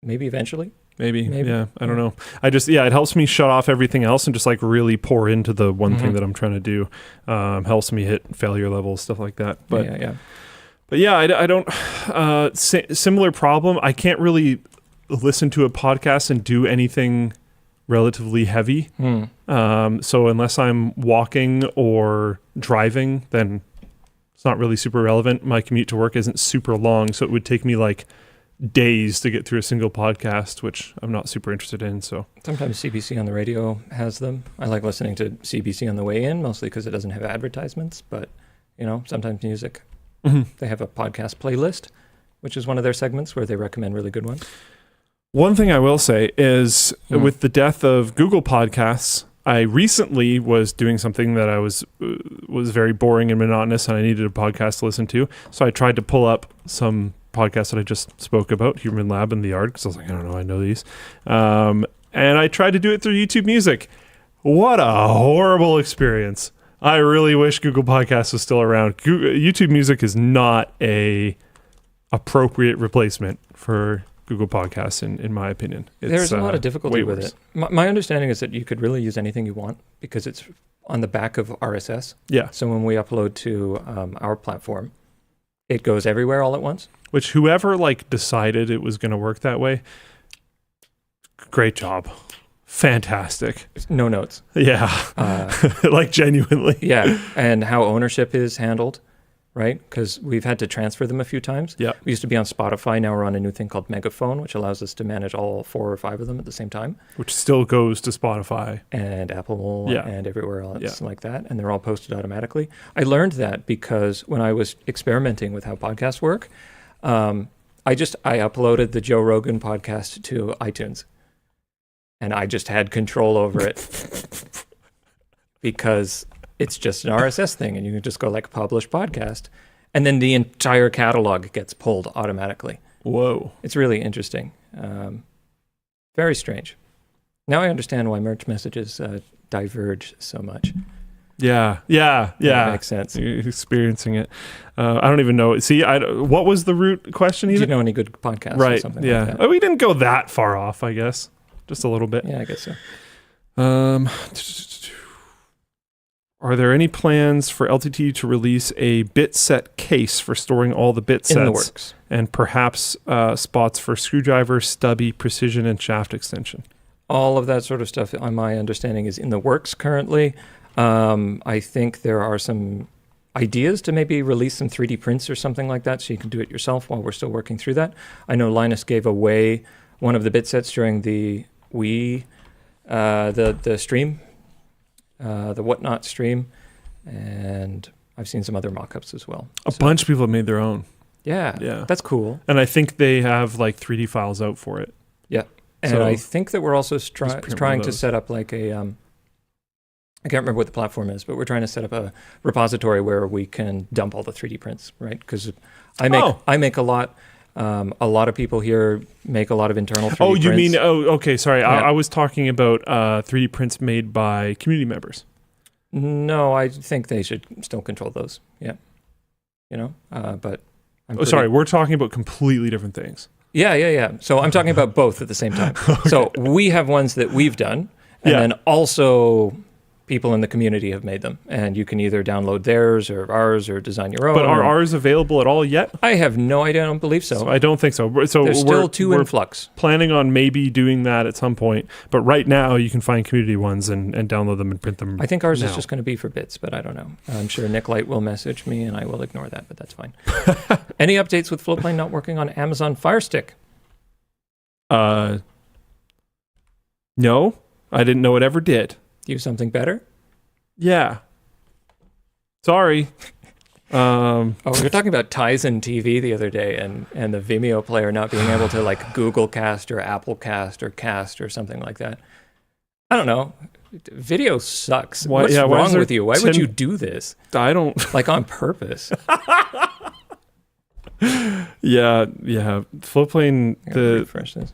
Maybe eventually. Maybe. Yeah. I don't know. It helps me shut off everything else and just like really pour into the one thing that I'm trying to do. Helps me hit failure levels, stuff like that. But I don't, similar problem. I can't really listen to a podcast and do anything relatively heavy. So unless I'm walking or driving, then it's not really super relevant. My commute to work isn't super long, so it would take me like days to get through a single podcast, which I'm not super interested in. So sometimes CBC on the radio has them. I like listening to CBC on the way in, mostly because it doesn't have advertisements, but sometimes music. They have a podcast playlist, which is one of their segments where they recommend really good ones. One thing I will say is with the death of Google Podcasts, I recently was doing something that I was very boring and monotonous, and I needed a podcast to listen to. So I tried to pull up some podcasts that I just spoke about, Huberman Lab and The Yard, because I was like, I don't know, I know these. And I tried to do it through YouTube Music. What a horrible experience. I really wish Google Podcasts was still around. YouTube Music is not a appropriate replacement for Google Podcasts, in my opinion. There's a lot of difficulty with it. My understanding is that you could really use anything you want because it's on the back of RSS. Yeah. So when we upload to our platform, it goes everywhere all at once. Which whoever decided it was going to work that way, great job. Fantastic. No notes. Yeah. Genuinely. Yeah. And how ownership is handled. Right? Because we've had to transfer them a few times. Yeah. We used to be on Spotify. Now we're on a new thing called Megaphone, which allows us to manage all 4 or 5 of them at the same time. Which still goes to Spotify. And Apple and everywhere else like that. And they're all posted automatically. I learned that because when I was experimenting with how podcasts work, I uploaded the Joe Rogan podcast to iTunes. And I just had control over it. Because it's just an RSS thing, and you can just go publish podcast. and then the entire catalog gets pulled automatically. Whoa. It's really interesting. Very strange. Now I understand why merge messages diverge so much. Yeah. That makes sense. You're experiencing it. I don't even know. See, what was the root question even? Do you know any good podcasts or something like that? Oh, we didn't go that far off, I guess. Just a little bit. Yeah, I guess so. Are there any plans for LTT to release a bit set case for storing all the bit sets? In the works. And perhaps spots for screwdriver, stubby, precision, and shaft extension? All of that sort of stuff, on my understanding, is in the works currently. I think there are some ideas to maybe release some 3D prints or something like that so you can do it yourself while we're still working through that. I know Linus gave away one of the bit sets during the the stream, the Whatnot stream, and I've seen some other mock-ups as well. A bunch of people have made their own. Yeah, that's cool. And I think they have like 3D files out for it. Yeah, and So I think that we're also print one of trying to those. set up like a, I can't remember what the platform is, but we're trying to set up a repository where we can dump all the 3D prints, right? Because I make a lot. A lot of people here make a lot of internal 3D prints. You mean, okay, sorry. Yeah. I was talking about 3D prints made by community members. No, I think they should still control those. Yeah, but Sorry, we're talking about completely different things. Yeah. So I'm talking about both at the same time. Okay. So we have ones that we've done, and then also people in the community have made them, and you can either download theirs or ours or design your own. But are ours available at all yet? I have no idea. I don't believe so. I don't think so. So There's still two in flux. Planning on maybe doing that at some point, but right now you can find community ones and download them and print them. I think ours now. is just going to be for bits, but I don't know. I'm sure Nick Light will message me, and I will ignore that, but that's fine. Any updates with Floatplane not working on Amazon Fire Stick? No, I didn't know it ever did. Use something better? Yeah. Sorry. We were talking about Tizen TV the other day, and the Vimeo player not being able to like Google Cast or Apple Cast or Cast or something like that. I don't know. Video sucks. What's wrong with you? Why would you do this? I don't. Like on purpose. Yeah. Floatplane. Refresh this.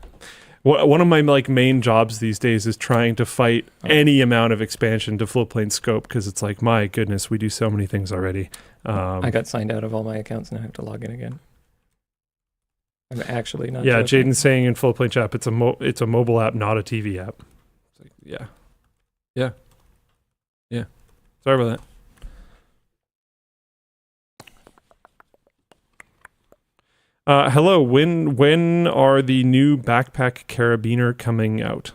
One of my main jobs these days is trying to fight any amount of expansion to Floatplane scope, because it's like, my goodness, we do so many things already. I got signed out of all my accounts and I have to log in again. I'm actually not. Yeah, joking. Jaden's saying in Floatplane chat, it's a mobile app, not a TV app. It's like, yeah. Sorry about that. Hello. When are the new backpack carabiner coming out?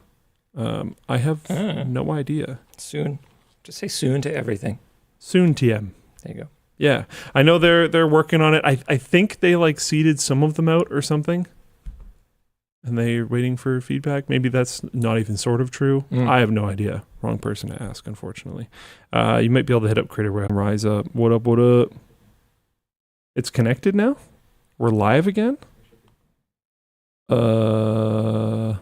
I have no idea. Soon. Just say soon to everything. Soon, TM. There you go. Yeah, I know they're working on it. I think they seeded some of them out or something, and they're waiting for feedback. Maybe that's not even sort of true. I have no idea. Wrong person to ask, unfortunately. You might be able to hit up Creator Web. Rise up. What up? What up? It's connected now. We're live again? Hello?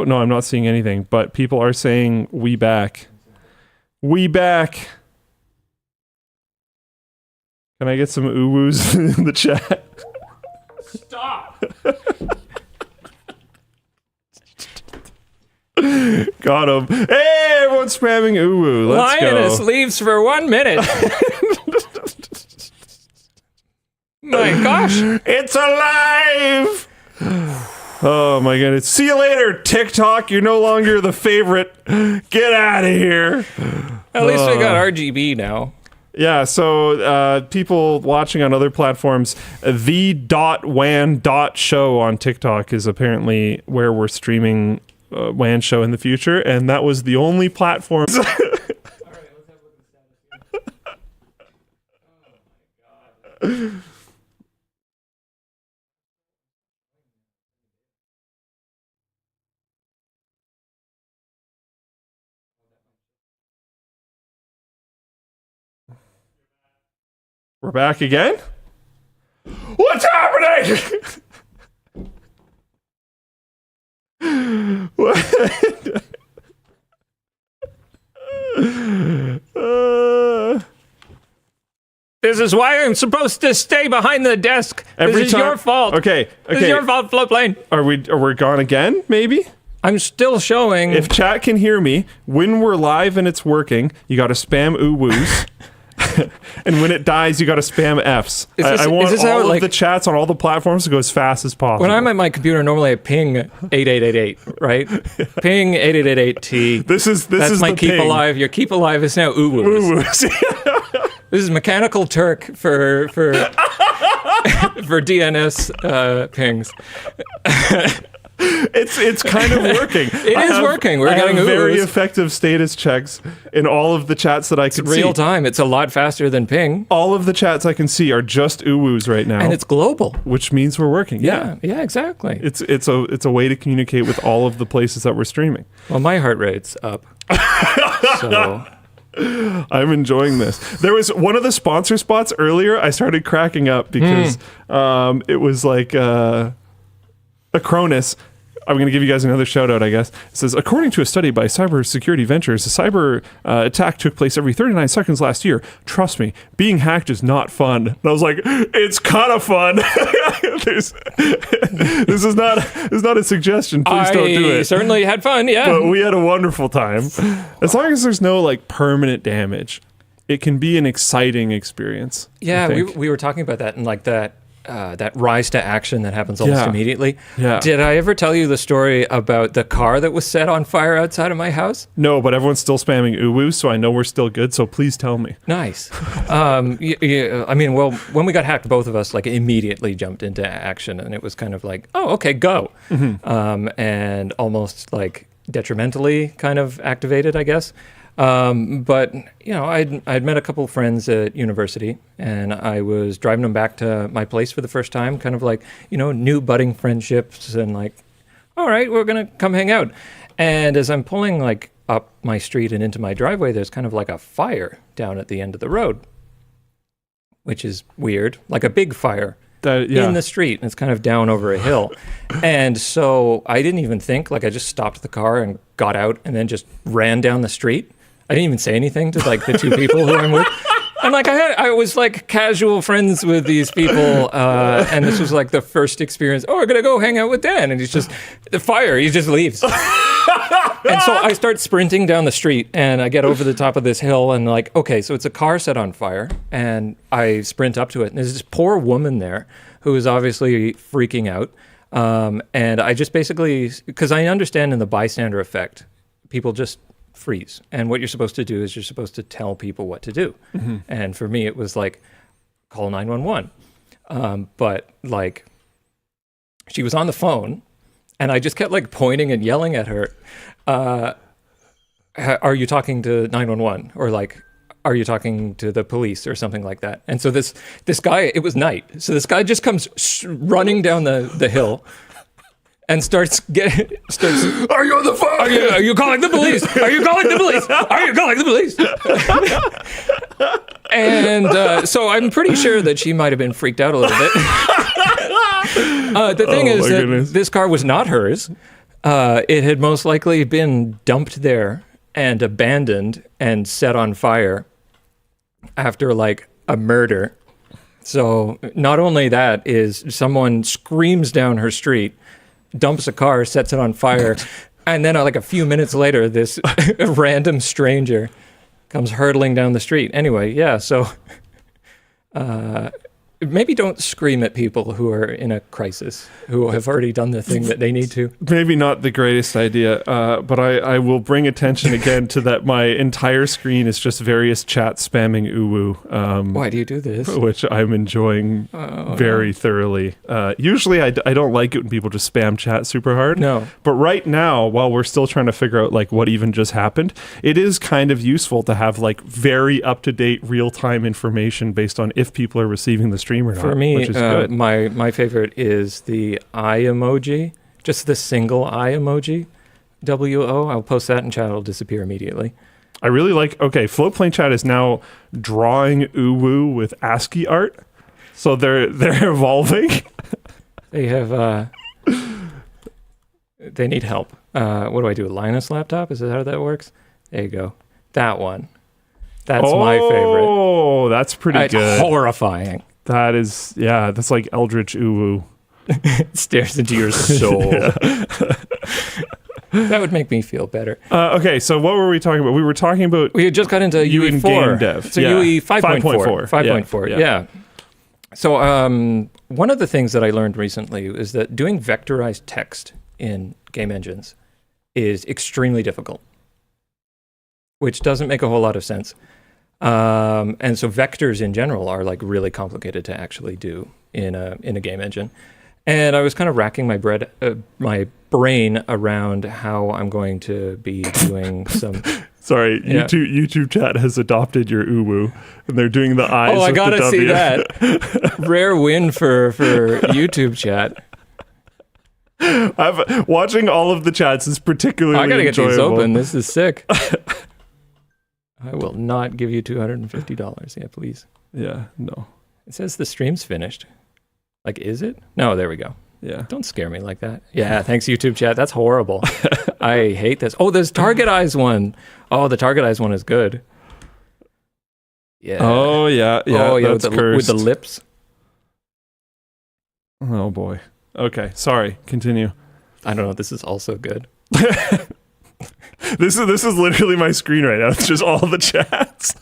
No, I'm not seeing anything, but people are saying, we back. We back. Can I get some uwus in the chat? Stop! Got him. Hey, everyone's spamming uwu. Let's Linus go. leaves for 1 minute. My gosh. It's alive! Oh my goodness. See you later, TikTok. You're no longer the favorite. Get out of here. At least we got RGB now. Yeah, so people watching on other platforms, the.WAN Show on TikTok is apparently where we're streaming WAN Show in the future, and that was the only platform. We're back again? What's happening? This is why I'm supposed to stay behind the desk. This is your fault. Okay. This is your fault, Floatplane. Are we gone again, maybe? I'm still showing. If chat can hear me, when we're live and it's working, you got to spam UwUs. And when it dies, you got to spam Fs. I want all of the chats on all the platforms to go as fast as possible. When I'm at my computer, normally I ping 8888, right? Ping 8888T. This is my the keep ping. Alive. Your keep alive is now UwUs. This is Mechanical Turk for DNS pings. It's kind of working. It is working. We're getting very effective status checks in all of the chats that I can see. Real time. It's a lot faster than ping. All of the chats I can see are just UwUs right now, and it's global, which means we're working. Yeah, exactly. It's a way to communicate with all of the places that we're streaming. Well, my heart rate's up. So I'm enjoying this. There was one of the sponsor spots earlier. I started cracking up because it was like Acronis. I'm going to give you guys another shout out, I guess. It says, according to a study by Cybersecurity Ventures, a cyber attack took place every 39 seconds last year. Trust me, being hacked is not fun. And I was like, it's kind of fun. This is not a suggestion. Please don't do it. I certainly had fun, yeah. But we had a wonderful time. As long as there's no like permanent damage, it can be an exciting experience. Yeah, we were talking about that and like that rise to action that happens almost immediately. Yeah. Did I ever tell you the story about the car that was set on fire outside of my house? No, but everyone's still spamming UwU, so I know we're still good, so please tell me. Nice. I mean, well, when we got hacked, both of us like immediately jumped into action, and it was kind of like, oh, okay, go. And almost like detrimentally kind of activated, I guess. But you know, I'd met a couple of friends at university, and I was driving them back to my place for the first time, kind of like, you know, new budding friendships, and like, all right, we're gonna come hang out. And as I'm pulling like up my street and into my driveway, there's kind of like a fire down at the end of the road, which is weird, like a big fire. In the street, and it's kind of down over a hill. And so I didn't even think, like I just stopped the car and got out and then just ran down the street. I didn't even say anything to like the two people who I'm with. And like I was like casual friends with these people, and this was like the first experience. Oh, we're gonna go hang out with Dan, and he's just the fire. He just leaves. And so I start sprinting down the street, and I get over the top of this hill, and like, okay, so it's a car set on fire, and I sprint up to it, and there's this poor woman there who is obviously freaking out, and I just basically, because I understand in the bystander effect, people just freeze, and what you're supposed to do is you're supposed to tell people what to do. And for me, it was like, call 911. But like, she was on the phone, and I just kept like pointing and yelling at her, are you talking to 911? Or like, are you talking to the police or something like that? And so this guy, it was night, so this guy just comes running down the hill and starts, are you on the phone? Are you calling the police? Are you calling the police? Are you calling the police? And so I'm pretty sure that she might have been freaked out a little bit. The thing is that this car was not hers. It had most likely been dumped there and abandoned and set on fire after like a murder. So not only that is someone screams down her street, dumps a car, sets it on fire, and then like a few minutes later, this random stranger comes hurtling down the street. Anyway, yeah, so maybe don't scream at people who are in a crisis, who have already done the thing that they need to. Maybe not the greatest idea, but I will bring attention again to that my entire screen is just various chats spamming UwU. Why do you do this? Which I'm enjoying very thoroughly. Usually I don't like it when people just spam chat super hard. No. But right now, while we're still trying to figure out like what even just happened, it is kind of useful to have like very up-to-date real-time information based on if people are receiving the stream or not. For me, which is good. My favorite is the eye emoji, just the single eye emoji, WO. I'll post that in chat, it'll disappear immediately. I really like, okay, Floatplane chat is now drawing UwU with ASCII art. So they're evolving. They have They need help. What do I do? Linus laptop? Is that how that works? There you go. That one. That's my favorite. Oh, that's pretty good. Horrifying. That is, yeah, that's like Eldritch UwU. It stares into your soul. That would make me feel better. Okay, so what were we talking about? We were talking about... We had just got into UE 4. Game dev. So UE 5.4. 5.4, yeah. So one of the things that I learned recently is that doing vectorized text in game engines is extremely difficult, which doesn't make a whole lot of sense. And so vectors in general are like really complicated to actually do in a game engine. And I was kind of racking my brain around how I'm going to be doing some... Sorry, YouTube chat has adopted your UwU, and they're doing the eyes. Oh, I with gotta the W. see that. Rare win for YouTube chat. Watching all of the chats is particularly I gotta get enjoyable. these open. This is sick. I will not give you $250. Yeah, please. Yeah, no. It says the stream's finished. Like, is it? No, there we go. Yeah. Don't scare me like that. Yeah, thanks, YouTube chat. That's horrible. I hate this. Oh, there's Target Eyes one. Oh, the Target Eyes one is good. Yeah. Oh, yeah. Oh, yeah, that's with the lips. Oh, boy. Okay, sorry. Continue. I don't know. This is also good. This is literally my screen right now. It's just all the chats.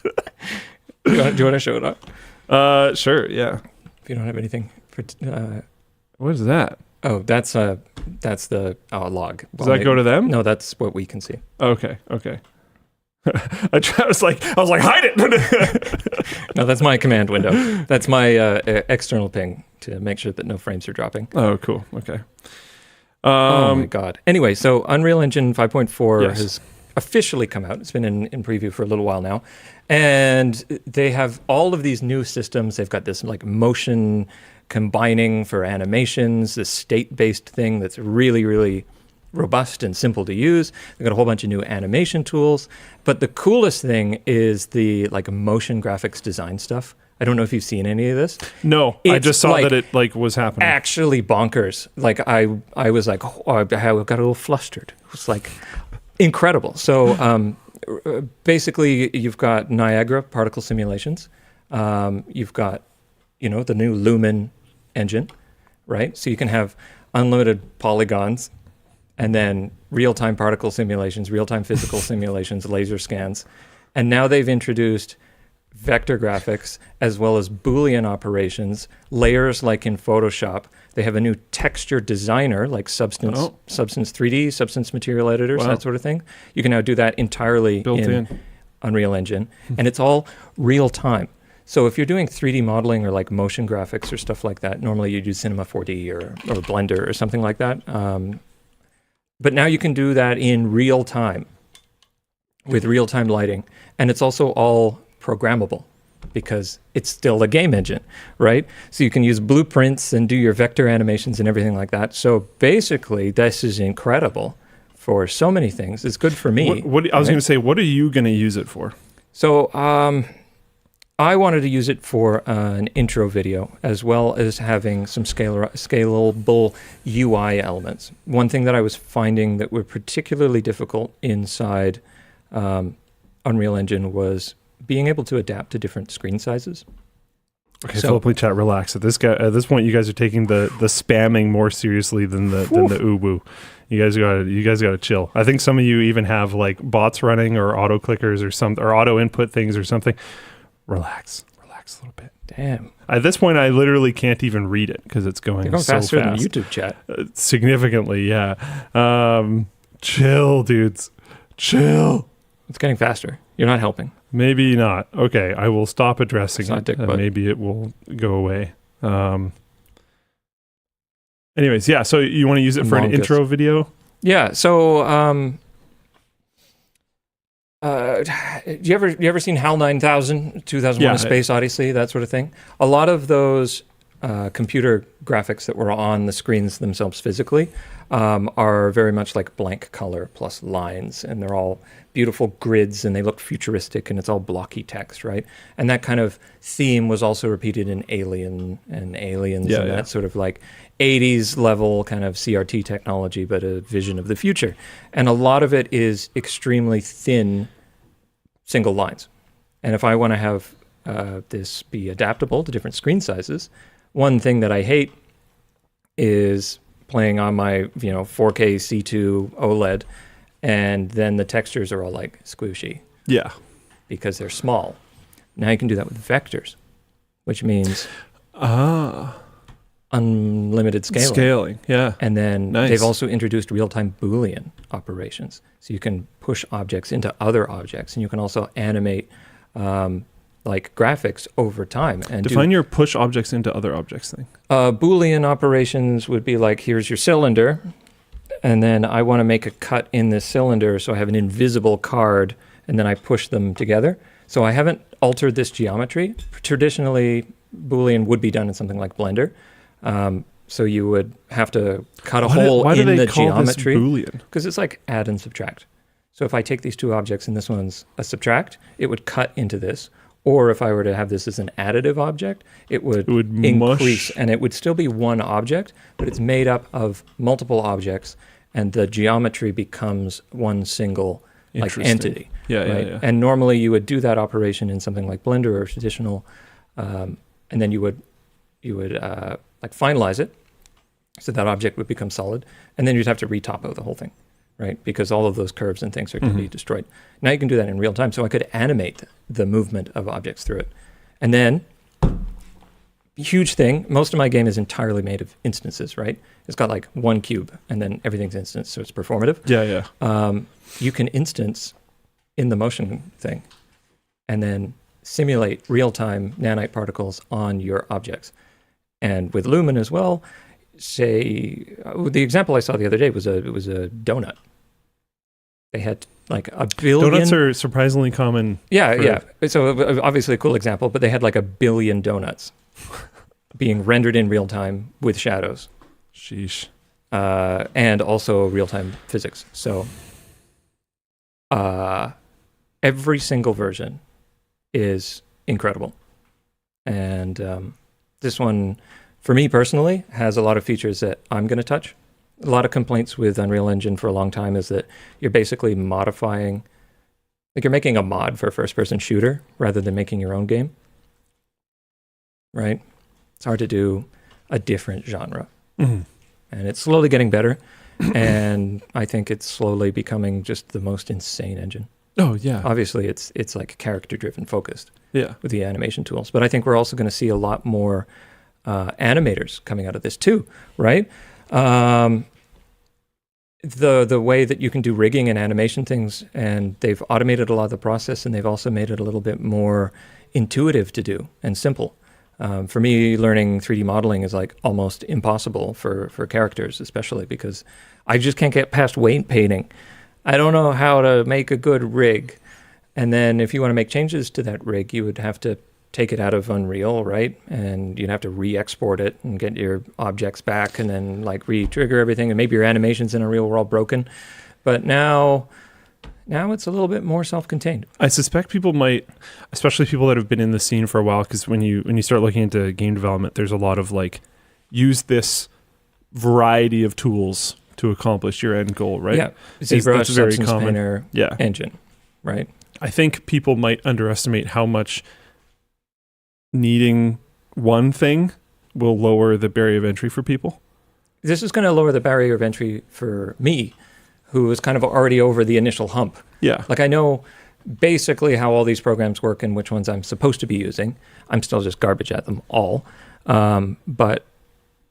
Do you want to show it up? Sure, yeah. If you don't have anything. What is that? Oh, that's the log. Does that go to them? No, that's what we can see. Okay. I was like, hide it. No, that's my command window. That's my external ping to make sure that no frames are dropping. Oh, cool. Okay. Oh my God. Anyway, so Unreal Engine 5.4 has officially come out. It's been in preview for a little while now. And they have all of these new systems. They've got this like motion combining for animations, this state-based thing that's really, really robust and simple to use. They've got a whole bunch of new animation tools. But the coolest thing is the like motion graphics design stuff. I don't know if you've seen any of this. No, I just saw that it like was happening. Actually bonkers. Like I was like, I got a little flustered. It was like incredible. So basically you've got Niagara particle simulations. You've got, the new Lumen engine, right? So you can have unlimited polygons and then real-time particle simulations, real-time physical simulations, laser scans. And now they've introduced vector graphics as well as Boolean operations, layers like in Photoshop. They have a new texture designer like Substance 3D, Substance Material Editors, that sort of thing. You can now do that entirely built in Unreal Engine. And it's all real-time. So if you're doing 3D modeling or like motion graphics or stuff like that, normally you'd use Cinema 4D or Blender or something like that. But now you can do that in real time with real-time lighting. And it's also all programmable because it's still a game engine, right? So you can use blueprints and do your vector animations and everything like that. So basically, this is incredible for so many things. It's good for me. I was going to say, what are you going to use it for? So I wanted to use it for an intro video, as well as having some scalable UI elements. One thing that I was finding that were particularly difficult inside Unreal Engine was being able to adapt to different screen sizes. Okay, so Floatplane chat, relax. At this point, you guys are taking the spamming more seriously than the UwU. You guys got to chill. I think some of you even have like bots running or auto clickers or auto input things or something. Relax a little bit. Damn. At this point, I literally can't even read it because it's going so faster fast. than YouTube chat. Significantly, yeah. Chill, dudes. Chill. It's getting faster. You're not helping. Maybe not. Okay, I will stop addressing it. Maybe it will go away. Anyways, yeah. So you want to use it for an intro video? Yeah. So. You ever seen HAL 9000, 2001: A Space Odyssey, that sort of thing? A lot of those computer graphics that were on the screens themselves physically are very much like blank color plus lines, and they're all beautiful grids, and they look futuristic, and it's all blocky text, right? And that kind of theme was also repeated in Alien and Aliens, and that sort of like 80s level kind of CRT technology, but a vision of the future. And a lot of it is extremely thin single lines. And if I want to have this be adaptable to different screen sizes, one thing that I hate is playing on my 4K C2 OLED, and then the textures are all like squishy. Yeah. Because they're small. Now you can do that with vectors, which means unlimited scaling. Scaling, yeah. And then they've also introduced real-time Boolean operations. So you can push objects into other objects, and you can also animate like graphics over time. And define your push objects into other objects thing. Boolean operations would be like, here's your cylinder, and then I want to make a cut in this cylinder, so I have an invisible card, and then I push them together. So I haven't altered this geometry. Traditionally, Boolean would be done in something like Blender. So you would have to cut a hole in the geometry. Because it's like add and subtract. So if I take these two objects and this one's a subtract, it would cut into this. Or if I were to have this as an additive object, it would increase, and it would still be one object, but it's made up of multiple objects, and the geometry becomes one single like entity. Yeah. And normally you would do that operation in something like Blender or traditional, and then you would like finalize it, so that object would become solid, and then you'd have to retopo the whole thing, right? Because all of those curves and things are going to be destroyed. Now you can do that in real time, so I could animate the movement of objects through it. And then, huge thing, most of my game is entirely made of instances, right? It's got like one cube, and then everything's instance, so it's performative. Yeah. You can instance in the motion thing, and then simulate real-time nanite particles on your objects. And with Lumen as well, say, the example I saw the other day was a donut. They had like a billion. Donuts are surprisingly common. Yeah. So obviously a cool example, but they had like a billion donuts being rendered in real time with shadows. Sheesh. And also real-time physics. So every single version is incredible. And this one, for me personally, has a lot of features that I'm going to touch. A lot of complaints with Unreal Engine for a long time is that you're basically modifying, like you're making a mod for a first-person shooter rather than making your own game, right? It's hard to do a different genre. And it's slowly getting better, and I think it's slowly becoming just the most insane engine. Oh, yeah. Obviously, it's like character-driven focused with the animation tools, but I think we're also going to see a lot more animators coming out of this too, right? The way that you can do rigging and animation things, and they've automated a lot of the process, and they've also made it a little bit more intuitive to do and simple. For me, learning 3D modeling is like almost impossible for characters, especially because I just can't get past weight painting. I don't know how to make a good rig. And then if you want to make changes to that rig, you would have to take it out of Unreal, right? And you'd have to re-export it and get your objects back and then like re-trigger everything. And maybe your animations in Unreal were all broken. But now it's a little bit more self-contained. I suspect people might, especially people that have been in the scene for a while, because when you start looking into game development, there's a lot of like, use this variety of tools to accomplish your end goal, right? Yeah, ZBrush, Substance Painter, engine, right? I think people might underestimate how much needing one thing will lower the barrier of entry for people. This is going to lower the barrier of entry for me, who is kind of already over the initial hump. Yeah. Like I know basically how all these programs work and which ones I'm supposed to be using. I'm still just garbage at them all. But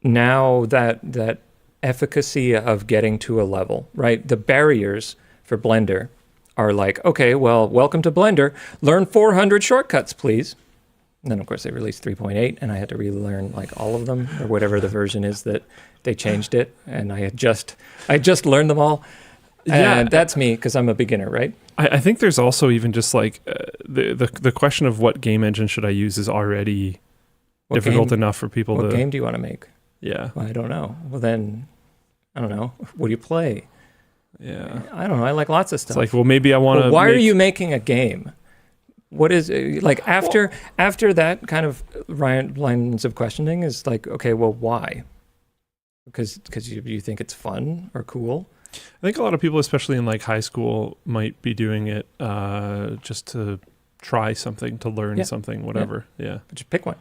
now that efficacy of getting to a level, right? The barriers for Blender are like, okay, well, welcome to Blender. Learn 400 shortcuts, please. And then, of course, they released 3.8, and I had to relearn like all of them, or whatever the version is that they changed it. And I just learned them all. And that's me, because I'm a beginner, right? I think there's also even just like the question of what game engine should I use is already difficult enough for people what to... What game do you want to make? Yeah. Well, I don't know. Well, then, I don't know. What do you play? Yeah. I don't know. I like lots of stuff. It's like, well, maybe I want to... Why are you making a game? What is like after that kind of lines of questioning is like, okay, well, why? Because you think it's fun or cool? I think a lot of people, especially in like high school, might be doing it just to try something, to learn something, whatever. Yeah. Just pick one.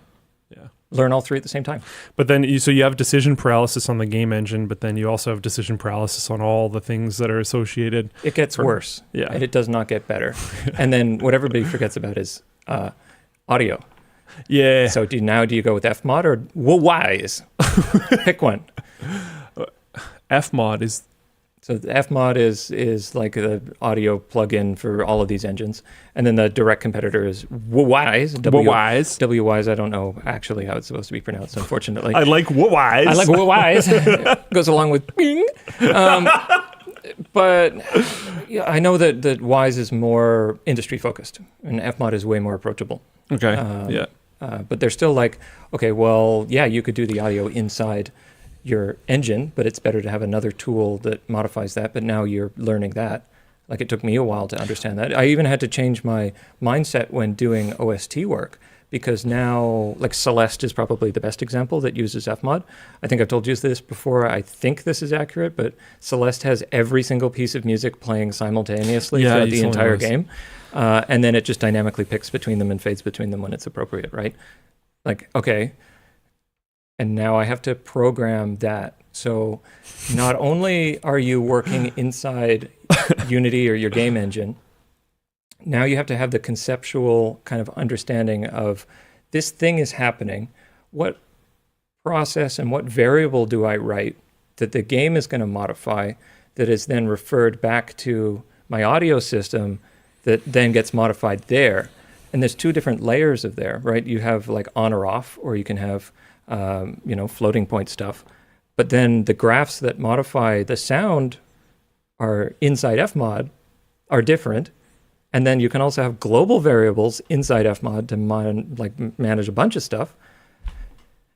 Yeah. Learn all three at the same time. But then you have decision paralysis on the game engine, but then you also have decision paralysis on all the things that are associated. It gets worse. Yeah. And it does not get better. And then what everybody forgets about is audio. Yeah. So do you go with Fmod or WAWise? Pick one. Fmod is... So the Fmod is like the audio plugin for all of these engines. And then the direct competitor is WAWise. WAWise, I don't know actually how it's supposed to be pronounced, unfortunately. I like WAWise. I like WAWise. Goes along with Bing. But yeah, I know that Wise is more industry focused and Fmod is way more approachable. Okay, yeah. But they're still like, okay, well, yeah, you could do the audio inside your engine, but it's better to have another tool that modifies that. But now you're learning that. Like it took me a while to understand that. I even had to change my mindset when doing OST work because now, like Celeste is probably the best example that uses Fmod. I think I've told you this before. I think this is accurate, but Celeste has every single piece of music playing simultaneously throughout the entire game. And then it just dynamically picks between them and fades between them when it's appropriate, right? Like, okay. And now I have to program that. So not only are you working inside Unity or your game engine, now you have to have the conceptual kind of understanding of this thing is happening. What process and what variable do I write that the game is going to modify that is then referred back to my audio system that then gets modified there? And there's two different layers of there, right? You have like on or off, or you can have floating point stuff. But then the graphs that modify the sound are inside Fmod are different. And then you can also have global variables inside Fmod to manage a bunch of stuff.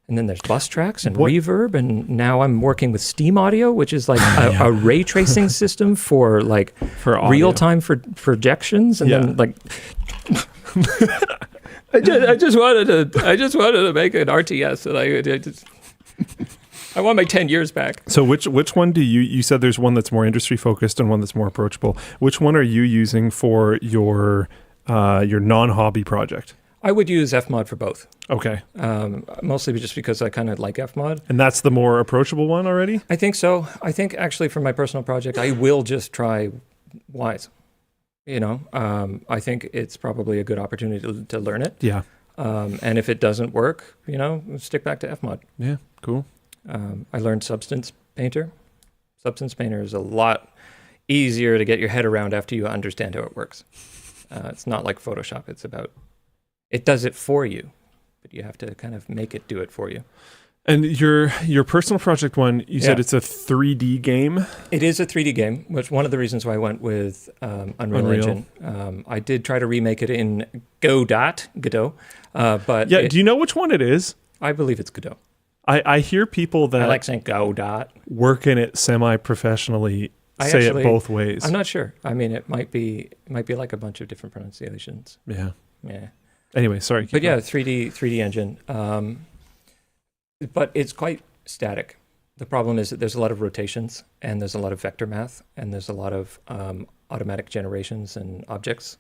And then there's bus tracks and reverb. And now I'm working with Steam Audio, which is like a ray tracing system for real-time for projections. And then like... I just wanted to make an RTS, and I want my 10 years back. So which one do you said there's one that's more industry focused and one that's more approachable. Which one are you using for your non-hobby project? I would use Fmod for both. Okay. Mostly just because I kind of like Fmod. And that's the more approachable one already? I think so. I think actually for my personal project, I will just try Wise. I think it's probably a good opportunity to learn it. Yeah. And if it doesn't work, stick back to Fmod. Yeah, cool. I learned Substance Painter. Substance Painter is a lot easier to get your head around after you understand how it works. It's not like Photoshop. It does it for you, but you have to kind of make it do it for you. And your personal project one, you said it's a 3D game? It is a 3D game, which one of the reasons why I went with Unreal Engine. I did try to remake it in Godot, but... Yeah, do you know which one it is? I believe it's Godot. I hear people that... I like saying Godot. ...work in it semi-professionally say it both ways. I'm not sure. I mean, it might be like a bunch of different pronunciations. Yeah. Yeah. Anyway, sorry. But yeah, 3D engine. But it's quite static. The problem is that there's a lot of rotations and there's a lot of vector math and there's a lot of automatic generations and objects.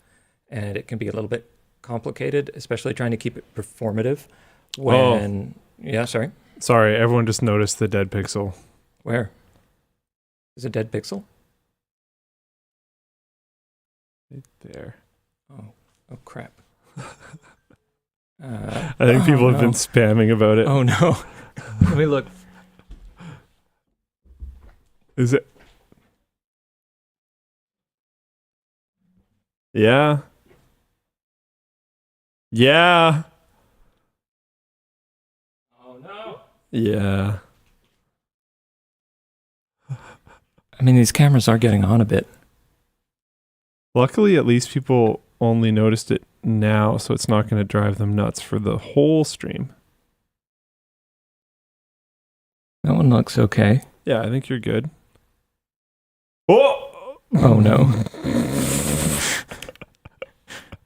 And it can be a little bit complicated, especially trying to keep it performative when... Yeah, sorry. Sorry, everyone just noticed the dead pixel. Where? Is it dead pixel? Right there. Oh crap. I think people have been spamming about it. Oh no. Let me look. Is it? Yeah. Yeah. Oh no. Yeah. I mean, these cameras are getting on a bit. Luckily, at least people only noticed it now, so it's not going to drive them nuts for the whole stream. That one looks okay. Yeah, I think you're good. Oh! Oh, no.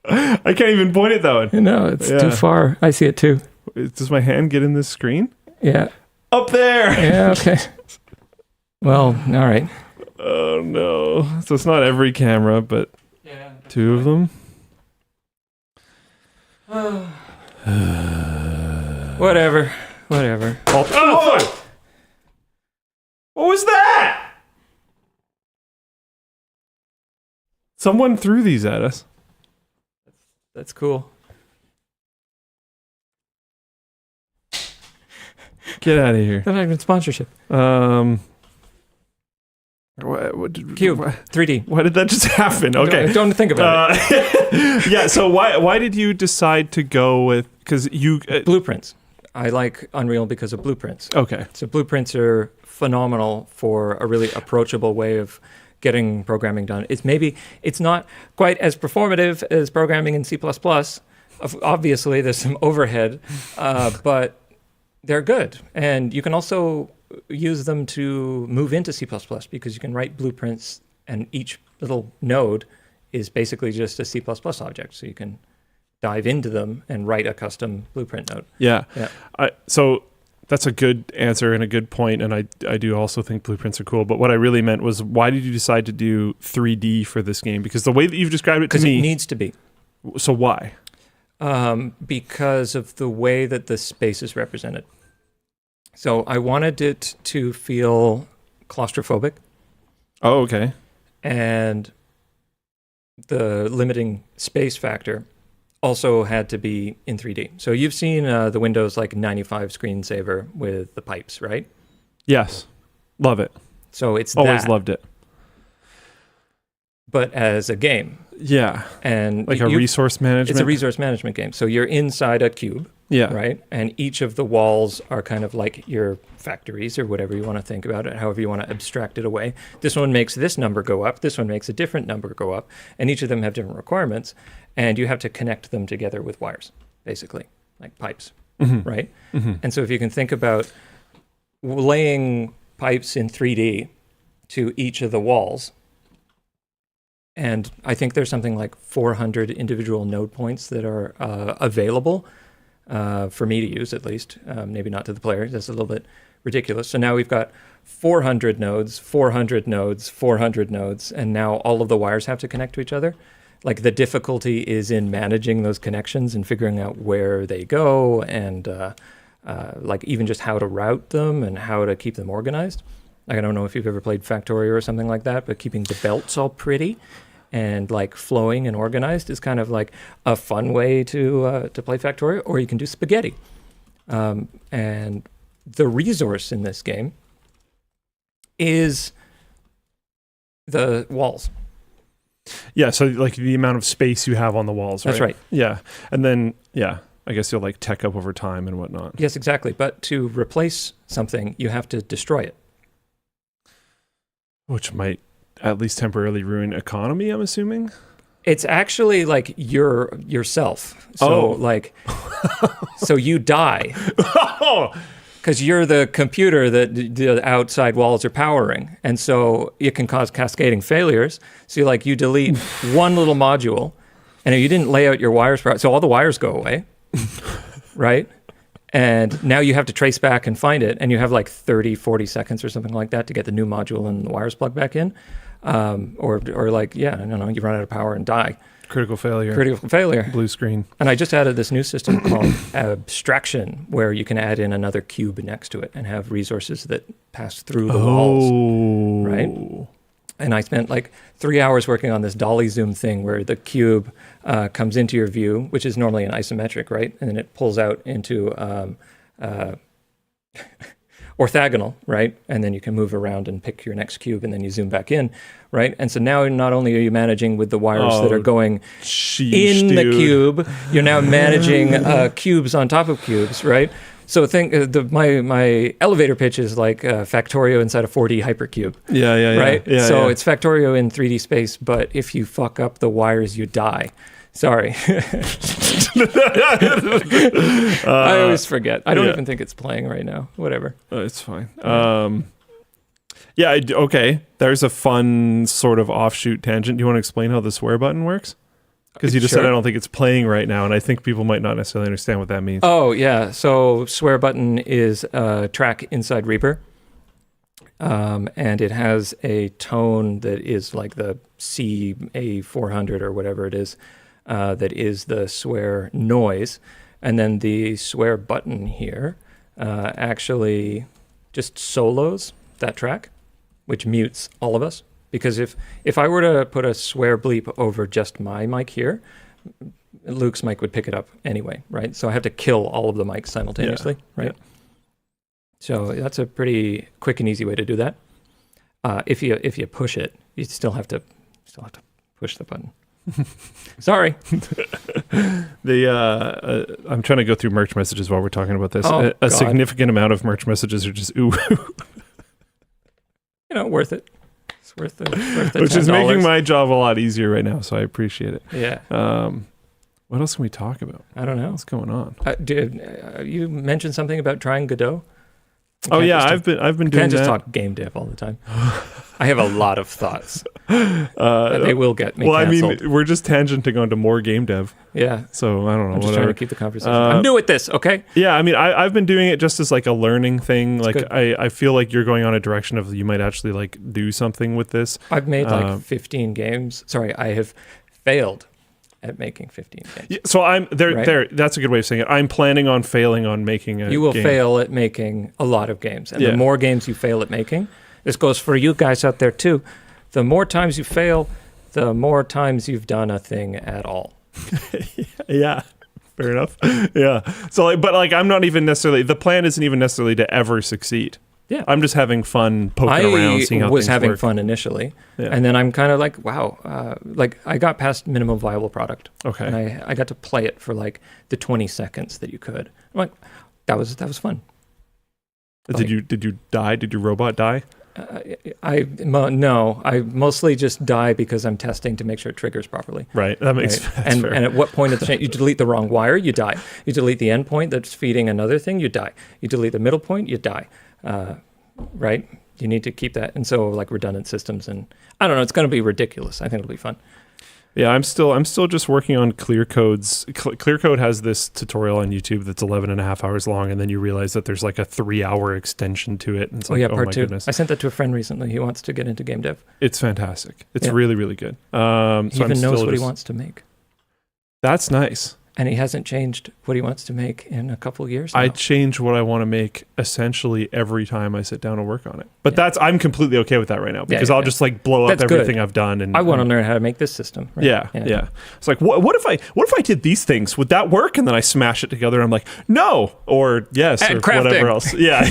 I can't even point it, though. No, it's too far. I see it, too. Does my hand get in this screen? Yeah. Up there! Yeah, okay. Well, all right. Oh, no. So it's not every camera, but 2 of them? Whatever. Oh! What was that? Someone threw these at us. That's cool. Get out of here. They're not even sponsorship. What Cube, 3D. Why did that just happen? Okay. Don't think about it. Yeah, so why did you decide to go with, because you... Blueprints. I like Unreal because of blueprints. Okay. So blueprints are phenomenal for a really approachable way of getting programming done. It's not quite as performative as programming in C++. Obviously, there's some overhead, but they're good. And you can also use them to move into C++ because you can write blueprints and each little node is basically just a C++ object. So you can dive into them and write a custom blueprint node. Yeah. So that's a good answer and a good point, and I do also think blueprints are cool. But what I really meant was, why did you decide to do 3D for this game? Because the way that you've described it to me... Because it needs to be. So why? Because of the way that the space is represented. So I wanted it to feel claustrophobic. Oh, okay. And the limiting space factor also had to be in 3D. So you've seen the Windows 95 screensaver with the pipes, right? Yes. Love it. So it's always loved it. But as a game. Yeah. And like a resource management? It's a resource management game. So you're inside a cube. Yeah. Right? And each of the walls are kind of like your factories or whatever you want to think about it, however you want to abstract it away. This one makes this number go up. This one makes a different number go up. And each of them have different requirements. And you have to connect them together with wires, basically, like pipes. Mm-hmm. Right? Mm-hmm. And so if you can think about laying pipes in 3D to each of the walls, and I think there's something like 400 individual node points that are available for me to use, at least. Maybe not to the player. That's a little bit ridiculous. So now we've got 400 nodes, 400 nodes, 400 nodes, and now all of the wires have to connect to each other. Like, the difficulty is in managing those connections and figuring out where they go and like even just how to route them and how to keep them organized. Like, I don't know if you've ever played Factorio or something like that, but keeping the belts all pretty and like flowing and organized is kind of like a fun way to play Factorio. Or you can do spaghetti. And the resource in this game is the walls. Yeah, so like the amount of space you have on the walls, right? That's right. Yeah. And then, yeah, I guess you'll like tech up over time and whatnot. Yes, exactly. But to replace something, you have to destroy it. Which might at least temporarily ruin economy, I'm assuming? It's actually like yourself. So like, so you die. Because you're the computer that the outside walls are powering. And so it can cause cascading failures. So you delete one little module, and if you didn't lay out your wires, so all the wires go away, right? And now you have to trace back and find it, and you have like 30, 40 seconds or something like that to get the new module and the wires plugged back in. Or like, yeah, I don't know, you run out of power and die. Critical failure. Critical failure. Blue screen. And I just added this new system called abstraction, where you can add in another cube next to it and have resources that pass through the walls. Right? And I spent like 3 hours working on this dolly zoom thing where the cube comes into your view, which is normally an isometric, right? And then it pulls out into orthogonal, right? And then you can move around and pick your next cube, and then you zoom back in, right? And so now not only are you managing with the wires that are going the cube, you're now managing cubes on top of cubes, right? So think my elevator pitch is like Factorio inside a 4D hypercube. Yeah. Right? Yeah, so it's Factorio in 3D space, but if you fuck up the wires, you die. Sorry. I always forget. I don't even think it's playing right now. Whatever. It's fine. Okay. There's a fun sort of offshoot tangent. Do you want to explain how the swear button works? Because you just said I don't think it's playing right now, and I think people might not necessarily understand what that means. Oh, yeah. So swear button is a track inside Reaper. And it has a tone that is like the CA400 or whatever it is, that is the swear noise. And then the swear button here actually just solos that track, which mutes all of us. Because if I were to put a swear bleep over just my mic here, Luke's mic would pick it up anyway, right? So I have to kill all of the mics simultaneously, right? Yeah. So that's a pretty quick and easy way to do that. If you push it, you still have to push the button. Sorry. I'm trying to go through merch messages while we're talking about this. Oh, a significant amount of merch messages are just ooh. Worth it. It's worth the Which $10. is making my job a lot easier right now, so I appreciate it. Yeah. What else can we talk about? I don't know. What's going on? You mentioned something about trying Godot. I've been doing that. Can't just talk game dev all the time. I have a lot of thoughts. They will get me canceled. I mean, we're just tangenting onto more game dev. Yeah. So I don't know. I'm just trying to keep the conversation. I'm new at this, okay? Yeah, I mean, I've been doing it just as like a learning thing. Like I feel like you're going on a direction of you might actually like do something with this. I've made like 15 games. Sorry, I have failed at making 15 games. Yeah, so I'm there. Right? There. That's a good way of saying it. I'm planning on failing on making a. You will game. fail at making a lot of games, and the more games you fail at making, this goes for you guys out there too. The more times you fail, the more times you've done a thing at all. Yeah. Fair enough. Yeah. So, but I'm not even necessarily. The plan isn't even necessarily to ever succeed. Yeah. I'm just having fun poking around, seeing how things work. I was having fun initially, and then I'm kind of like, wow, I got past minimum viable product. Okay. And I got to play it for like the 20 seconds that you could. I'm like, that was fun. Did you die? Did your robot die? No, I mostly just die because I'm testing to make sure it triggers properly. Right, that makes sense. And at what point of the chain, you delete the wrong wire, you die. You delete the end point that's feeding another thing, you die. You delete the middle point, you die. Right? You need to keep that. And so like redundant systems, and I don't know, it's going to be ridiculous. I think it'll be fun. Yeah, I'm still just working on Clear Code's. Clear Code has this tutorial on YouTube that's 11 and a half hours long, and then you realize that there's like a 3-hour extension to it. And it's part 2. Goodness. I sent that to a friend recently. He wants to get into game dev. It's fantastic. It's really, really good. So he even knows what he wants to make. That's nice. And he hasn't changed what he wants to make in a couple of years now. I change what I want to make essentially every time I sit down and work on it. But I'm completely okay with that right now because I'll just like blow up everything I've done. And I want to learn how to make this system. Right? Yeah. It's like, what if I did these things? Would that work? And then I smash it together. And I'm like, no, or yes, or crafting. Whatever else. Yeah.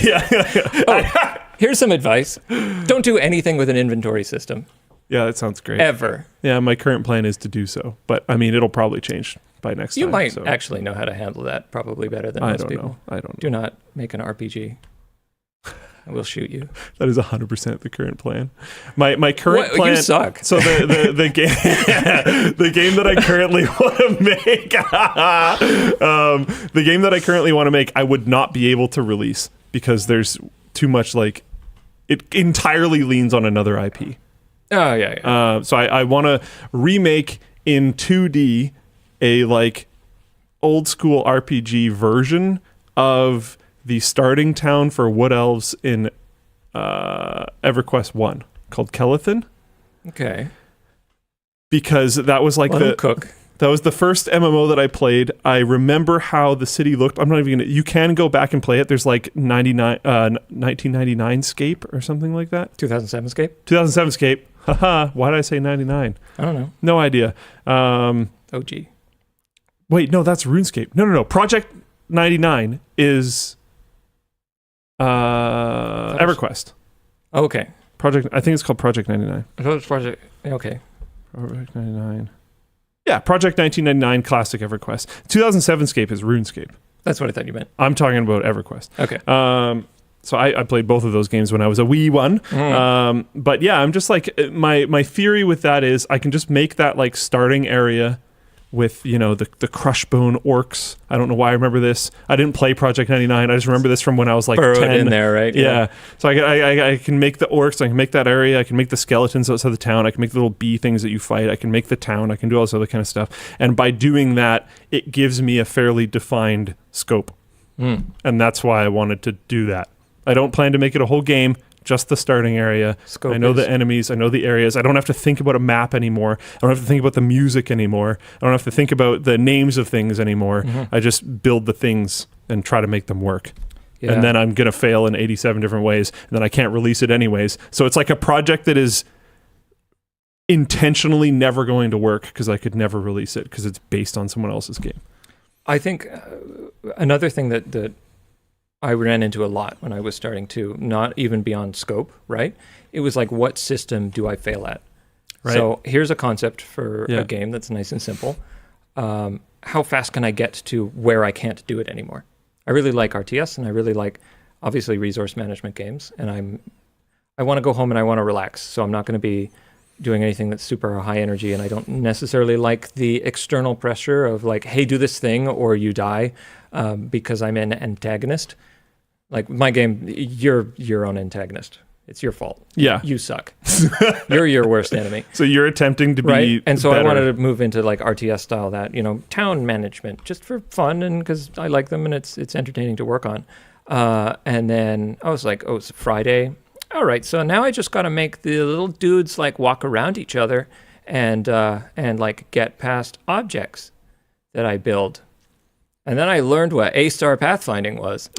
Here's some advice. Don't do anything with an inventory system. Yeah, that sounds great. Ever. Yeah, my current plan is to do so. But I mean, it'll probably change by next time. You might actually know how to handle that probably better than most people. I don't know. Do not make an RPG. I will shoot you. That is 100% the current plan. My current plan. You suck. So the game the game that I currently want to make the game that I currently want to make, I would not be able to release because there's too much it entirely leans on another IP. Oh yeah. So I want to remake in 2D a old school RPG version of the starting town for Wood Elves in EverQuest 1 called Kelethin. Okay. Because that was that was the first MMO that I played. I remember how the city looked. I'm not even gonna. You can go back and play it. There's 1999 Scape or something like that. 2007 Scape. 2007 Scape. Haha. Why did I say 99? I don't know. No idea. OG. Wait, no, that's RuneScape. No. Project 99 is EverQuest. Oh, okay. I think it's called Project 99. I thought it was Project. Okay. Project 99. Yeah, Project 1999 Classic EverQuest. 2007 Scape is RuneScape. That's what I thought you meant. I'm talking about EverQuest. Okay. So I played both of those games when I was a wee one. But yeah, I'm just my theory with that is I can just make that starting area with, you know, the Crushbone orcs. I don't know why I remember this. I didn't play Project 99. I just remember this from when I was like Burrowed 10. in there, right? Yeah. So I can make the orcs. I can make that area. I can make the skeletons outside the town. I can make the little bee things that you fight. I can make the town. I can do all this other kind of stuff. And by doing that, it gives me a fairly defined scope. And that's why I wanted to do that. I don't plan to make it a whole game. Just the starting area. I know the enemies. I know the areas. I don't have to think about a map anymore. I don't have to think about the music anymore. I don't have to think about the names of things anymore. I just build the things and try to make them work. Yeah. And then I'm going to fail in 87 different ways. And then I can't release it anyways. So it's like a project that is intentionally never going to work because I could never release it because it's based on someone else's game. I think another thing that I ran into a lot when I was starting to, not even beyond scope, right? It was like, what system do I fail at? Right. So here's a concept for a game that's nice and simple. How fast can I get to where I can't do it anymore? I really like RTS, and I really like, obviously, resource management games. And I want to go home and I want to relax. So I'm not going to be doing anything that's super high energy, and I don't necessarily like the external pressure of like, hey, do this thing or you die because I'm an antagonist. Like my game, you're your own antagonist. It's your fault. Yeah. You suck. You're your worst enemy. So you're attempting to be And so better. I wanted to move into like RTS style, that, you know, town management, just for fun and because I like them and it's entertaining to work on. And then I was like, oh, it's Friday. All right, so now I just got to make the little dudes like walk around each other and like get past objects that I build. And then I learned what A-star pathfinding was.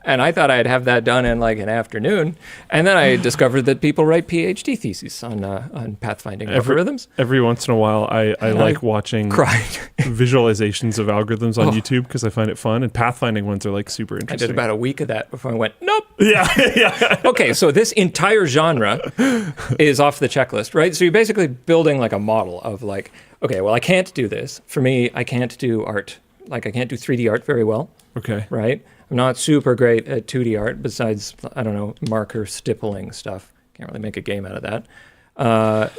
And I thought I'd have that done in like an afternoon. And then I discovered that people write PhD theses on pathfinding algorithms. Every once in a while, I like watching visualizations of algorithms on YouTube because I find it fun. And pathfinding ones are like super interesting. I did about a week of that before I went, nope. Yeah. Okay, so this entire genre is off the checklist, right? So you're basically building like a model of like, okay, well, I can't do this. For me, I can't do art. Like, I can't do 3D art very well. Okay. Right? I'm not super great at 2D art besides, I don't know, marker stippling stuff. Can't really make a game out of that.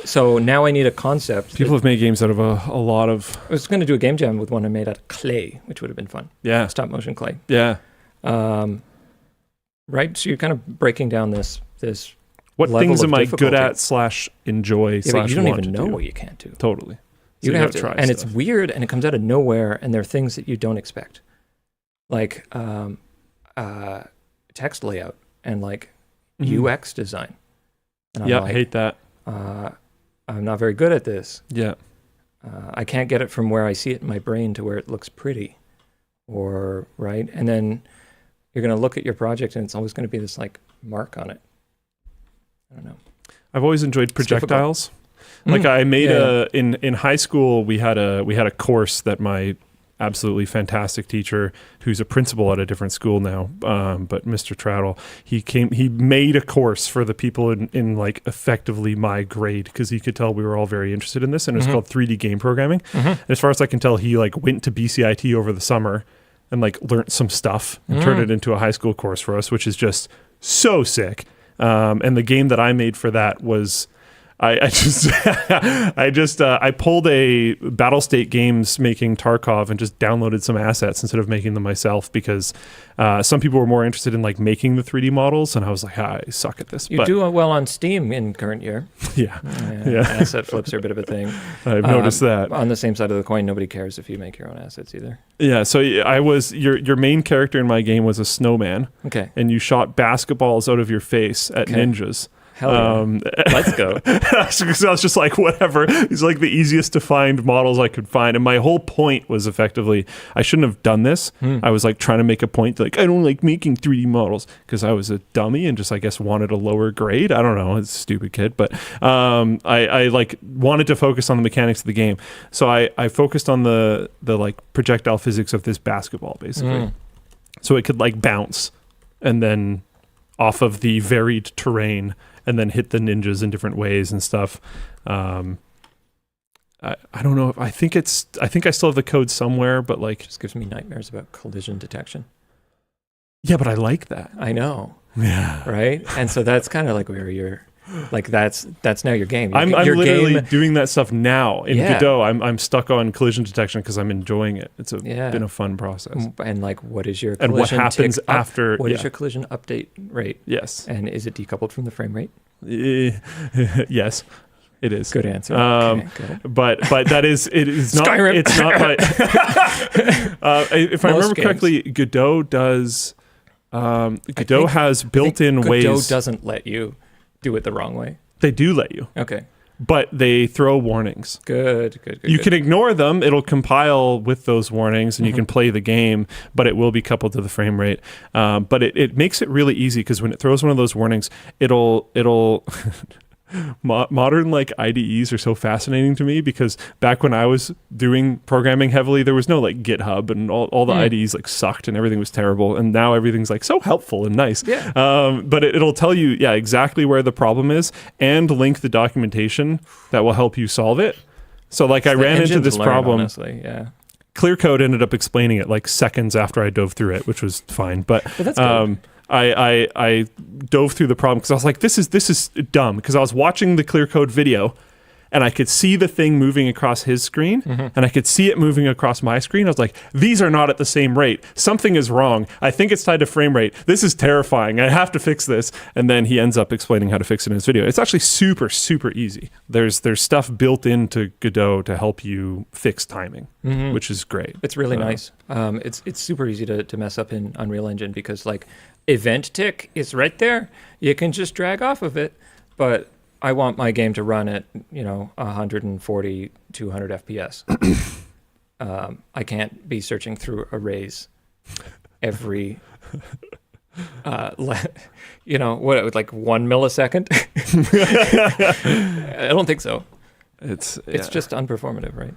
So now I need a concept. People have made games out of a lot of... I was going to do a game jam with one I made out of clay, which would have been fun. Yeah. Stop motion clay. Yeah. Right? So you're kind of breaking down this what level things of am I difficulty. good at / enjoy / But you don't want even to know do? what you can't do. Totally. You So have to, try and stuff. it's weird, and it comes out of nowhere, and there are things that you don't expect, like text layout and like UX design. And I'm like, hate that. I'm not very good at this. Yeah. I can't get it from where I see it in my brain to where it looks pretty, or right, and then you're going to look at your project, and it's always going to be this like mark on it. I don't know. I've always enjoyed projectiles. Like I made in high school we had a course that my absolutely fantastic teacher, who's a principal at a different school now, but Mr. Traddle, he made a course for the people in like effectively my grade because he could tell we were all very interested in this, and it was called 3D game programming. And as far as I can tell, he like went to BCIT over the summer and like learned some stuff and turned it into a high school course for us, which is just so sick. And the game that I made for that was I pulled a Battle State Games making Tarkov and just downloaded some assets instead of making them myself because some people were more interested in like making the 3D models, and I was like, I suck at this. You do well on Steam in current year. Yeah. Asset flips are a bit of a thing. I've noticed that. On the same side of the coin, nobody cares if you make your own assets either. Yeah, so I was your main character in my game was a snowman. Okay. And you shot basketballs out of your face at ninjas. Hell yeah. Let's go. So I was just like, whatever. These are like the easiest to find models I could find. And my whole point was effectively, I shouldn't have done this. I was like trying to make a point like, I don't like making 3D models because I was a dummy and just, I guess, wanted a lower grade. I don't know. It's a stupid kid. But I like wanted to focus on the mechanics of the game. So I focused on the like projectile physics of this basketball, basically. So it could like bounce and then off of the varied terrain and then hit the ninjas in different ways and stuff. I don't know. I think I still have the code somewhere, but like, Just gives me nightmares about collision detection. yeah, but I like that. I know. Yeah. Right? And so that's kind of like where Like that's now your game. I'm your literally game, doing that stuff now in Yeah. Godot. I'm stuck on collision detection because I'm enjoying it. It's been a fun process. and like, what is your And what collision happens tick up? after- What is yeah. your collision update rate? Yes. And is it decoupled from the frame rate? Yes, it is. Good answer. Okay, good. But it is not. Skyrim. It's not. Like, if I Most remember games. correctly, Godot does. Godot has built-in Godot ways. doesn't let you do it the wrong way. They do let you, Okay. but they throw warnings. Good. You can ignore them. It'll compile with those warnings, and you can play the game, but it will be coupled to the frame rate. But it makes it really easy because when it throws one of those warnings, it'll modern like IDEs are so fascinating to me because back when I was doing programming heavily, there was no like GitHub and all the IDEs like sucked and everything was terrible. And now everything's like so helpful and nice. Yeah. But it'll tell you, exactly where the problem is and link the documentation that will help you solve it. So like I ran into this problem. Honestly, yeah. Clear Code ended up explaining it like seconds after I dove through it, which was fine. But that's good. I dove through the problem because I was like, this is dumb because I was watching the Clear Code video and I could see the thing moving across his screen and I could see it moving across my screen. I was like, these are not at the same rate. Something is wrong. I think it's tied to frame rate. This is terrifying. I have to fix this. And then he ends up explaining how to fix it in his video. It's actually super, super easy. There's stuff built into Godot to help you fix timing, which is great. It's really nice. It's super easy to mess up in Unreal Engine because like event tick is right there. You can just drag off of it, but I want my game to run at 140, 200 FPS. I can't be searching through arrays every what like 1 millisecond. I don't think so. It's just unperformative, right?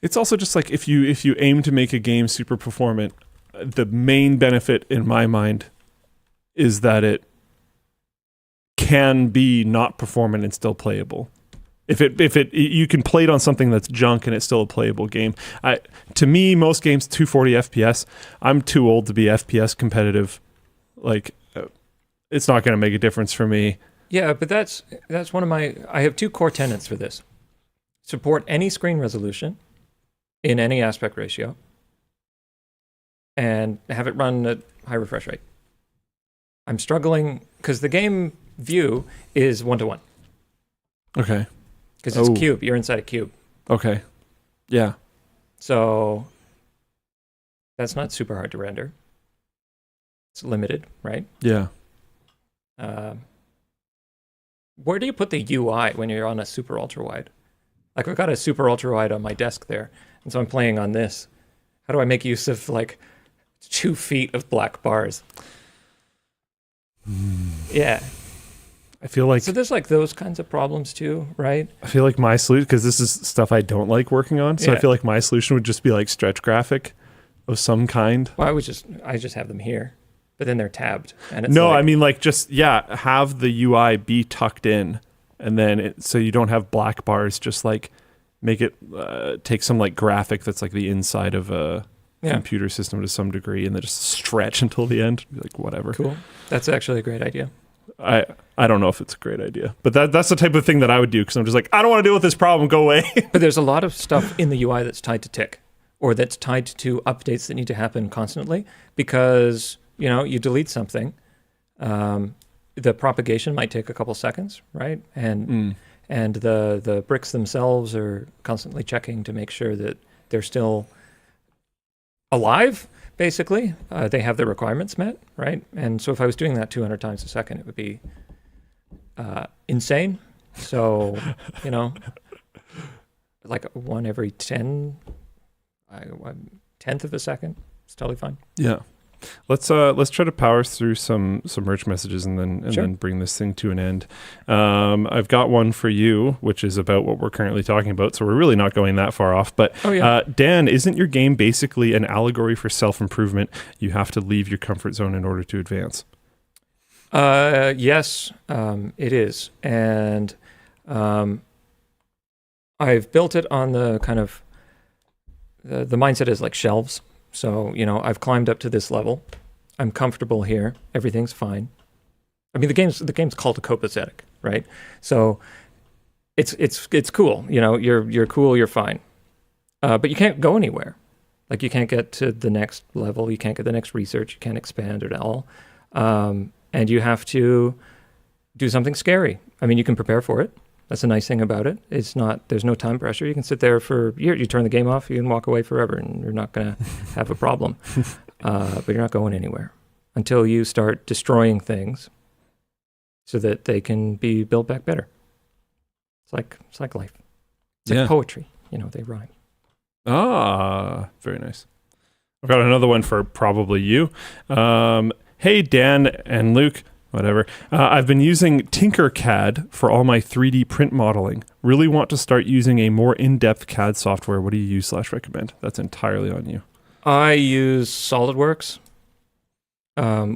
It's also just like if you aim to make a game super performant, the main benefit in my mind is that it can be not performant and still playable. If you can play it on something that's junk and it's still a playable game. To me, most games 240 FPS. I'm too old to be FPS competitive. Like, it's not going to make a difference for me. Yeah, but that's one of my. I have two core tenets for this: support any screen resolution in any aspect ratio, and have it run at high refresh rate. I'm struggling because the game view is 1-to-1. Okay. Because it's cube. You're inside a cube. Okay. Yeah. So that's not super hard to render. It's limited, right? Yeah. Where do you put the UI when you're on a super ultra wide? Like I've got a super ultra wide on my desk there, and so I'm playing on this. How do I make use of like 2 feet of black bars? Yeah. I feel like So there's like those kinds of problems too, right? I feel like my solution, because this is stuff I don't like working on, so I Yeah. feel like my solution would just be like stretch graphic of some kind. Well, I just have them here, but then they're tabbed, and it's No, like, I mean like just have the UI be tucked in, and then so you don't have black bars. Just like make it take some like graphic that's like the inside of a computer system to some degree, and then just stretch until the end. Like whatever. cool. That's actually a great idea. I don't know if it's a great idea, but that's the type of thing that I would do because I'm just like, I don't want to deal with this problem. Go away. But there's a lot of stuff in the UI that's tied to tick, or that's tied to updates that need to happen constantly because you delete something. The propagation might take a couple seconds, right? And the bricks themselves are constantly checking to make sure that they're still alive. Basically, they have the requirements met, right? And so if I was doing that 200 times a second, it would be insane. So, like one every 10th of a second, it's totally fine. Yeah. Let's try to power through some merch messages and then bring this thing to an end. I've got one for you, which is about what we're currently talking about. So we're really not going that far off. But Dan, isn't your game basically an allegory for self-improvement? You have to leave your comfort zone in order to advance. Yes, it is, and I've built it on the kind of the mindset is like shelves. So, I've climbed up to this level. I'm comfortable here. Everything's fine. I mean, the game's called a copacetic, right? So it's cool. You know, you're cool, you're fine. But you can't go anywhere. Like you can't get to the next level, you can't get the next research, you can't expand at all. And you have to do something scary. I mean, you can prepare for it. That's a nice thing about it. There's no time pressure. You can sit there for years. You turn the game off, you can walk away forever and you're not going to have a problem. But you're not going anywhere until you start destroying things so that they can be built back better. It's like life. It's like poetry. You know, they rhyme. Ah, very nice. I've got another one for probably you. Hey, Dan and Luke, whatever. I've been using Tinkercad for all my 3D print modeling. Really want to start using a more in-depth CAD software. What do you use/recommend? That's entirely on you. I use SolidWorks,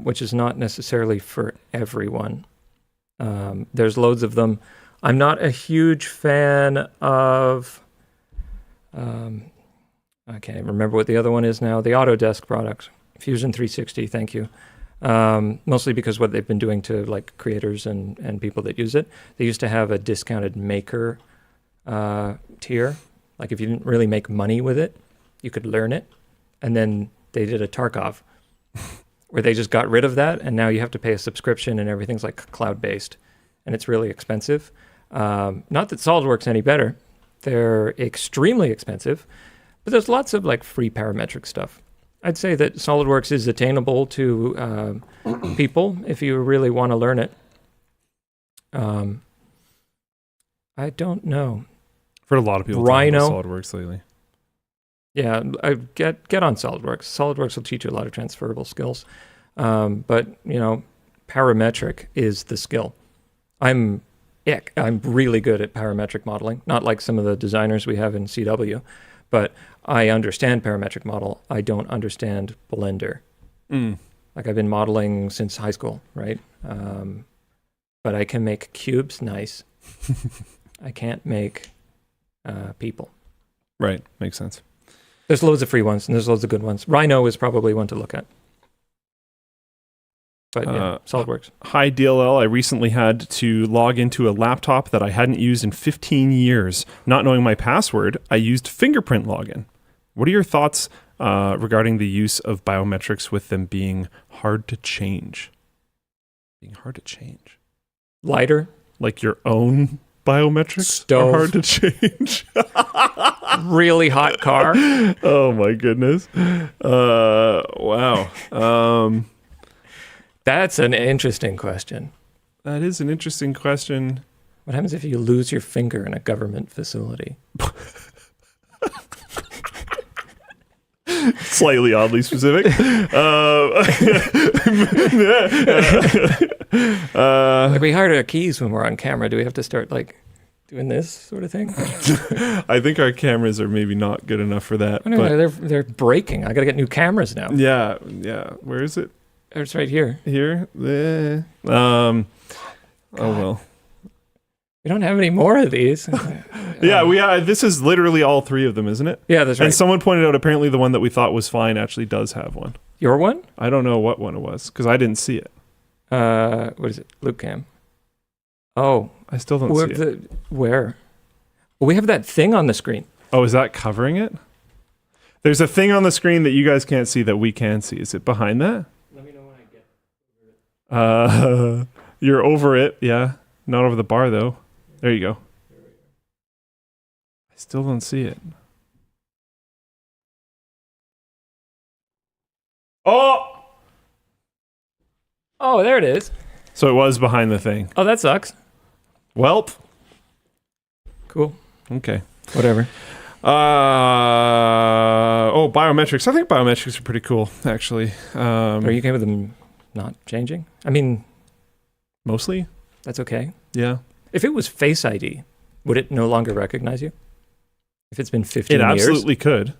which is not necessarily for everyone. There's loads of them. I'm not a huge fan of... I can't even remember what the other one is now. The Autodesk products, Fusion 360. Thank you. Mostly because what they've been doing to like creators and people that use it. They used to have a discounted maker tier. Like if you didn't really make money with it, you could learn it. And then they did a Tarkov where they just got rid of that. And now you have to pay a subscription and everything's like cloud-based. And it's really expensive. Not that SolidWorks any better. They're extremely expensive. But there's lots of like free parametric stuff. I'd say that SolidWorks is attainable to people if you really want to learn it. I don't know. I've heard a lot of people talking about SolidWorks lately. Yeah, get on SolidWorks. SolidWorks will teach you a lot of transferable skills. But, you know, parametric is the skill. I'm really good at parametric modeling, not like some of the designers we have in CW, but I understand parametric model. I don't understand Blender. Like I've been modeling since high school, right? But I can make cubes nice. I can't make people. Right, makes sense. There's loads of free ones and there's loads of good ones. Rhino is probably one to look at. But yeah, SolidWorks. Hi, DLL. I recently had to log into a laptop that I hadn't used in 15 years. Not knowing my password, I used fingerprint login. What are your thoughts regarding the use of biometrics with them being hard to change? Being hard to change? Lighter? Like your own biometrics Stove. are hard to change? Really hot car? Oh my goodness. Wow. That's an interesting question. That is an interesting question. What happens if you lose your finger in a government facility? Slightly oddly specific. Like we hide our keys when we're on camera. Do we have to start like doing this sort of thing? I think our cameras are maybe not good enough for that. Anyway, they're breaking. I got to get new cameras now. Yeah. Where is it? It's right here. Here? Oh well. We don't have any more of these. Yeah, this is literally all three of them, isn't it? Yeah, that's right. And someone pointed out apparently the one that we thought was fine actually does have one. Your one? I don't know what one it was because I didn't see it. What is it? Luke Cam. Oh. I still don't see it. Where? Well, we have that thing on the screen. Oh, is that covering it? There's a thing on the screen that you guys can't see that we can see. Is it behind that? Let me know when I get over it. You're over it, yeah. Not over the bar, though. There you go. I still don't see it. Oh! Oh, there it is. So it was behind the thing. Oh, that sucks. Welp. Cool. Okay. Whatever. Biometrics. I think biometrics are pretty cool, actually. Are you okay with them not changing? I mean... Mostly? That's okay. Yeah. If it was Face ID, would it no longer recognize you? If it's been 15 years? It absolutely could.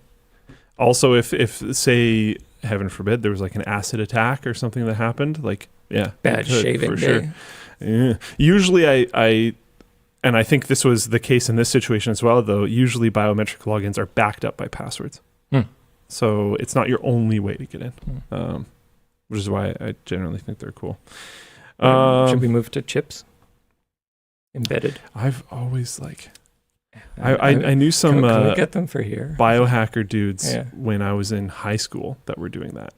Also, if say, heaven forbid, there was like an acid attack or something that happened, like, yeah. Bad shaving day. Sure. Yeah. Usually and I think this was the case in this situation as well, though, usually biometric logins are backed up by passwords. So it's not your only way to get in, which is why I generally think they're cool. Should we move to chips? embedded. I've always I knew some can we get them for here? biohacker dudes when I was in high school that were doing that.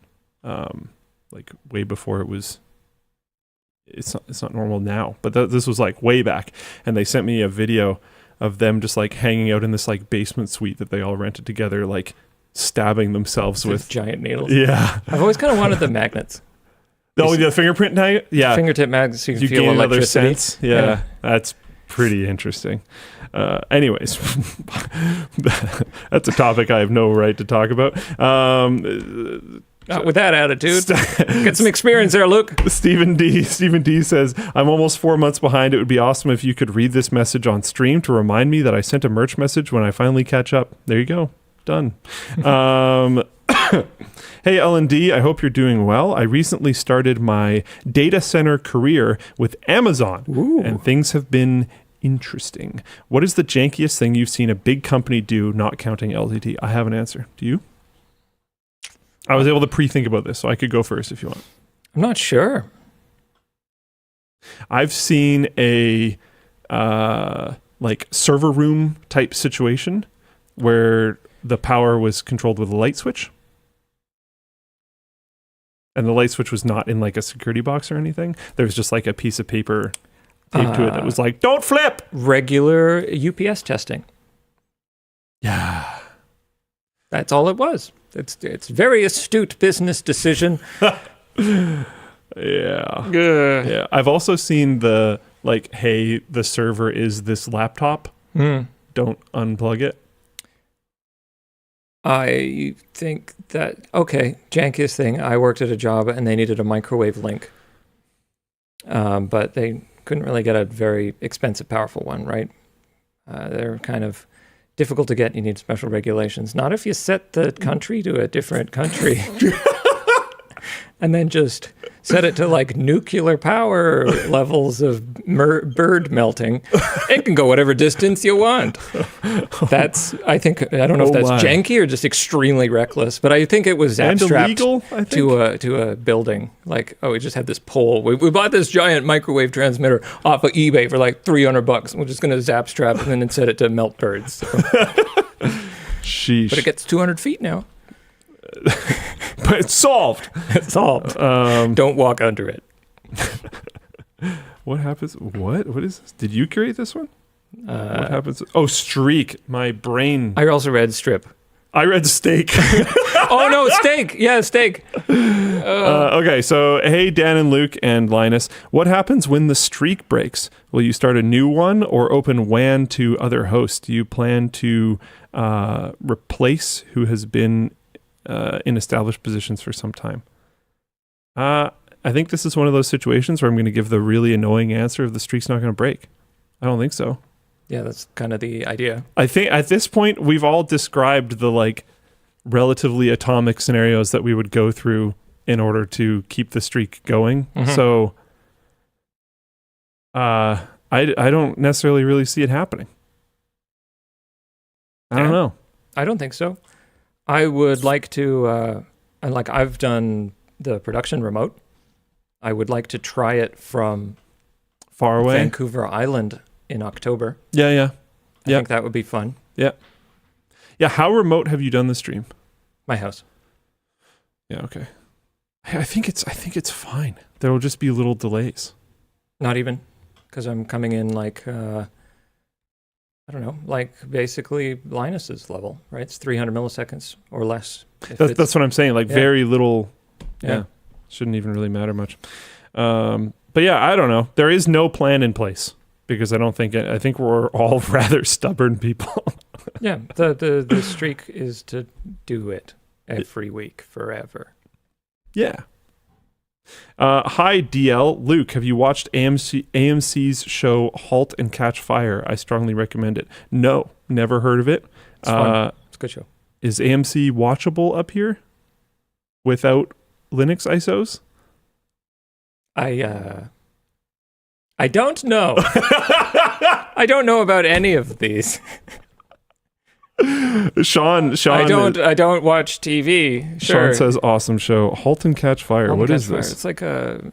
Like way before it's not normal now, but this was like way back, and they sent me a video of them just like hanging out in this like basement suite that they all rented together, like stabbing themselves with giant needles. Yeah. I've always kind of wanted the magnets. Oh, the fingerprint tag? Yeah. Fingertip magnets, so you can You feel gain another electricity. sense. Yeah. That's pretty interesting. Anyways, that's a topic I have no right to talk about. Not with that attitude. Get some experience there, Luke. Stephen D says, I'm almost 4 months behind. It would be awesome if you could read this message on stream to remind me that I sent a merch message when I finally catch up. There you go. Done. Hey, L&D, I hope you're doing well. I recently started my data center career with Amazon, and things have been interesting. What is the jankiest thing you've seen a big company do, not counting LTT? I have an answer. Do you? I was able to pre-think about this, so I could go first if you want. I'm not sure. I've seen a like server room type situation where the power was controlled with a light switch. And the light switch was not in like a security box or anything. There was just like a piece of paper taped to it that was like, don't flip! Regular UPS testing. Yeah. That's all it was. It's very astute business decision. Yeah. Yeah. I've also seen the like, hey, the server is this laptop. Don't unplug it. I think that, okay, jankiest thing, I worked at a job and they needed a microwave link. But they couldn't really get a very expensive, powerful one, right? They're kind of difficult to get. You need special regulations. Not if you set the country to a different country. And then just set it to like nuclear power levels of bird melting. It can go whatever distance you want. That's, I don't know if that's janky or just extremely reckless, but I think it was strapped to a building. Like, we just had this pole. We bought this giant microwave transmitter off of eBay for like $300. We're just going to zap strap and then set it to melt birds. So. Sheesh. But it gets 200 feet now. But it's solved. It's solved. Don't walk under it. What happens? What is this? Did you create this one? What happens? Oh, streak. My brain. I also read strip. I read steak. Oh, no, steak. Yeah, steak. Okay, so hey, Dan and Luke and Linus. What happens when the streak breaks? Will you start a new one or open WAN to other hosts? Do you plan to replace who has been in established positions for some time? I think this is one of those situations where I'm going to give the really annoying answer of the streak's not going to break. I don't think so. Yeah, that's kind of the idea. I think at this point we've all described the like relatively atomic scenarios that we would go through in order to keep the streak going. Mm-hmm. So I don't necessarily really see it happening. I don't know. I don't think so. I would like to, I've done the production remote. I would like to try it from far away, Vancouver Island in October. Yeah. I think that would be fun. Yeah. Yeah. How remote have you done the stream? My house. Yeah. Okay. I think it's fine. There will just be little delays. Not even, because I'm coming in like, I don't know, like basically Linus's level, right? It's 300 milliseconds or less. That's what I'm saying. Like very little. Yeah. Shouldn't even really matter much. But yeah, I don't know. There is no plan in place because I think we're all rather stubborn people. Yeah. The streak is to do it every week forever. Yeah. Hi, DL. Luke, have you watched AMC's show Halt and Catch Fire? I strongly recommend it. No, never heard of it. It's fun. It's a good show. Is AMC watchable up here without Linux ISOs? I don't know. I don't know about any of these. Sean. I don't watch TV. Sure. Sean says awesome show. Halt and Catch Fire. What is this? It's like a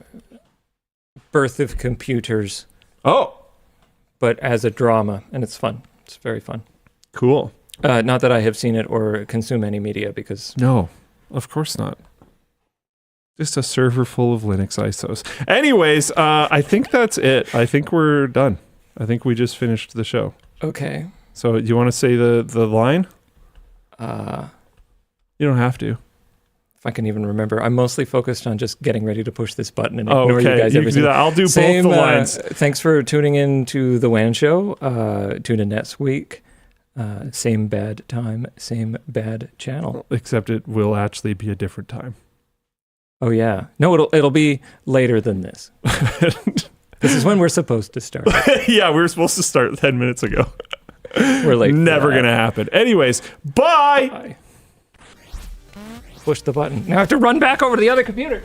birth of computers. Oh. but as a drama, and it's fun. It's very fun. Cool. Not that I have seen it or consume any media because... No, of course not. Just a server full of Linux ISOs. Anyways, I think that's it. I think we're done. I think we just finished the show. Okay. So you want to say the line? You don't have to. If I can even remember. I'm mostly focused on just getting ready to push this button and ignore you guys You every can do that. I'll do both the lines. Thanks for tuning in to the WAN Show. Tune in next week. Same bad time, same bad channel. Except it will actually be a different time. Oh yeah. No, it'll be later than this. This is when we're supposed to start. Yeah, we were supposed to start 10 minutes ago. We're late. Never gonna happen. Anyways, bye. Push the button. Now I have to run back over to the other computer.